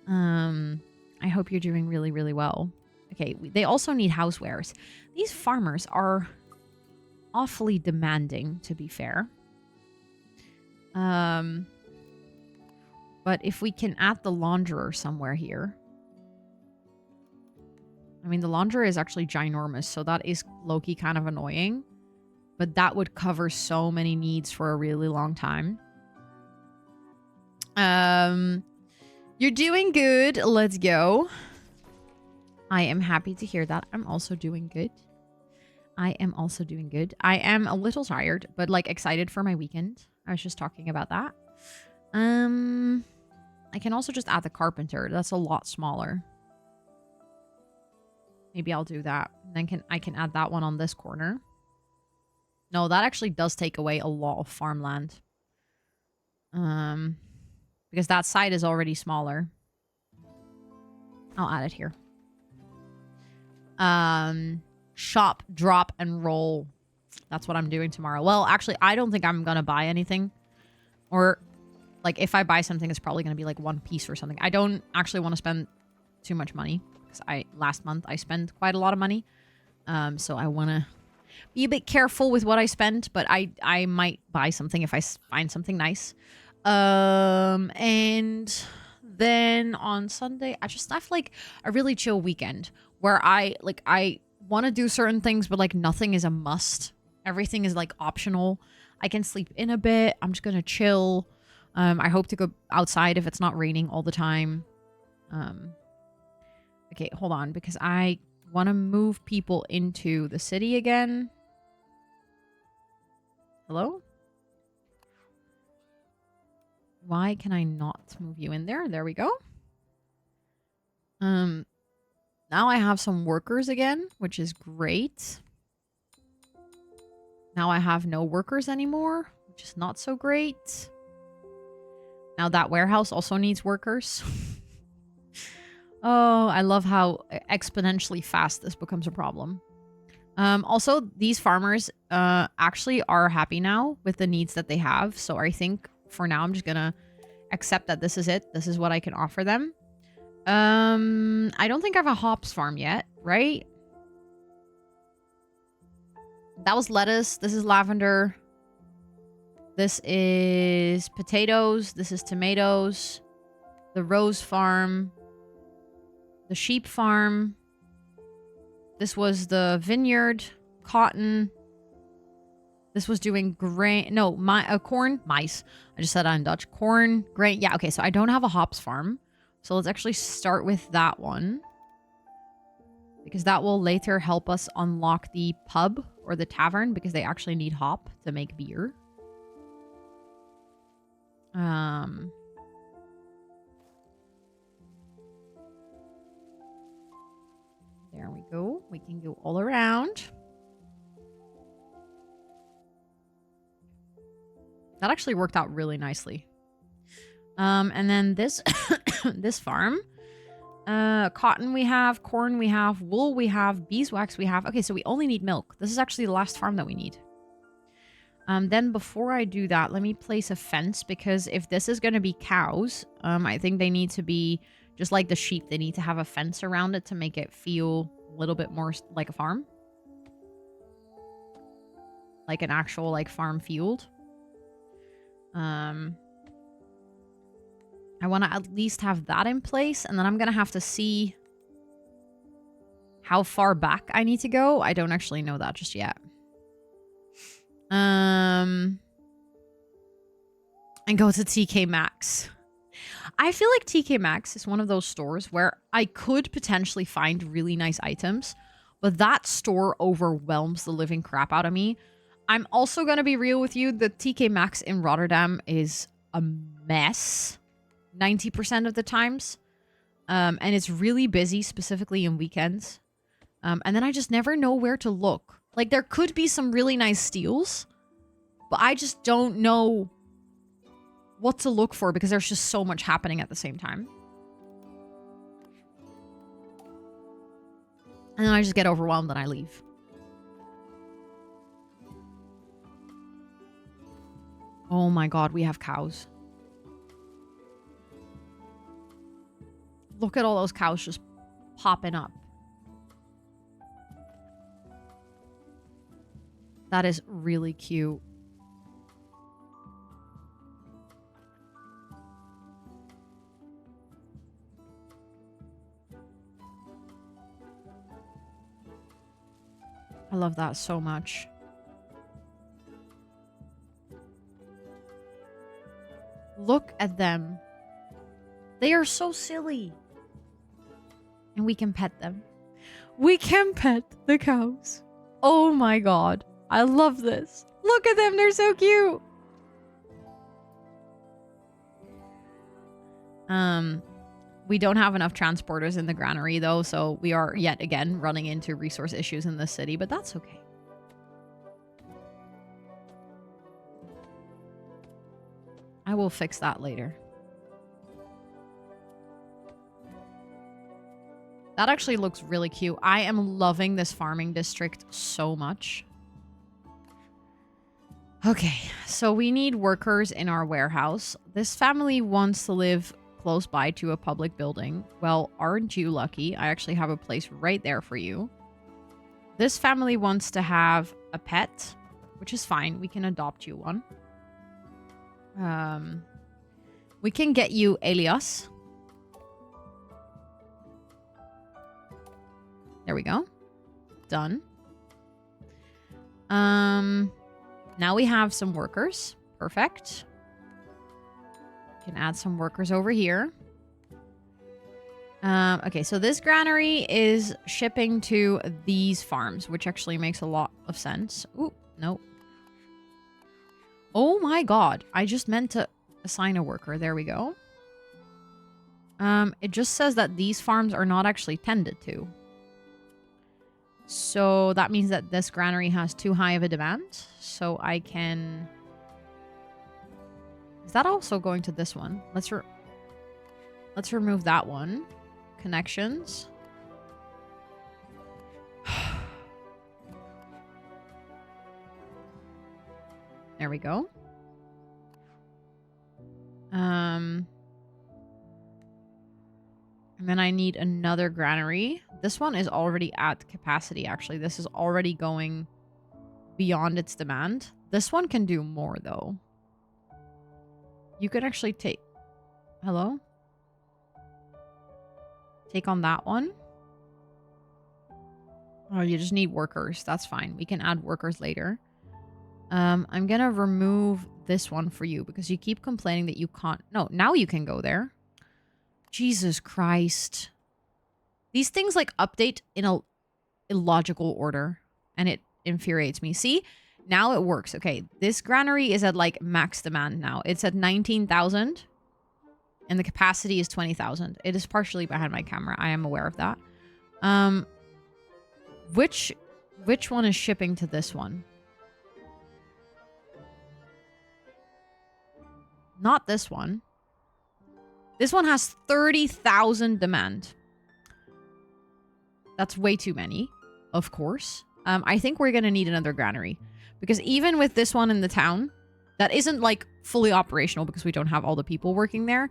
I hope you're doing really, really well. Okay, they also need housewares. These farmers are awfully demanding, to be fair. But if we can add the launderer somewhere here. I mean, the launderer is actually ginormous, so that is low-key kind of annoying. But that would cover so many needs for a really long time. You're doing good. Let's go. I am happy to hear that. I'm also doing good. I am also doing good. I am a little tired, but like excited for my weekend. I was just talking about that. I can also just add the carpenter. That's a lot smaller. Maybe I'll do that. Then I can add that one on this corner. No, that actually does take away a lot of farmland. Because that side is already smaller. I'll add it here. Shop, drop, and roll. That's what I'm doing tomorrow. Well, actually, I don't think I'm gonna buy anything. Or, like, if I buy something, it's probably gonna be, like, one piece or something. I don't actually want to spend too much money. Because last month, I spent quite a lot of money. So I want to be a bit careful with what I spend. But I might buy something if I find something nice. And then on Sunday, I just have, like, a really chill weekend. Where I want to do certain things, but, like, nothing is a must. Everything is, like, optional. I can sleep in a bit. I'm just gonna chill. I hope to go outside if it's not raining all the time. Okay, hold on, because I want to move people into the city again. Hello? Why can I not move you in there? There we go. Now I have some workers again, which is great. Now I have no workers anymore, which is not so great. Now that warehouse also needs workers. Oh, I love how exponentially fast this becomes a problem. Also, these farmers actually are happy now with the needs that they have. So I think for now, I'm just going to accept that this is it. This is what I can offer them. I don't think I have a hops farm yet, right? That was lettuce. This is lavender. This is potatoes. This is tomatoes. The rose farm. The sheep farm. This was the vineyard. Cotton. This was doing grain. No, corn. Mice. I just said that in Dutch. Corn, grain. Yeah, okay, so I don't have a hops farm. So let's actually start with that one. Because that will later help us unlock the pub or the tavern. Because they actually need hop to make beer. There we go. We can go all around. That actually worked out really nicely. And then this this farm. Cotton we have, corn we have, wool we have, beeswax we have. Okay, so we only need milk. This is actually the last farm that we need. Then before I do that, let me place a fence because if this is going to be cows, I think they need to be just like the sheep. They need to have a fence around it to make it feel a little bit more like a farm. Like an actual like farm field. I want to at least have that in place, and then I'm going to have to see how far back I need to go. I don't actually know that just yet. I and go to TK Maxx. I feel like TK Maxx is one of those stores where I could potentially find really nice items, but that store overwhelms the living crap out of me. I'm also going to be real with you. The TK Maxx in Rotterdam is a mess 90% of the times. And it's really busy, specifically in weekends. And then I just never know where to look. Like, there could be some really nice steals, but I just don't know what to look for because there's just so much happening at the same time. And then I just get overwhelmed and I leave. Oh my god, we have cows. Look at all those cows just popping up. That is really cute. I love that so much. Look at them. They are so silly. And we can pet them. We can pet the cows. Oh my god. I love this. Look at them. They're so cute. We don't have enough transporters in the granary though, so we are yet again running into resource issues in this city, but that's okay. I will fix that later. That actually looks really cute. I am loving this farming district so much. Okay, so we need workers in our warehouse. This family wants to live close by to a public building. Well, aren't you lucky? I actually have a place right there for you. This family wants to have a pet, which is fine. We can adopt you one. We can get you Elias. There we go. Done. Now we have some workers. Perfect. Can add some workers over here. Okay, so this granary is shipping to these farms, which actually makes a lot of sense. Ooh, no. Oh my god. I just meant to assign a worker. There we go. It just says that these farms are not actually tended to. So that means that this granary has too high of a demand. So I can... Is that also going to this one? Let's remove that one. Connections. There we go. And then I need another granary. This one is already at capacity, actually. This is already going beyond its demand. This one can do more, though. You can actually take... Hello? Take on that one. Oh, you just need workers. That's fine. We can add workers later. I'm gonna remove this one for you because you keep complaining that you can't... No, now you can go there. Jesus Christ. These things, like, update in a illogical order. And it infuriates me. See? Now it works. Okay, this granary is at, like, max demand now. It's at 19,000. And the capacity is 20,000. It is partially behind my camera. I am aware of that. Which one is shipping to this one? Not this one. This one has 30,000 demand. That's way too many, of course. I think we're going to need another granary. Because even with this one in the town, that isn't, like, fully operational because we don't have all the people working there.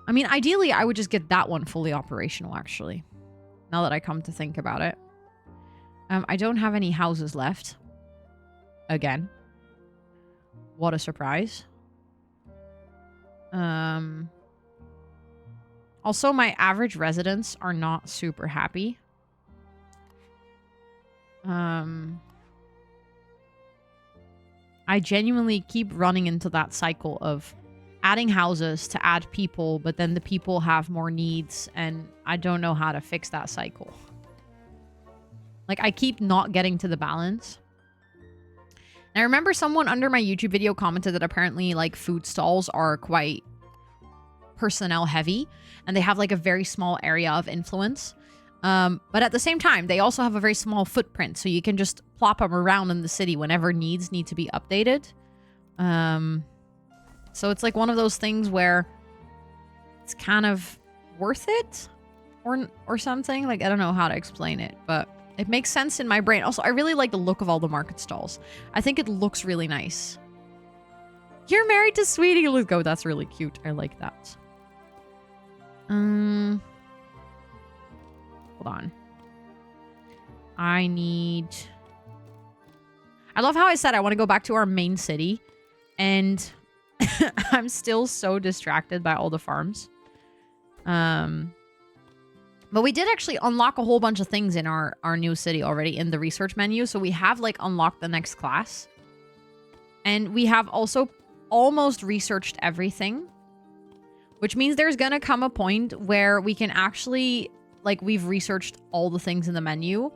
I mean, ideally, I would just get that one fully operational, actually. Now that I come to think about it. I don't have any houses left. Again. What a surprise. Also, my average residents are not super happy. I genuinely keep running into that cycle of adding houses to add people, but then the people have more needs, and I don't know how to fix that cycle. Like, I keep not getting to the balance. And I remember someone under my YouTube video commented that apparently, like, food stalls are quite personnel heavy, and they have, like, a very small area of influence. But at the same time, they also have a very small footprint, so you can just plop them around in the city whenever needs need to be updated. So it's like one of those things where it's kind of worth it or something. Like, I don't know how to explain it, but it makes sense in my brain. Also, I really like the look of all the market stalls. I think it looks really nice. You're married to Sweetie. Let's go. That's really cute. I like that. Hold on. I love how I said I want to go back to our main city, and I'm still so distracted by all the farms. But we did actually unlock a whole bunch of things in our new city already in the research menu. So we have, like, unlocked the next class. And we have also almost researched everything. Which means there's gonna come a point where we can actually, like, we've researched all the things in the menu.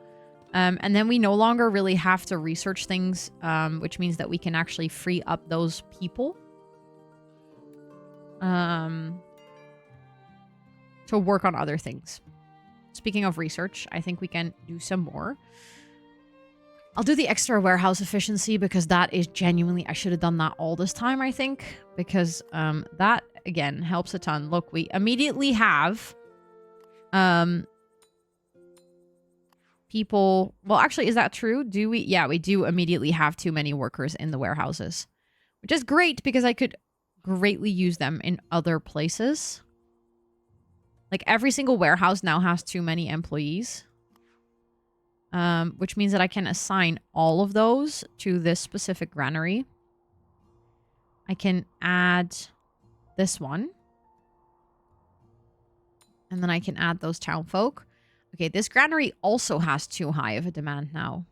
And then we no longer really have to research things, which means that we can actually free up those people. To work on other things. Speaking of research, I think we can do some more. I'll do the extra warehouse efficiency because that is genuinely... I should have done that all this time, I think. Because that, again, helps a ton. Look, we immediately have... people... Well, actually, is that true? Do we... Yeah, we do immediately have too many workers in the warehouses. Which is great because I could greatly use them in other places. Like, every single warehouse now has too many employees. Which means that I can assign all of those to this specific granary. I can add this one. And then I can add those town folk. Okay, this granary also has too high of a demand now.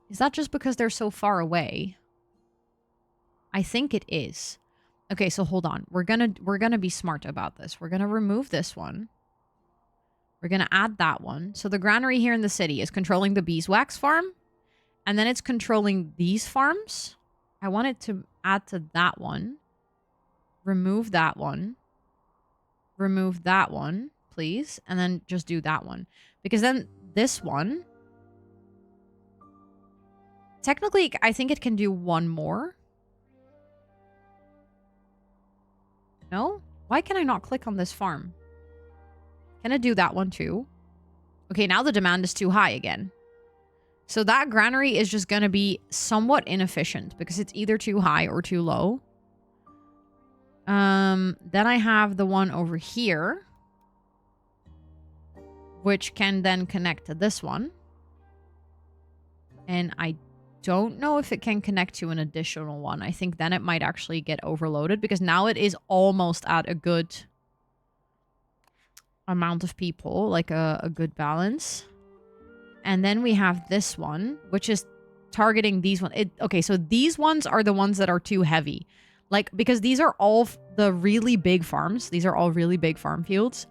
Is that just because they're so far away? I think it is. Okay, so hold on. We're gonna be smart about this. We're gonna remove this one. We're gonna add that one. So the granary here in the city is controlling the beeswax farm. And then it's controlling these farms. I want it to add to that one. Remove that one. Remove that one, please. And then just do that one. Because then this one... Technically, I think it can do one more. No? Why can I not click on this farm? Can I do that one too? Okay, now the demand is too high again. So that granary is just going to be somewhat inefficient because it's either too high or too low. Then I have the one over here, which can then connect to this one. And I don't know if it can connect to an additional one. I think then it might actually get overloaded because now it is almost at a good amount of people, like a good balance. And then we have this one, which is targeting these ones. Okay, so these ones are the ones that are too heavy. Like, because these are all the really big farms. These are all really big farm fields.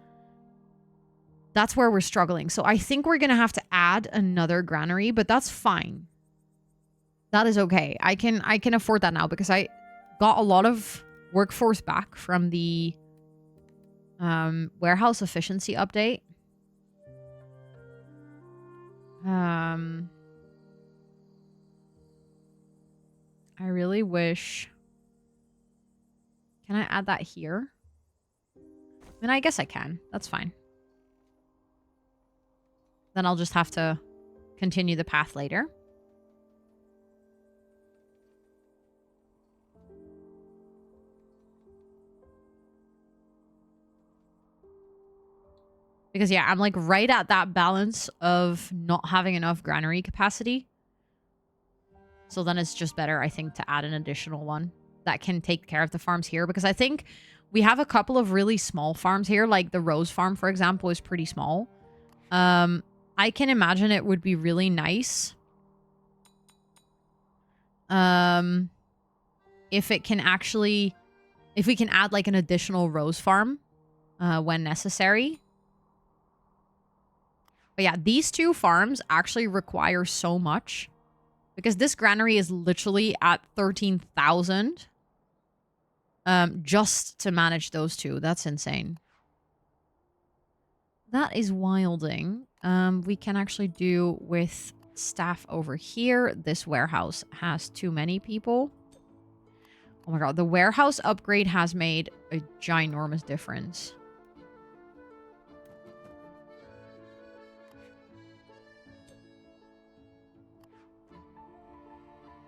That's where we're struggling. So I think we're going to have to add another granary, but that's fine. That is okay. I can afford that now because I got a lot of workforce back from the warehouse efficiency update. I really wish... Can I add that here? I mean, I guess I can. That's fine. Then I'll just have to continue the path later. Because, yeah, I'm, like, right at that balance of not having enough granary capacity. So then it's just better, I think, to add an additional one that can take care of the farms here. Because I think we have a couple of really small farms here. Like the Rose Farm, for example, is pretty small. I can imagine it would be really nice if it can actually, if we can add like an additional rose farm when necessary. But yeah, these two farms actually require so much because this granary is literally at 13,000 just to manage those two. That's insane. That is wilding. We can actually do with staff over here. This warehouse has too many people. Oh my god, the warehouse upgrade has made a ginormous difference.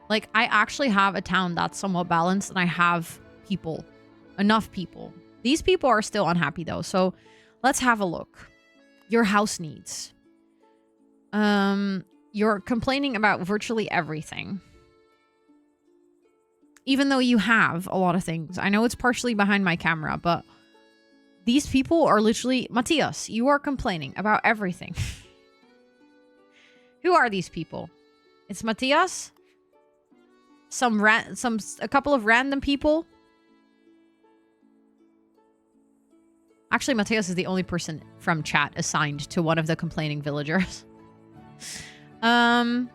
Like, I actually have a town that's somewhat balanced, and I have people. Enough people. These people are still unhappy, though, so let's have a look. Your house needs. You're complaining about virtually everything. Even though you have a lot of things. I know it's partially behind my camera, but these people are literally... Matthias, you are complaining about everything. Who are these people? It's Matthias? A couple of random people? Actually, Matthias is the only person from chat assigned to one of the complaining villagers. But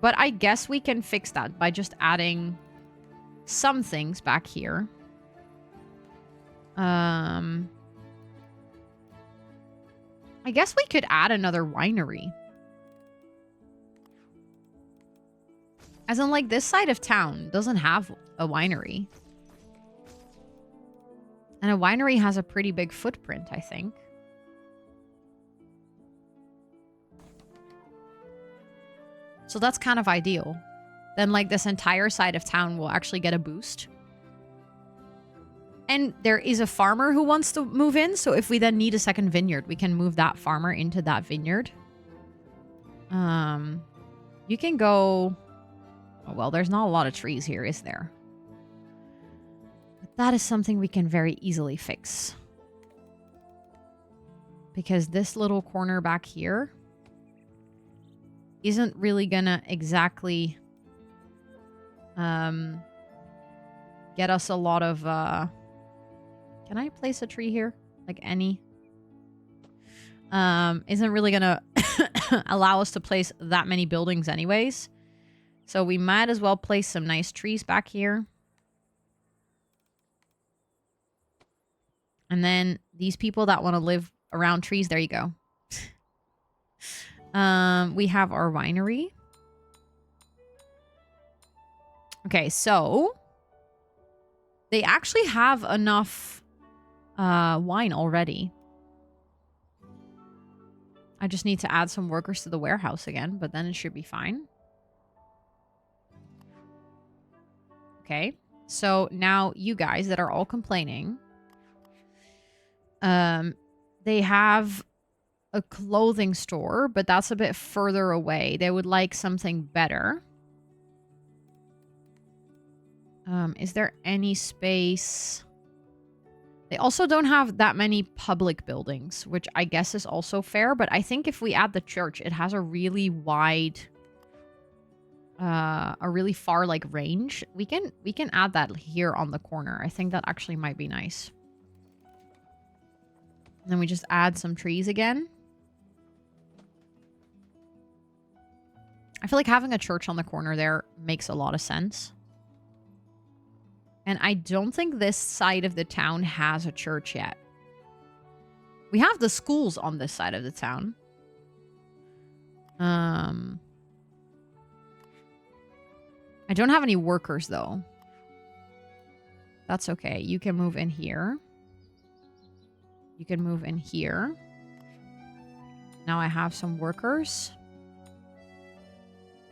I guess we can fix that by just adding some things back here. I guess we could add another winery. As in, like, this side of town doesn't have a winery. And a winery has a pretty big footprint, I think. So that's kind of ideal. Then, like, this entire side of town will actually get a boost. And there is a farmer who wants to move in. So if we then need a second vineyard, we can move that farmer into that vineyard. You can go... Oh, well, there's not a lot of trees here, is there? But that is something we can very easily fix. Because this little corner back here isn't really gonna exactly get us a lot of... Can I place a tree here? Like any? Isn't really gonna allow us to place that many buildings anyways. So we might as well place some nice trees back here. And then these people that want to live around trees, there you go. We have our winery. Okay, so they actually have enough wine already. I just need to add some workers to the warehouse again, but then it should be fine. Okay, so now you guys that are all complaining, they have a clothing store, but that's a bit further away. They would like something better. Is there any space? They also don't have that many public buildings, which I guess is also fair, but I think if we add the church, it has a really wide... a really far like range. We can add that here on the corner. I think that actually might be nice. And then we just add some trees again. I feel like having a church on the corner there makes a lot of sense. And I don't think this side of the town has a church yet. We have the schools on this side of the town. I don't have any workers, though. That's okay. You can move in here. You can move in here. Now I have some workers.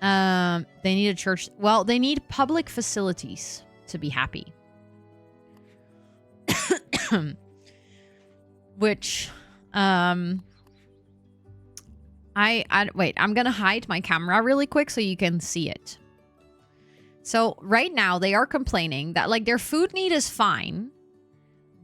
They need a church. Well, they need public facilities to be happy. Which, wait, I'm gonna hide my camera really quick so you can see it. So right now they are complaining that like their food need is fine,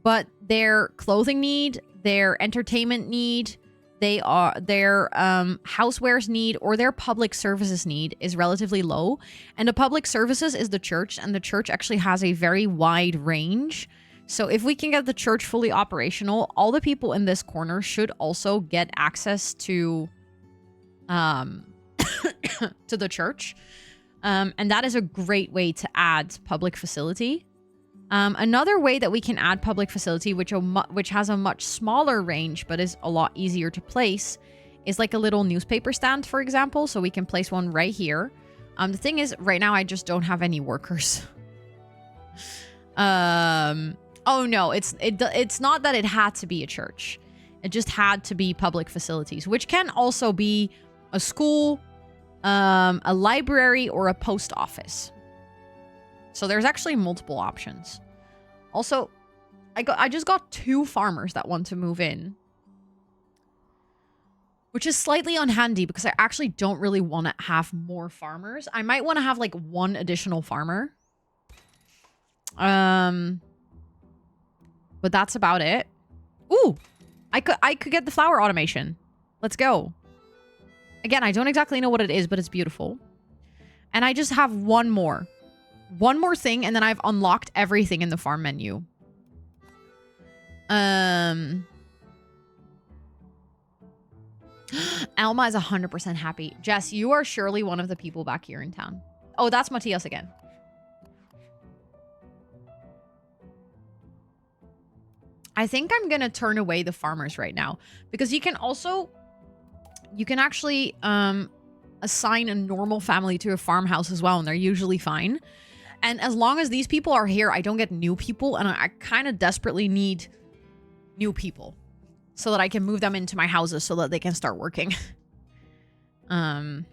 but their clothing need, their entertainment need, their housewares need or their public services need is relatively low. And the public services is the church, and the church actually has a very wide range. So if we can get the church fully operational, all the people in this corner should also get access to to the church. And that is a great way to add public facility. Another way that we can add public facility, which has a much smaller range but is a lot easier to place, is like a little newspaper stand, for example. So we can place one right here. The thing is, right now I just don't have any workers. Oh no, it's not that it had to be a church. It just had to be public facilities, which can also be a school, a library, or a post office. So there's actually multiple options. Also, I just got 2 farmers that want to move in, which is slightly unhandy because I actually don't really want to have more farmers. I might want to have like 1 additional farmer. But that's about it. Ooh, I could get the flower automation. Let's go. Again, I don't exactly know what it is, but it's beautiful. And I just have one more thing, and then I've unlocked everything in the farm menu. Alma is 100% happy. Jess, you are surely one of the people back here in town. Oh, that's Matthias again. I think I'm gonna turn away the farmers right now because you can actually assign a normal family to a farmhouse as well, and they're usually fine. And as long as these people are here, I don't get new people, and I kind of desperately need new people so that I can move them into my houses so that they can start working. Because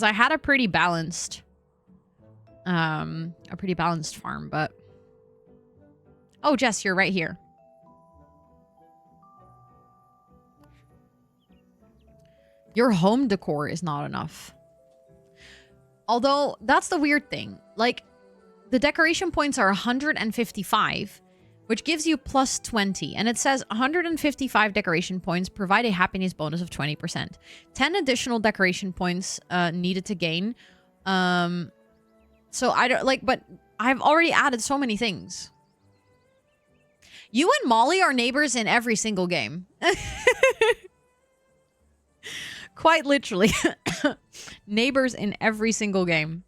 I had a pretty balanced farm, but... Oh, Jess, you're right here. Your home decor is not enough. Although, that's the weird thing. Like, the decoration points are 155, which gives you plus 20. And it says 155 decoration points provide a happiness bonus of 20%. 10 additional decoration points needed to gain. So I don't, like, but I've already added so many things. You and Molly are neighbors in every single game. Quite literally. Neighbors in every single game.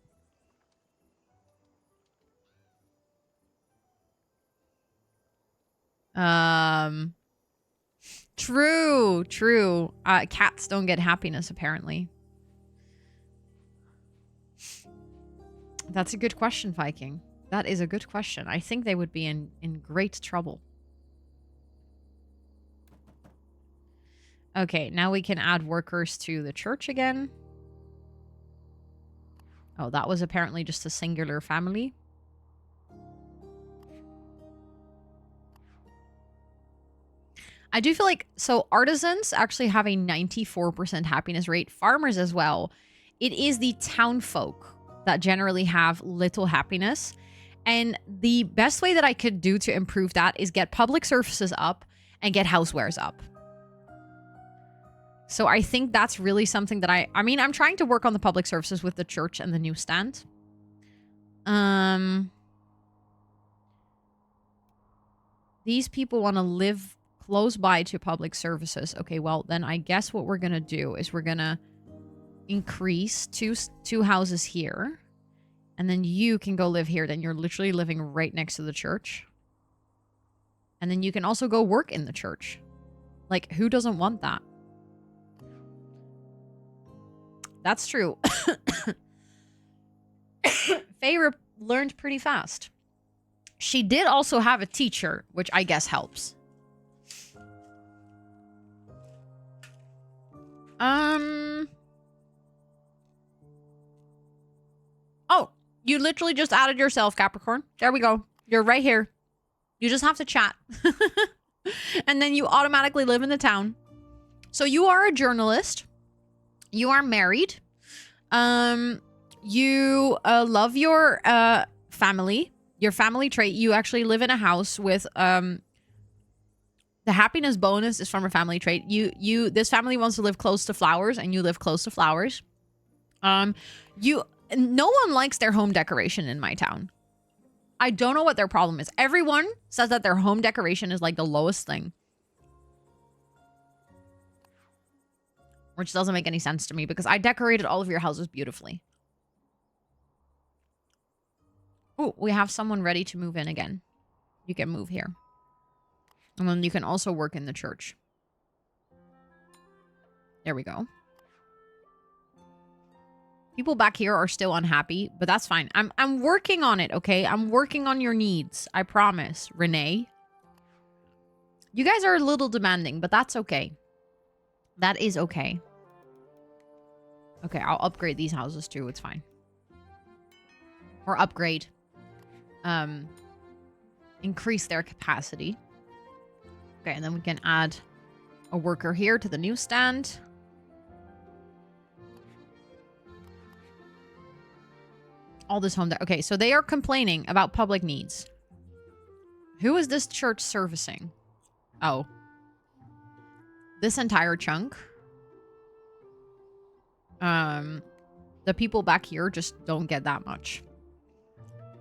True. Cats don't get happiness, apparently. That's a good question, Viking. That is a good question. I think they would be in great trouble. Okay, now we can add workers to the church again. Oh, that was apparently just a singular family. I do feel like, so artisans actually have a 94% happiness rate. Farmers as well. It is the town folk that generally have little happiness. And the best way that I could do to improve that is get public services up and get housewares up. So I think that's really something that I mean, I'm trying to work on the public services with the church and the newsstand. These people want to live close by to public services. Okay, well, then I guess what we're going to do is we're going to increase two houses here. And then you can go live here. Then you're literally living right next to the church. And then you can also go work in the church. Like, who doesn't want that? That's true. Faye learned pretty fast. She did also have a teacher, which I guess helps. Oh, you literally just added yourself, Capricorn. There we go. You're right here. You just have to chat. And then you automatically live in the town. So you are a journalist. You are married. You love your family. Your family trait. You actually live in a house with The happiness bonus is from a family trait. This family wants to live close to flowers, and you live close to flowers. No one likes their home decoration in my town. I don't know what their problem is. Everyone says that their home decoration is like the lowest thing. Which doesn't make any sense to me because I decorated all of your houses beautifully. Oh, we have someone ready to move in again. You can move here. And then you can also work in the church. There we go. People back here are still unhappy, but that's fine. I'm working on it, okay? I'm working on your needs. I promise. Renee. You guys are a little demanding, but that's okay. That is okay. Okay, I'll upgrade these houses too. It's fine. Or upgrade. Increase their capacity. Okay, and then we can add a worker here to the newsstand. All this home there. Okay, so they are complaining about public needs. Who is this church servicing? Oh. This entire chunk. The people back here just don't get that much.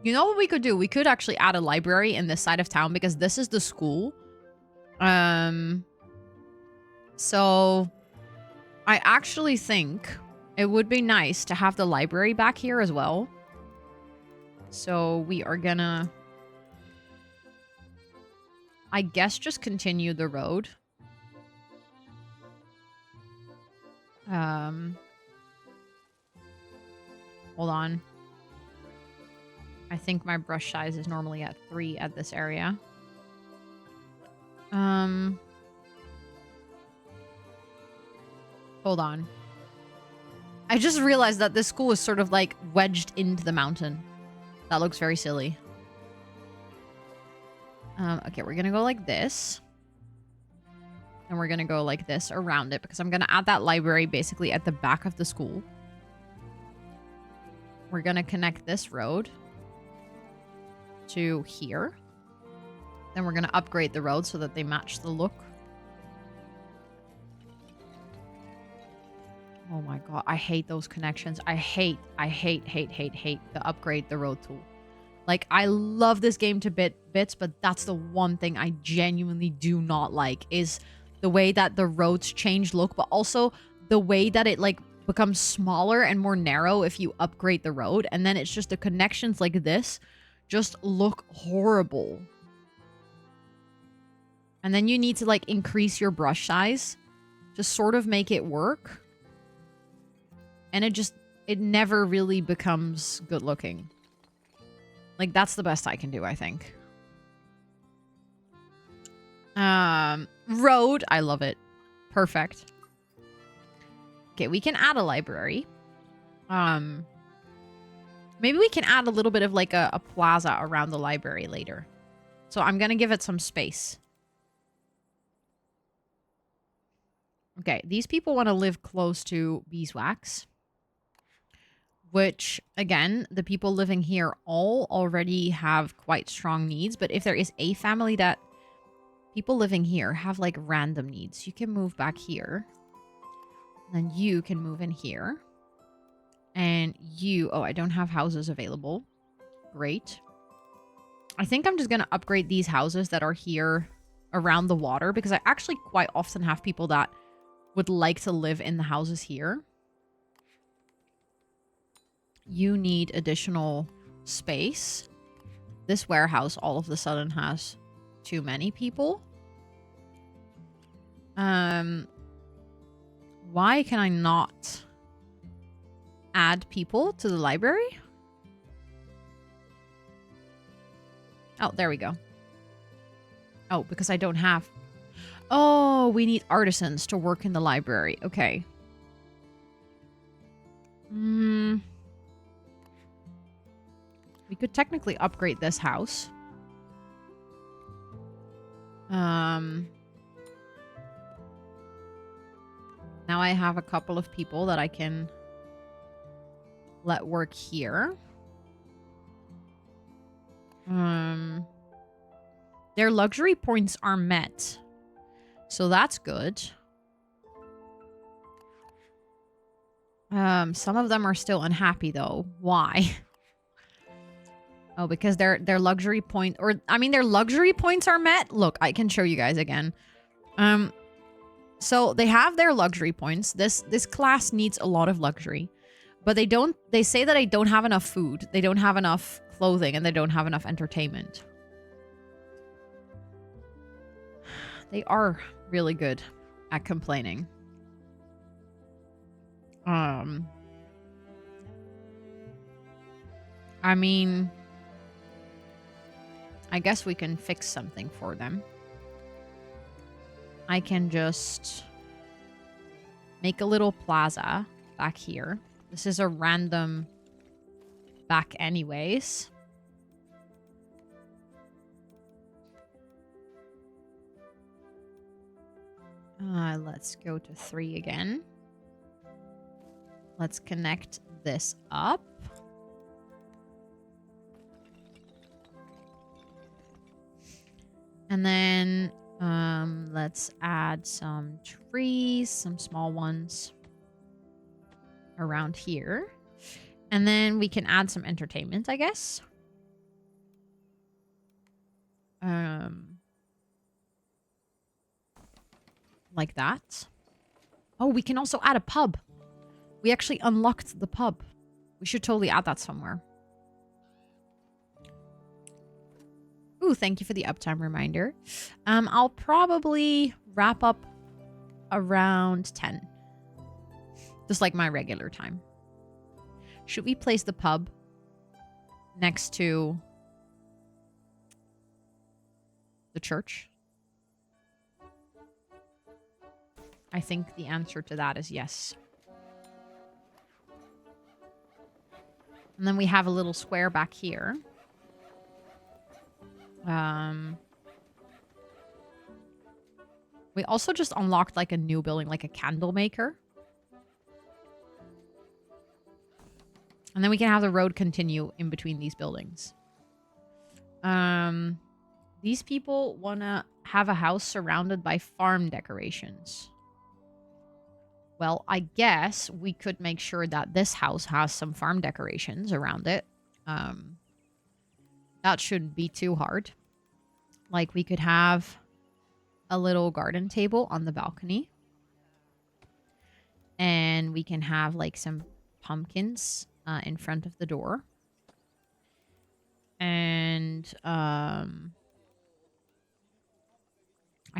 You know what we could do? We could actually add a library in this side of town because this is the school. So I actually think it would be nice to have the library back here as well. So we are gonna, I guess, just continue the road. Hold on. I think my brush size is normally at 3 at this area. Hold on. I just realized that this school is sort of like wedged into the mountain. That looks very silly. Okay, we're gonna go like this. And we're gonna go like this around it because I'm gonna add that library basically at the back of the school. We're gonna connect this road to here. Then we're gonna upgrade the road so that they match the look. Oh my god, I hate those connections. I hate the upgrade the road tool. Like, I love this game to bits, but that's the one thing I genuinely do not like is the way that the roads change look, but also the way that it like becomes smaller and more narrow if you upgrade the road, and then it's just the connections like this just look horrible. And then you need to like increase your brush size to sort of make it work. And it never really becomes good looking. Like, that's the best I can do, I think. Road, I love it. Perfect. Okay, we can add a library. Maybe we can add a little bit of like a plaza around the library later. So I'm gonna give it some space. Okay, these people want to live close to beeswax. Which, again, the people living here all already have quite strong needs. But if there is a family that people living here have like random needs, you can move back here. Then you can move in here. And you, oh, I don't have houses available. Great. I think I'm just going to upgrade these houses that are here around the water. Because I actually quite often have people that would like to live in the houses here. You need additional space. This warehouse all of a sudden has too many people. Why can I not add people to the library? Oh, there we go. Oh, because I don't have... Oh, we need artisans to work in the library. Okay. We could technically upgrade this house. Now I have a couple of people that I can let work here. Their luxury points are met. So that's good. Some of them are still unhappy though. Why? Oh, because their luxury point, or I mean their luxury points are met. Look, I can show you guys again. So they have their luxury points. This class needs a lot of luxury. But they say that they don't have enough food, they don't have enough clothing, and they don't have enough entertainment. They are really good at complaining. I mean, I guess we can fix something for them. I can just make a little plaza back here. This is a random back anyways. Let's go to 3 again. Let's connect this up. And then let's add some trees, some small ones around here. And then we can add some entertainment, I guess. Like that. Oh, we can also add a pub. We actually unlocked the pub. We should totally add that somewhere. Ooh, thank you for the uptime reminder. I'll probably wrap up around 10. Just like my regular time. Should we place the pub next to the church? I think the answer to that is yes. And then we have a little square back here. We also just unlocked like a new building, like a candle maker. And then we can have the road continue in between these buildings. These people want to have a house surrounded by farm decorations. Well, I guess we could make sure that this house has some farm decorations around it. That shouldn't be too hard. Like, we could have a little garden table on the balcony. And we can have, like, some pumpkins in front of the door. And, I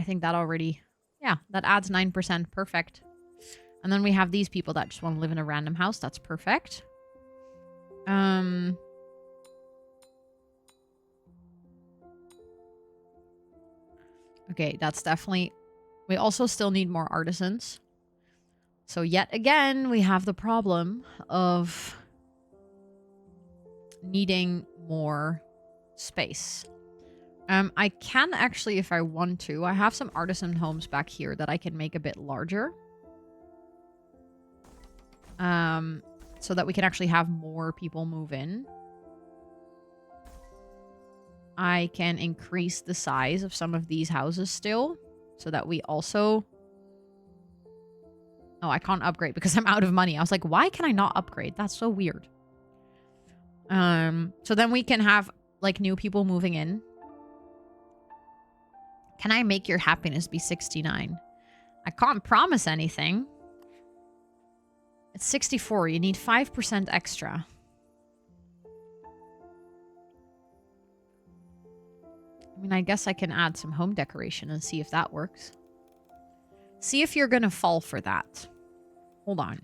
think that already... Yeah, that adds 9%. Perfect. And then we have these people that just want to live in a random house. That's perfect. Okay, that's definitely... We also still need more artisans. So yet again, we have the problem of needing more space. I can actually, if I want to, I have some artisan homes back here that I can make a bit larger. So that we can actually have more people move in. I can increase the size of some of these houses still. So that we also... Oh, I can't upgrade because I'm out of money. I was like, why can I not upgrade? That's so weird. So then we can have, like, new people moving in. Can I make your happiness be 69? I can't promise anything. It's 64. You need 5% extra. I mean, I guess I can add some home decoration and see if that works. See if you're going to fall for that. Hold on.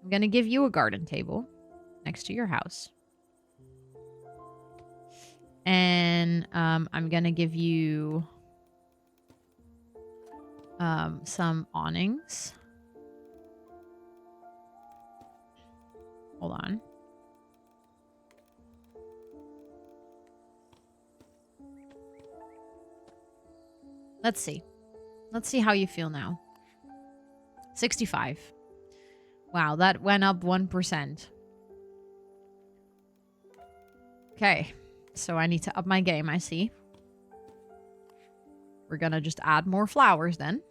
I'm going to give you a garden table next to your house. And I'm going to give you some awnings. Hold on. Let's see. Let's see how you feel now. 65. Wow, that went up 1%. Okay. So I need to up my game, I see. We're gonna just add more flowers then.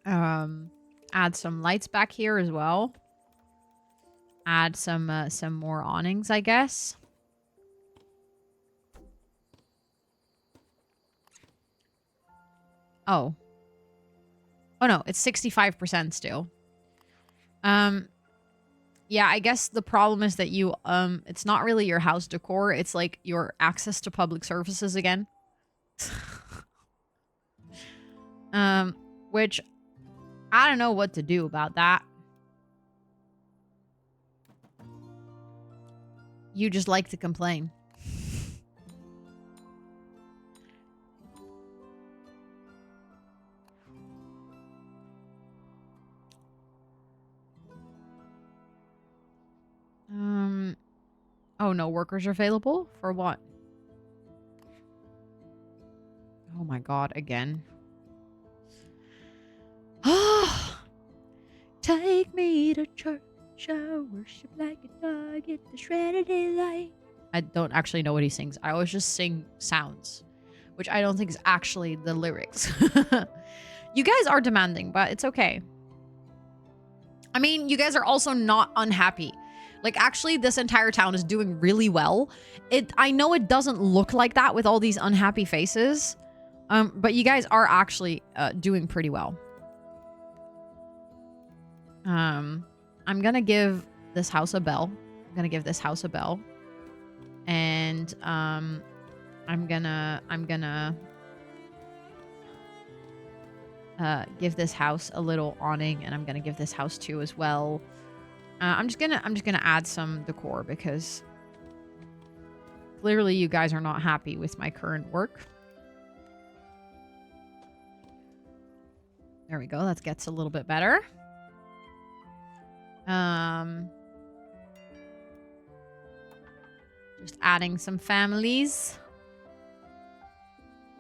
Add some lights back here as well. Add some more awnings, I guess. Oh. Oh no, it's 65% still. Yeah, I guess the problem is that you it's not really your house decor, it's like your access to public services again. Which I don't know what to do about that. You just like to complain. Oh, no workers are available? For what? Oh my god, again. Take me to church, I worship like a dog at the shredded daylight. I don't actually know what he sings. I always just sing sounds, which I don't think is actually the lyrics. You guys are demanding, but it's okay. I mean, you guys are also not unhappy. Like, actually, this entire town is doing really well. I know it doesn't look like that with all these unhappy faces, but you guys are actually doing pretty well. I'm gonna give this house a bell. I'm gonna give this house a bell, and I'm gonna give this house a little awning, and I'm gonna give this house 2 as well. I'm just gonna add some decor because clearly you guys are not happy with my current work. There we go. That gets a little bit better. Just adding some families.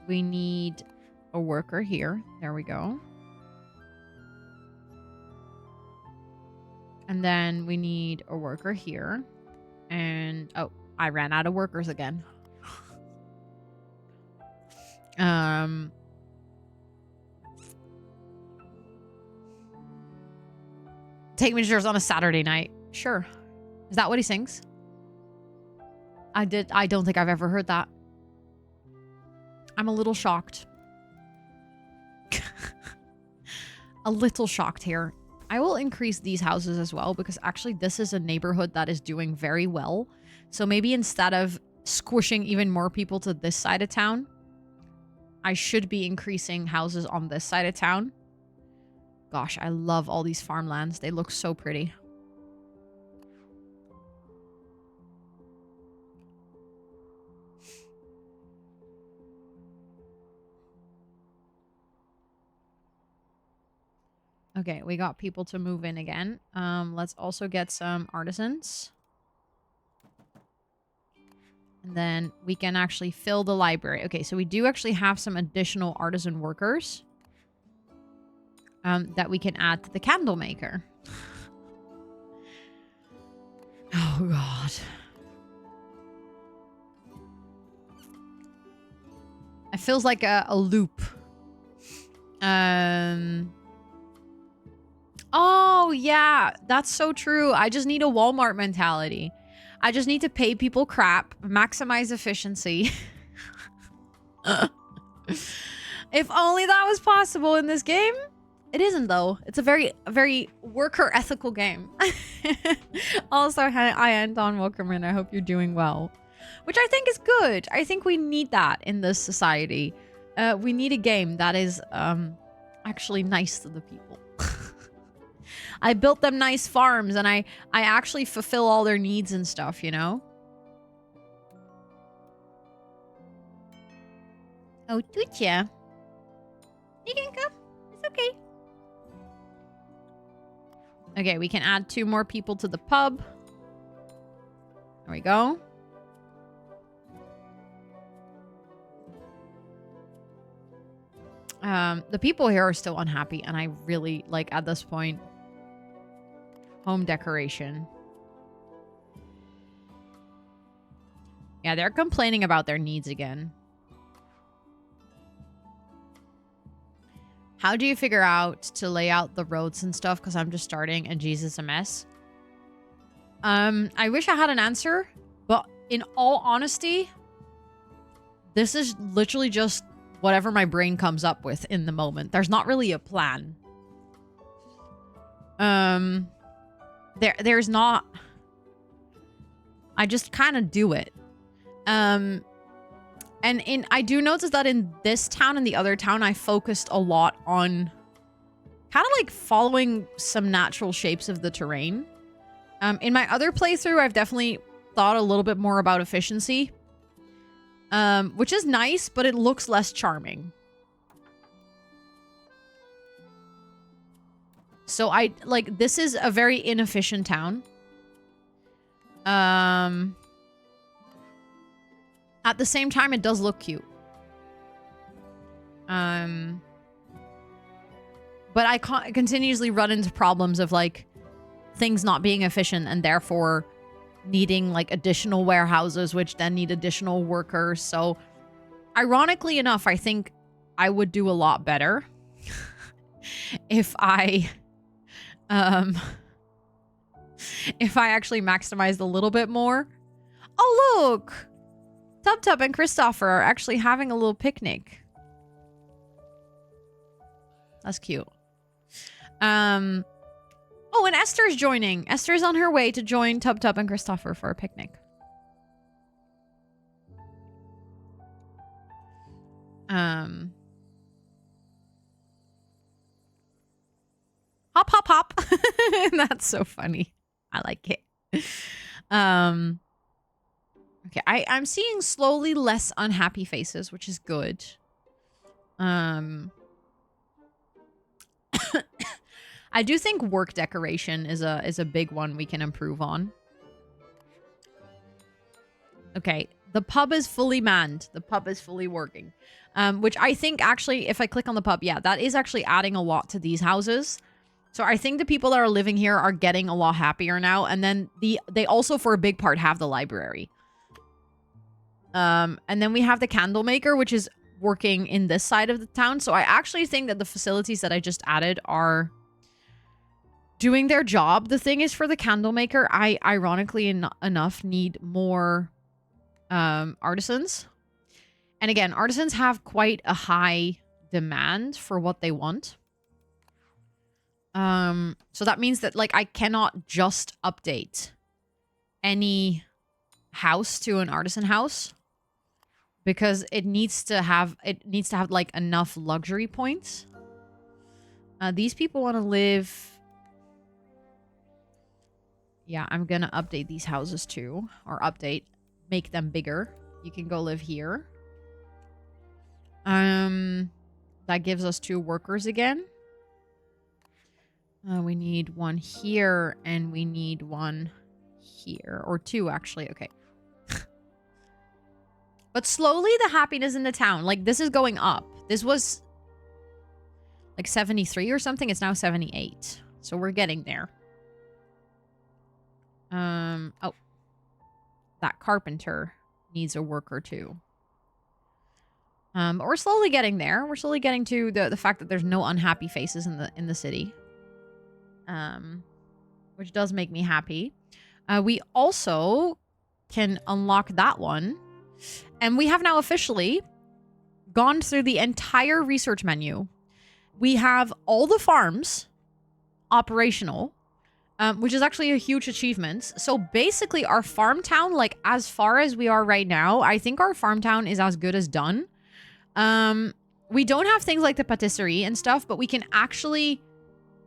We need a worker here. There we go. And then we need a worker here. And, oh, I ran out of workers again. Take me to church on a Saturday night. Sure. Is that what he sings? I don't think I've ever heard that. I'm a little shocked. A little shocked here. I will increase these houses as well because actually this is a neighborhood that is doing very well. So maybe instead of squishing even more people to this side of town, I should be increasing houses on this side of town. Gosh, I love all these farmlands. They look so pretty. Okay, we got people to move in again. Let's also get some artisans. And then we can actually fill the library. Okay, so we do actually have some additional artisan workers that we can add to the candle maker. Oh, God. It feels like a loop. Oh, yeah. That's so true. I just need a Walmart mentality. I just need to pay people crap, maximize efficiency. If only that was possible in this game. It isn't, though. It's a very worker ethical game. Also, hi, Anton. Welcome in. I hope you're doing well. Which I think is good. I think we need that in this society. We need a game that is actually nice to the people. I built them nice farms, and I actually fulfill all their needs and stuff, you know? Oh, Tucha. You can come. It's okay. Okay, we can add 2 more people to the pub. There we go. The people here are still unhappy, and I really, like, at this point... Home decoration. Yeah, they're complaining about their needs again. How do you figure out to lay out the roads and stuff? Because I'm just starting and Jesus, a mess. I wish I had an answer, but in all honesty, this is literally just whatever my brain comes up with in the moment. There's not really a plan. There's not. I just kind of do it. And I do notice that in this town and the other town, I focused a lot on kind of like following some natural shapes of the terrain. In my other playthrough, I've definitely thought a little bit more about efficiency, which is nice, but it looks less charming. So this is a very inefficient town. At the same time, it does look cute. But I continuously run into problems of like things not being efficient and therefore needing like additional warehouses, which then need additional workers. So ironically enough, I think I would do a lot better if I actually maximized a little bit more. Oh, look! Tub and Christopher are actually having a little picnic. That's cute. Oh, and Esther's joining. Esther's on her way to join Tub and Christopher for a picnic. Hop, hop, hop. That's so funny. I like it. Okay, I'm seeing slowly less unhappy faces, which is good. I do think work decoration is a big one we can improve on. Okay, the pub is fully manned. The pub is fully working. Which I think actually, if I click on the pub, yeah, that is actually adding a lot to these houses. So I think the people that are living here are getting a lot happier now. And then they also, for a big part, have the library. And then we have the candle maker, which is working in this side of the town. So I actually think that the facilities that I just added are doing their job. The thing is, for the candle maker, I ironically enough need more artisans. And again, artisans have quite a high demand for what they want. So that means that like I cannot just update any house to an artisan house because it needs to have like enough luxury points. These people want to live. Yeah, I'm gonna update these houses too, or make them bigger. You can go live here. That gives us 2 workers again. We need 1 here, and we need 1 here. Or 2, actually. Okay. But slowly, the happiness in the town. Like, this is going up. This was, like, 73 or something. It's now 78. So we're getting there. Oh. That carpenter needs a worker, too. But we're slowly getting there. We're slowly getting to the fact that there's no unhappy faces in the city. Which does make me happy. We also can unlock that one. And we have now officially gone through the entire research menu. We have all the farms operational, which is actually a huge achievement. So basically our farm town, like as far as we are right now, I think our farm town is as good as done. We don't have things like the patisserie and stuff, but we can actually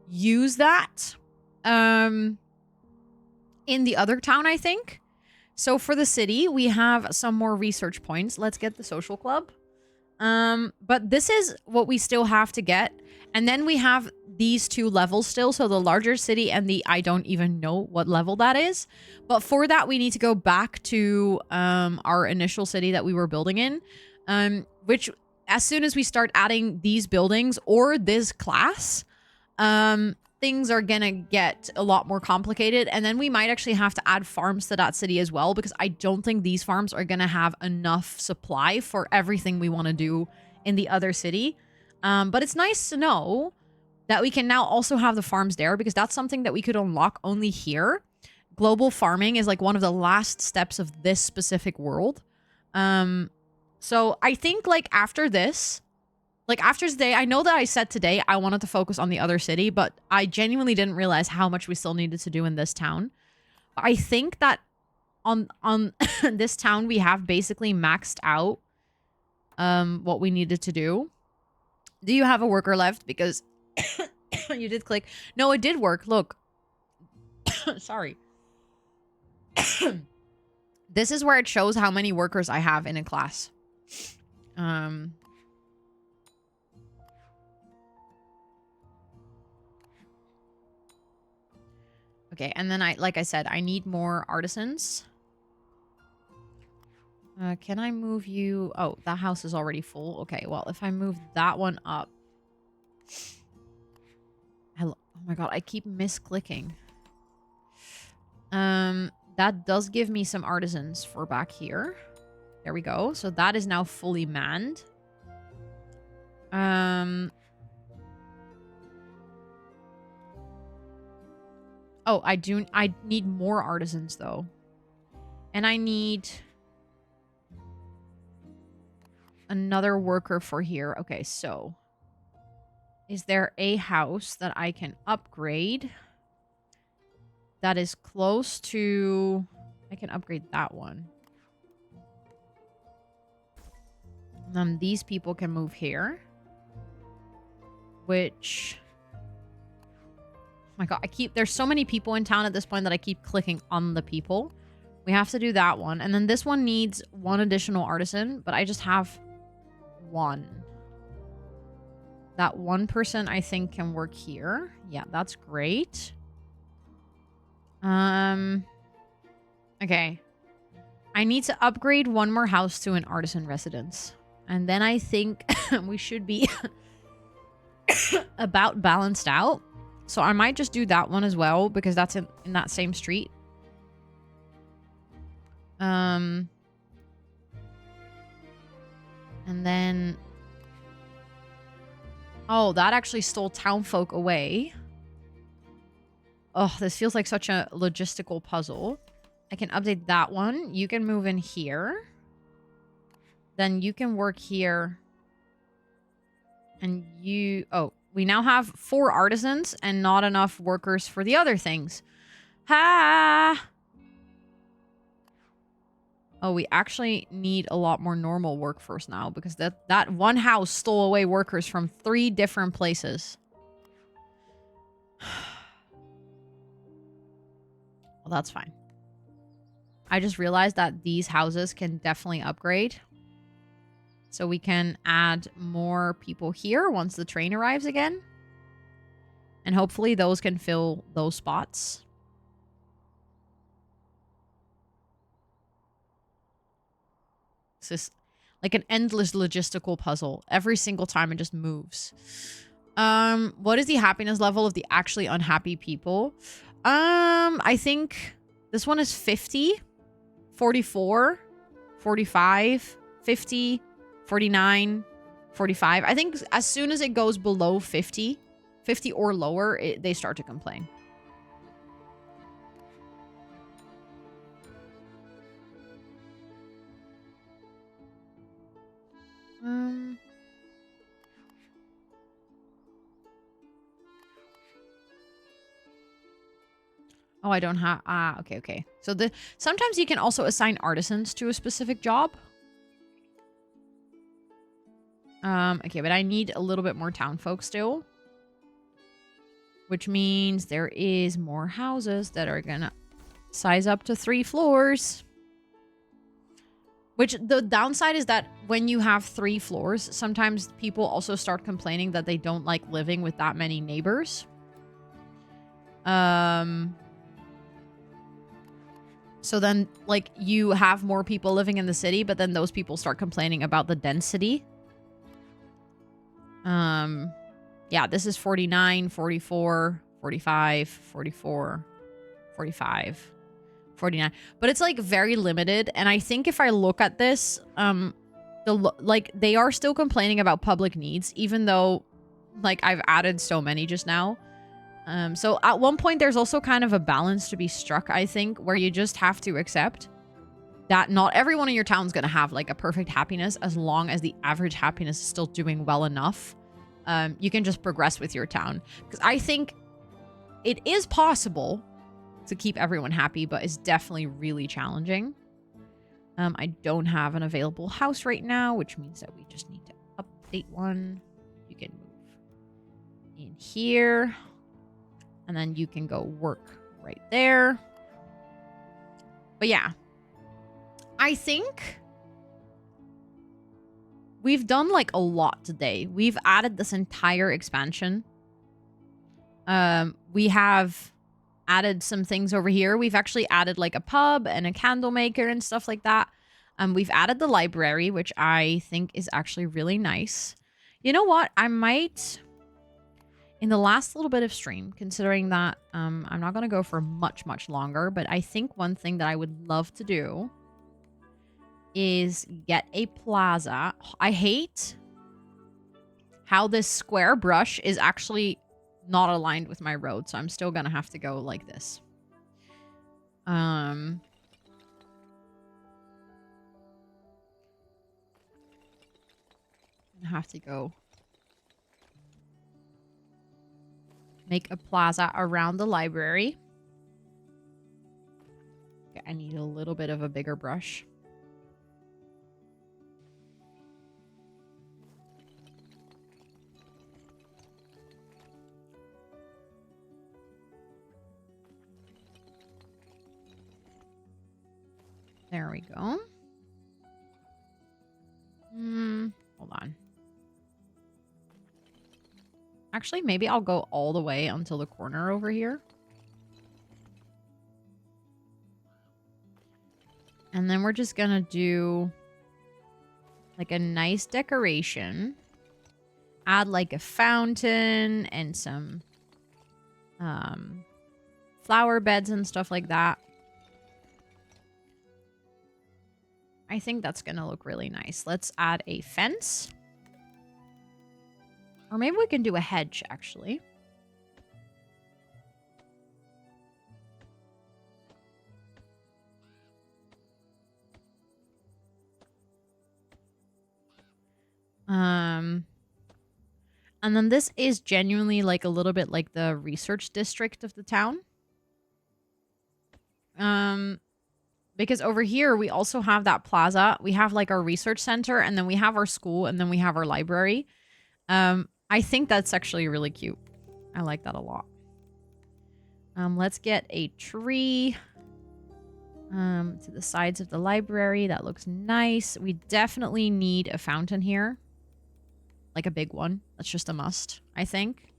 use that in the other town, I think. So for the city, we have some more research points. Let's get the social club. But this is what we still have to get. And then we have these 2 levels still. So the larger city and the I don't even know what level that is. But for that, we need to go back to our initial city that we were building in. Which, as soon as we start adding these buildings or this class, things are gonna get a lot more complicated. And then we might actually have to add farms to that city as well, because I don't think these farms are gonna have enough supply for everything we want to do in the other city. But it's nice to know that we can now also have the farms there, because that's something that we could unlock only here. Global farming is like one of the last steps of this specific world. So I think like after this, like after today, I know that I said today I wanted to focus on the other city, but I genuinely didn't realize how much we still needed to do in this town. I think that on this town we have basically maxed out what we needed to do. Do you have a worker left? Because you did click. No, it did work. Look. Sorry. This is where it shows how many workers I have in a class. Okay, and then like I said, I need more artisans. Can I move you? Oh, that house is already full. Okay, well, if I move that one up. Oh my god, I keep misclicking. That does give me some artisans for back here. There we go. So that is now fully manned. Oh, I need more artisans though. And I need another worker for here. Okay, so is there a house that I can upgrade that is close to... I can upgrade that one. And then these people can move here. Which... Oh my god, there's so many people in town at this point that I keep clicking on the people. We have to do that one. And then this one needs one additional artisan, but I just have one. That one person I think can work here. Yeah, that's great. Okay. I need to upgrade one more house to an artisan residence. And then I think we should be about balanced out. So I might just do that one as well, because that's in that same street. And then... Oh, that actually stole townfolk away. Oh, this feels like such a logistical puzzle. I can update that one. You can move in here. Then you can work here. And you... Oh, we now have 4 artisans and not enough workers for the other things. Ha! Oh, we actually need a lot more normal workforce now, because that one house stole away workers from 3 different places. Well, that's fine. I just realized that these houses can definitely upgrade. So we can add more people here once the train arrives again. And hopefully those can fill those spots. It's just like an endless logistical puzzle. Every single time it just moves. What is the happiness level of the actually unhappy people? I think this one is 50, 44, 45, 50, 49, 45. I think as soon as it goes below 50 or lower, they start to complain. Oh, I don't have... Ah, okay. So sometimes you can also assign artisans to a specific job. Okay, but I need a little bit more townfolk still. Which means there is more houses that are gonna size up to 3 floors. Which, the downside is that when you have 3 floors, sometimes people also start complaining that they don't like living with that many neighbors. So then, like, you have more people living in the city, but then those people start complaining about the density. Yeah, this is 49, 44, 45, 44, 45, 49. But it's, like, very limited. And I think if I look at this, like they are still complaining about public needs, even though like I've added so many just now. So at one point there's also kind of a balance to be struck, I think, where you just have to accept that not everyone in your town's going to have like a perfect happiness, as long as the average happiness is still doing well enough. You can just progress with your town, because I think it is possible to keep everyone happy, but it's definitely really challenging. I don't have an available house right now, which means that we just need to update one. You can move in here, and then you can go work right there. But yeah, I think we've done like a lot today. We've added this entire expansion. We have added some things over here. We've actually added like a pub and a candle maker and stuff like that. We've added the library, which I think is actually really nice. You know what? I might, in the last little bit of stream, considering that I'm not going to go for much longer, but I think one thing that I would love to do is get a plaza. I hate how this square brush is actually not aligned with my road, so I'm still gonna have to go like this. I have to go make a plaza around the library. Okay, I need a little bit of a bigger brush. There we go. Hold on. Actually, maybe I'll go all the way until the corner over here. And then we're just gonna do like a nice decoration. Add like a fountain and some flower beds and stuff like that. I think that's going to look really nice. Let's add a fence. Or maybe we can do a hedge, actually. And then this is genuinely like a little bit like the research district of the town. Because over here, we also have that plaza. We have like our research center, and then we have our school, and then we have our library. I think that's actually really cute. I like that a lot. Let's get a tree to the sides of the library. That looks nice. We definitely need a fountain here. Like a big one. That's just a must, I think.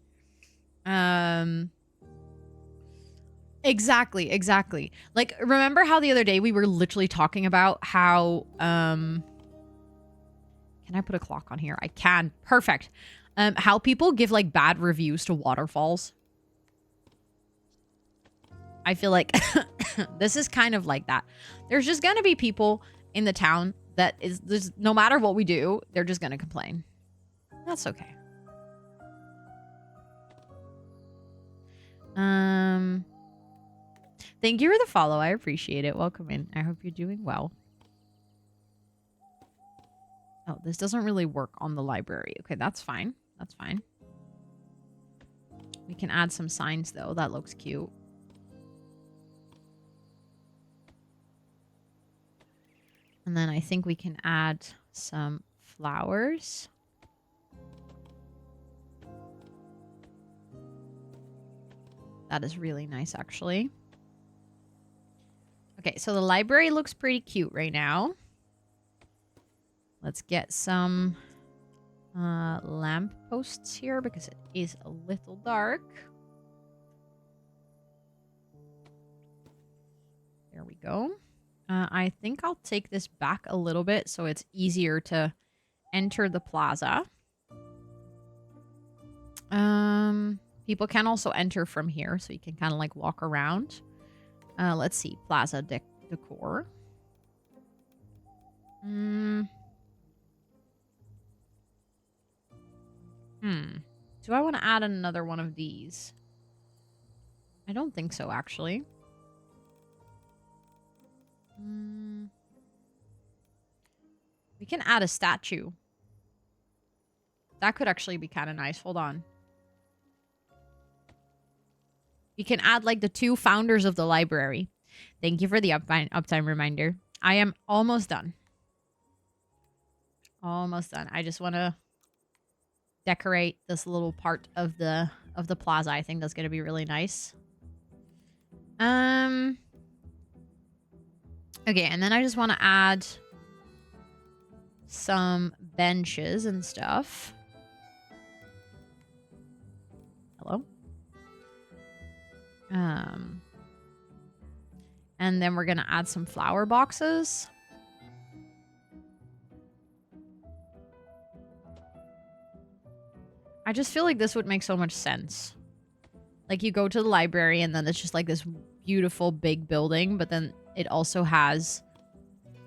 Exactly. Like, remember how the other day we were literally talking about how, can I put a clock on here? I can. Perfect. How people give, like, bad reviews to waterfalls. I feel like this is kind of like that. There's just gonna be people in the town that is, no matter what we do, they're just gonna complain. That's okay. Thank you for the follow. I appreciate it. Welcome in. I hope you're doing well. Oh, this doesn't really work on the library. Okay, that's fine. That's fine. We can add some signs, though. That looks cute. And then I think we can add some flowers. That is really nice, actually. Okay, so the library looks pretty cute right now. Let's get some lamp posts here because it is a little dark. There we go. I think I'll take this back a little bit so it's easier to enter the plaza. People can also enter from here, so you can kind of like walk around. Let's see, plaza decor. Do I want to add another one of these? I don't think so, actually. We can add a statue. That could actually be kind of nice. Hold on. We can add like the 2 founders of the library. Thank you for the uptime reminder. I am almost done. Almost done. I just want to decorate this little part of the plaza. I think that's going to be really nice. Okay, and then I just want to add some benches and stuff. Hello. And then we're going to add some flower boxes. I just feel like this would make so much sense. Like you go to the library and then it's just like this beautiful big building, but then it also has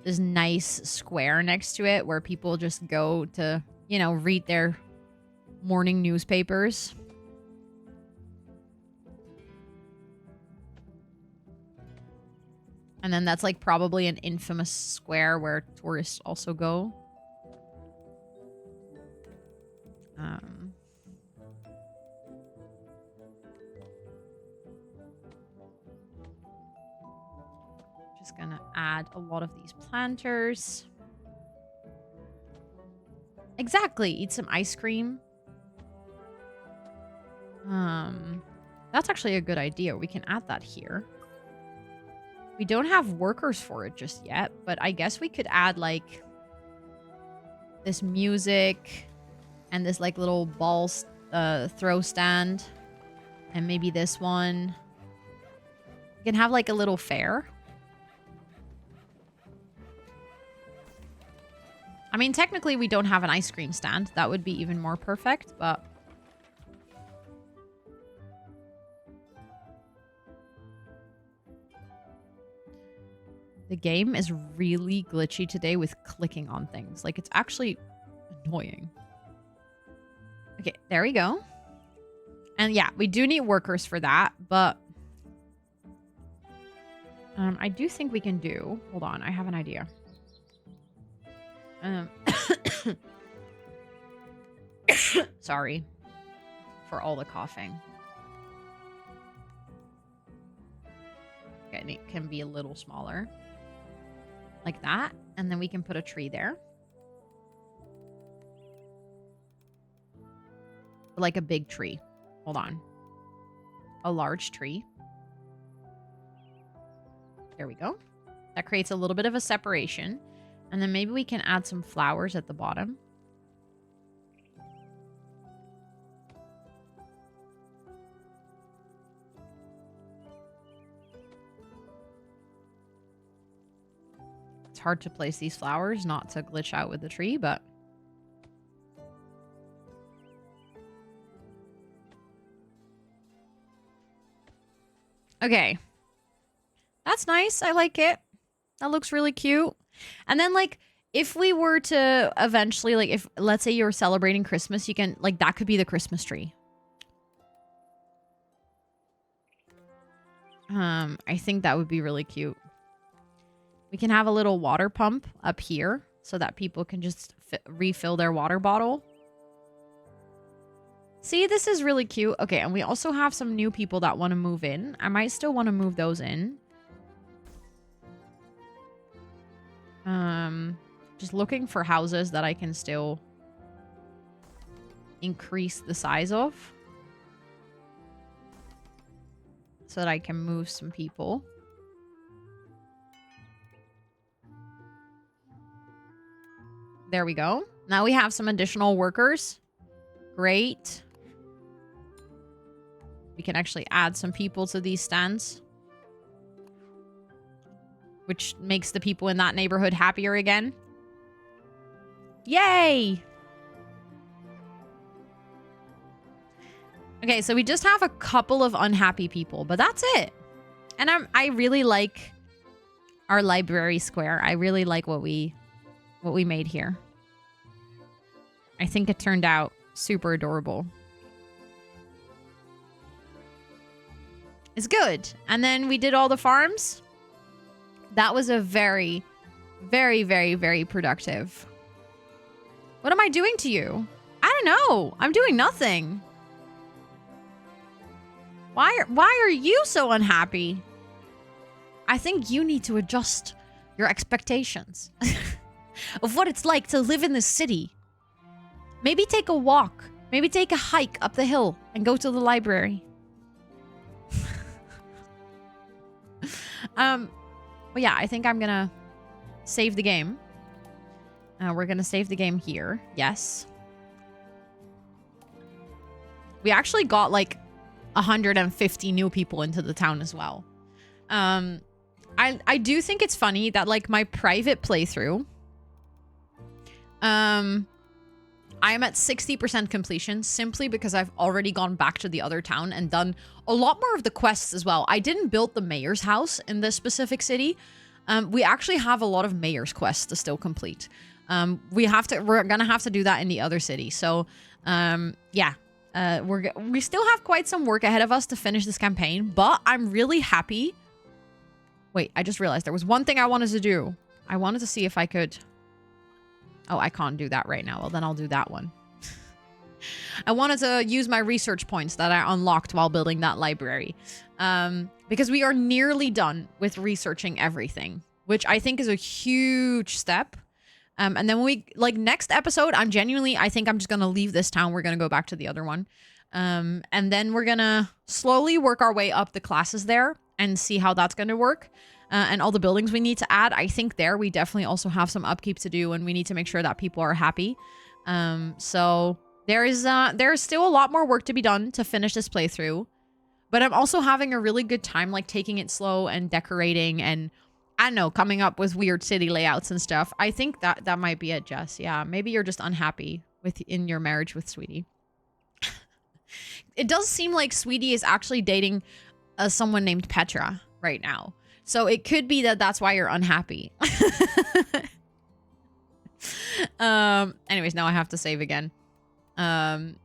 this nice square next to it where people just go to, you know, read their morning newspapers. And then that's like probably an infamous square where tourists also go. Just gonna add a lot of these planters. Exactly. Eat some ice cream. That's actually a good idea. We can add that here. We don't have workers for it just yet, but I guess we could add like this music and this like little ball throw stand and maybe this one. We can have like a little fair. I mean, technically we don't have an ice cream stand. That would be even more perfect, but the game is really glitchy today with clicking on things. Like, it's actually annoying. Okay, there we go. And yeah, we do need workers for that, but I do think we can do... Hold on, I have an idea. Sorry for all the coughing. Okay, and it can be a little smaller. Like that. And then we can put a tree there. Like a big tree. Hold on. A large tree. There we go. That creates a little bit of a separation. And then maybe we can add some flowers at the bottom. It's hard to place these flowers, not to glitch out with the tree, but... Okay. That's nice. I like it. That looks really cute. And then, like, if we were to eventually, like, if, let's say you're celebrating Christmas, you can, like, that could be the Christmas tree. I think that would be really cute. We can have a little water pump up here so that people can just refill their water bottle. See, this is really cute. Okay, and we also have some new people that want to move in. I might still want to move those in. Just looking for houses that I can still increase the size of. So that I can move some people. There we go. Now we have some additional workers. Great. We can actually add some people to these stands. Which makes the people in that neighborhood happier again. Yay! Okay, so we just have a couple of unhappy people, but that's it. And I really like our library square. I really like what we made here. I think it turned out Super adorable. It's good. And then we did all the farms. That was a very, very, very, very productive. What am I doing to you? I don't know. I'm doing nothing. Why are you so unhappy? I think you need to adjust your expectations of what it's like to live in the city. Maybe take a walk. Maybe take a hike up the hill and go to the library. But yeah, I think I'm gonna save the game. We're gonna save the game here. Yes. We actually got like 150 new people into the town as well. I do think it's funny that like my private playthrough, I am at 60% completion simply because I've already gone back to the other town and done a lot more of the quests as well. I didn't build the mayor's house in this specific city. We actually have a lot of mayor's quests to still complete. We're gonna have to do that in the other city. So, yeah, we still have quite some work ahead of us to finish this campaign, but I'm really happy. Wait, I just realized there was one thing I wanted to do. I wanted to see if I could... Oh, I can't do that right now. Well, then I'll do that one. I wanted to use my research points that I unlocked while building that library. Because we are nearly done with researching everything, which I think is a huge step. And then when we, like, next episode, I think I'm just going to leave this town. We're going to go back to the other one. And then we're going to slowly work our way up the classes there and see how that's going to work. And all the buildings we need to add. I think there we definitely also have some upkeep to do, and we need to make sure that people are happy. So there is still a lot more work to be done to finish this playthrough. But I'm also having a really good time, like, taking it slow and decorating and, I don't know, coming up with weird city layouts and stuff. I think that might be it, Jess. Yeah, maybe you're just unhappy in your marriage with Sweetie. It does seem like Sweetie is actually dating someone named Petra right now. So it could be that that's why you're unhappy. Anyways, now I have to save again. But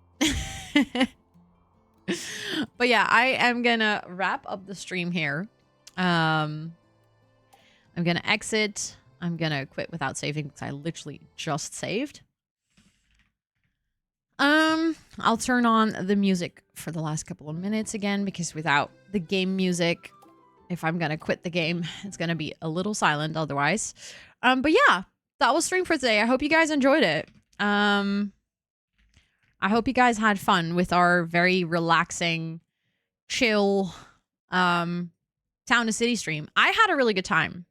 yeah, I am gonna wrap up the stream here. I'm gonna exit. I'm gonna quit without saving because I literally just saved. I'll turn on the music for the last couple of minutes again, because without the game music, if I'm gonna quit the game, it's gonna be a little silent otherwise. But yeah, that was stream for today. I hope you guys enjoyed it. I hope you guys had fun with our very relaxing, chill, town to city stream. I had a really good time.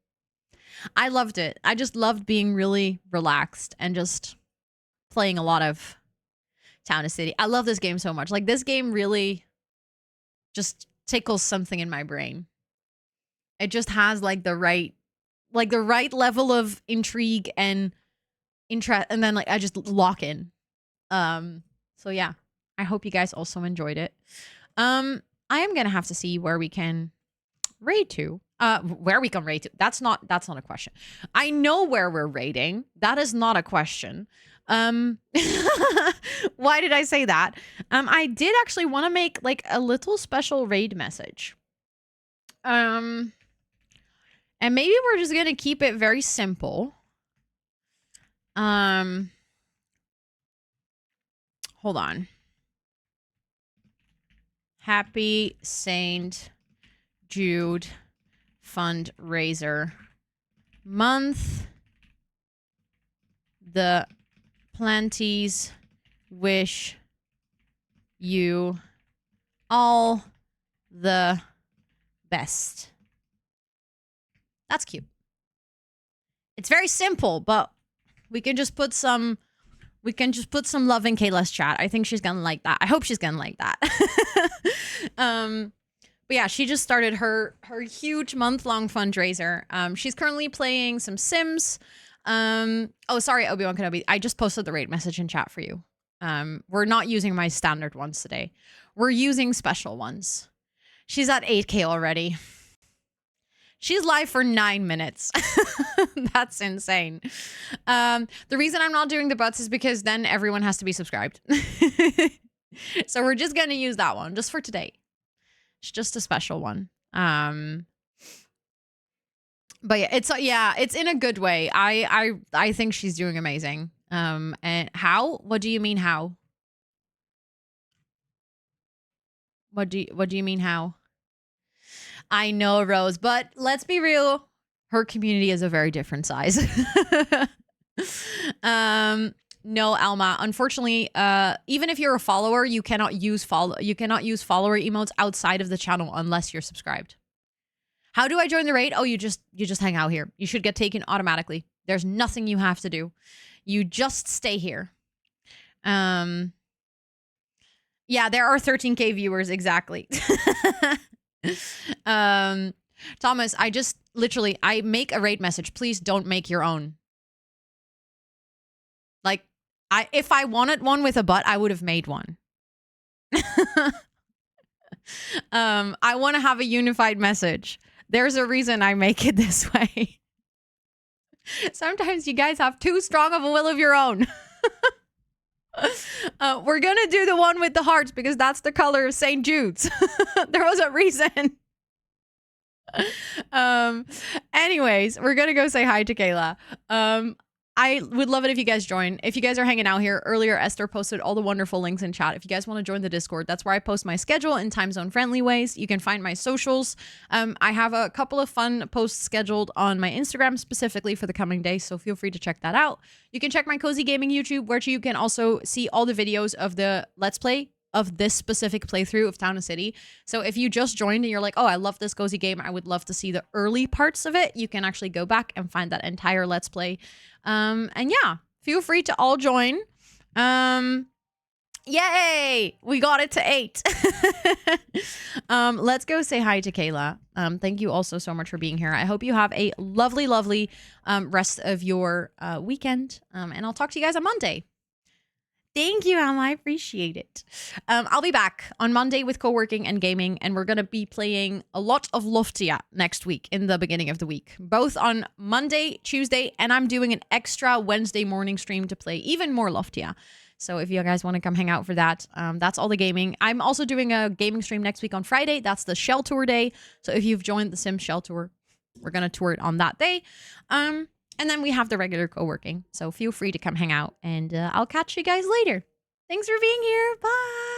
I loved it. I just loved being really relaxed and just playing a lot of town to city. I love this game so much. Like, this game really just tickles something in my brain. It just has like the right level of intrigue and interest, and then like I just lock in. So yeah, I hope you guys also enjoyed it. I am gonna have to see where we can raid to. Where we can raid to. That's not a question. I know where we're raiding. That is not a question. Why did I say that? I did actually want to make like a little special raid message. And maybe we're just going to keep it very simple. Hold on. Happy Saint Jude fundraiser month. The Planties wish you all the best. That's cute. It's very simple, but we can just put some love in Kayla's chat. I think she's gonna like that. I hope she's gonna like that. But yeah, she just started her huge month-long fundraiser. She's currently playing some Sims. Oh, sorry, Obi-Wan Kenobi. I just posted the raid message in chat for you. We're not using my standard ones today. We're using special ones. She's at 8K already. She's live for 9 minutes. That's insane. The reason I'm not doing the butts is because then everyone has to be subscribed. So we're just going to use that one just for today. It's just a special one. But yeah, it's in a good way. I think she's doing amazing. And how? What do you mean how? What do you mean how? I know, Rose, but let's be real. Her community is a very different size. No, Alma. Unfortunately, even if you're a follower, you cannot use follower emotes outside of the channel unless you're subscribed. How do I join the raid? Oh, you just hang out here. You should get taken automatically. There's nothing you have to do. You just stay here. Yeah, there are 13K viewers exactly. Thomas, I make a raid message. Please don't make your own. Like, if I wanted one with a butt, I would have made one. I want to have a unified message. There's a reason I make it this way. Sometimes you guys have too strong of a will of your own. We're gonna do the one with the hearts because that's the color of St. Jude's. There was a reason. Anyways, we're gonna go say hi to Kayla. I would love it if you guys join. If you guys are hanging out here, earlier Esther posted all the wonderful links in chat. If you guys want to join the Discord, that's where I post my schedule in time zone friendly ways. You can find my socials. I have a couple of fun posts scheduled on my Instagram specifically for the coming days, so feel free to check that out. You can check my Cozy Gaming YouTube, where you can also see all the videos of the Let's Play of this specific playthrough of Town and City. So if you just joined and you're like, oh, I love this cozy game, I would love to see the early parts of it, you can actually go back and find that entire Let's Play. And yeah, feel free to all join. Yay! We got it to 8. Let's go say hi to Kayla. Thank you also so much for being here. I hope you have a lovely, lovely rest of your weekend. And I'll talk to you guys on Monday. Thank you, Alma. I appreciate it. I'll be back on Monday with co-working and gaming, and we're going to be playing a lot of Loftia next week in the beginning of the week, both on Monday, Tuesday, and I'm doing an extra Wednesday morning stream to play even more Loftia. So if you guys want to come hang out for that, that's all the gaming. I'm also doing a gaming stream next week on Friday. That's the Shell Tour day. So if you've joined the Sims Shell Tour, we're going to tour it on that day. And then we have the regular co-working. So feel free to come hang out, and I'll catch you guys later. Thanks for being here. Bye.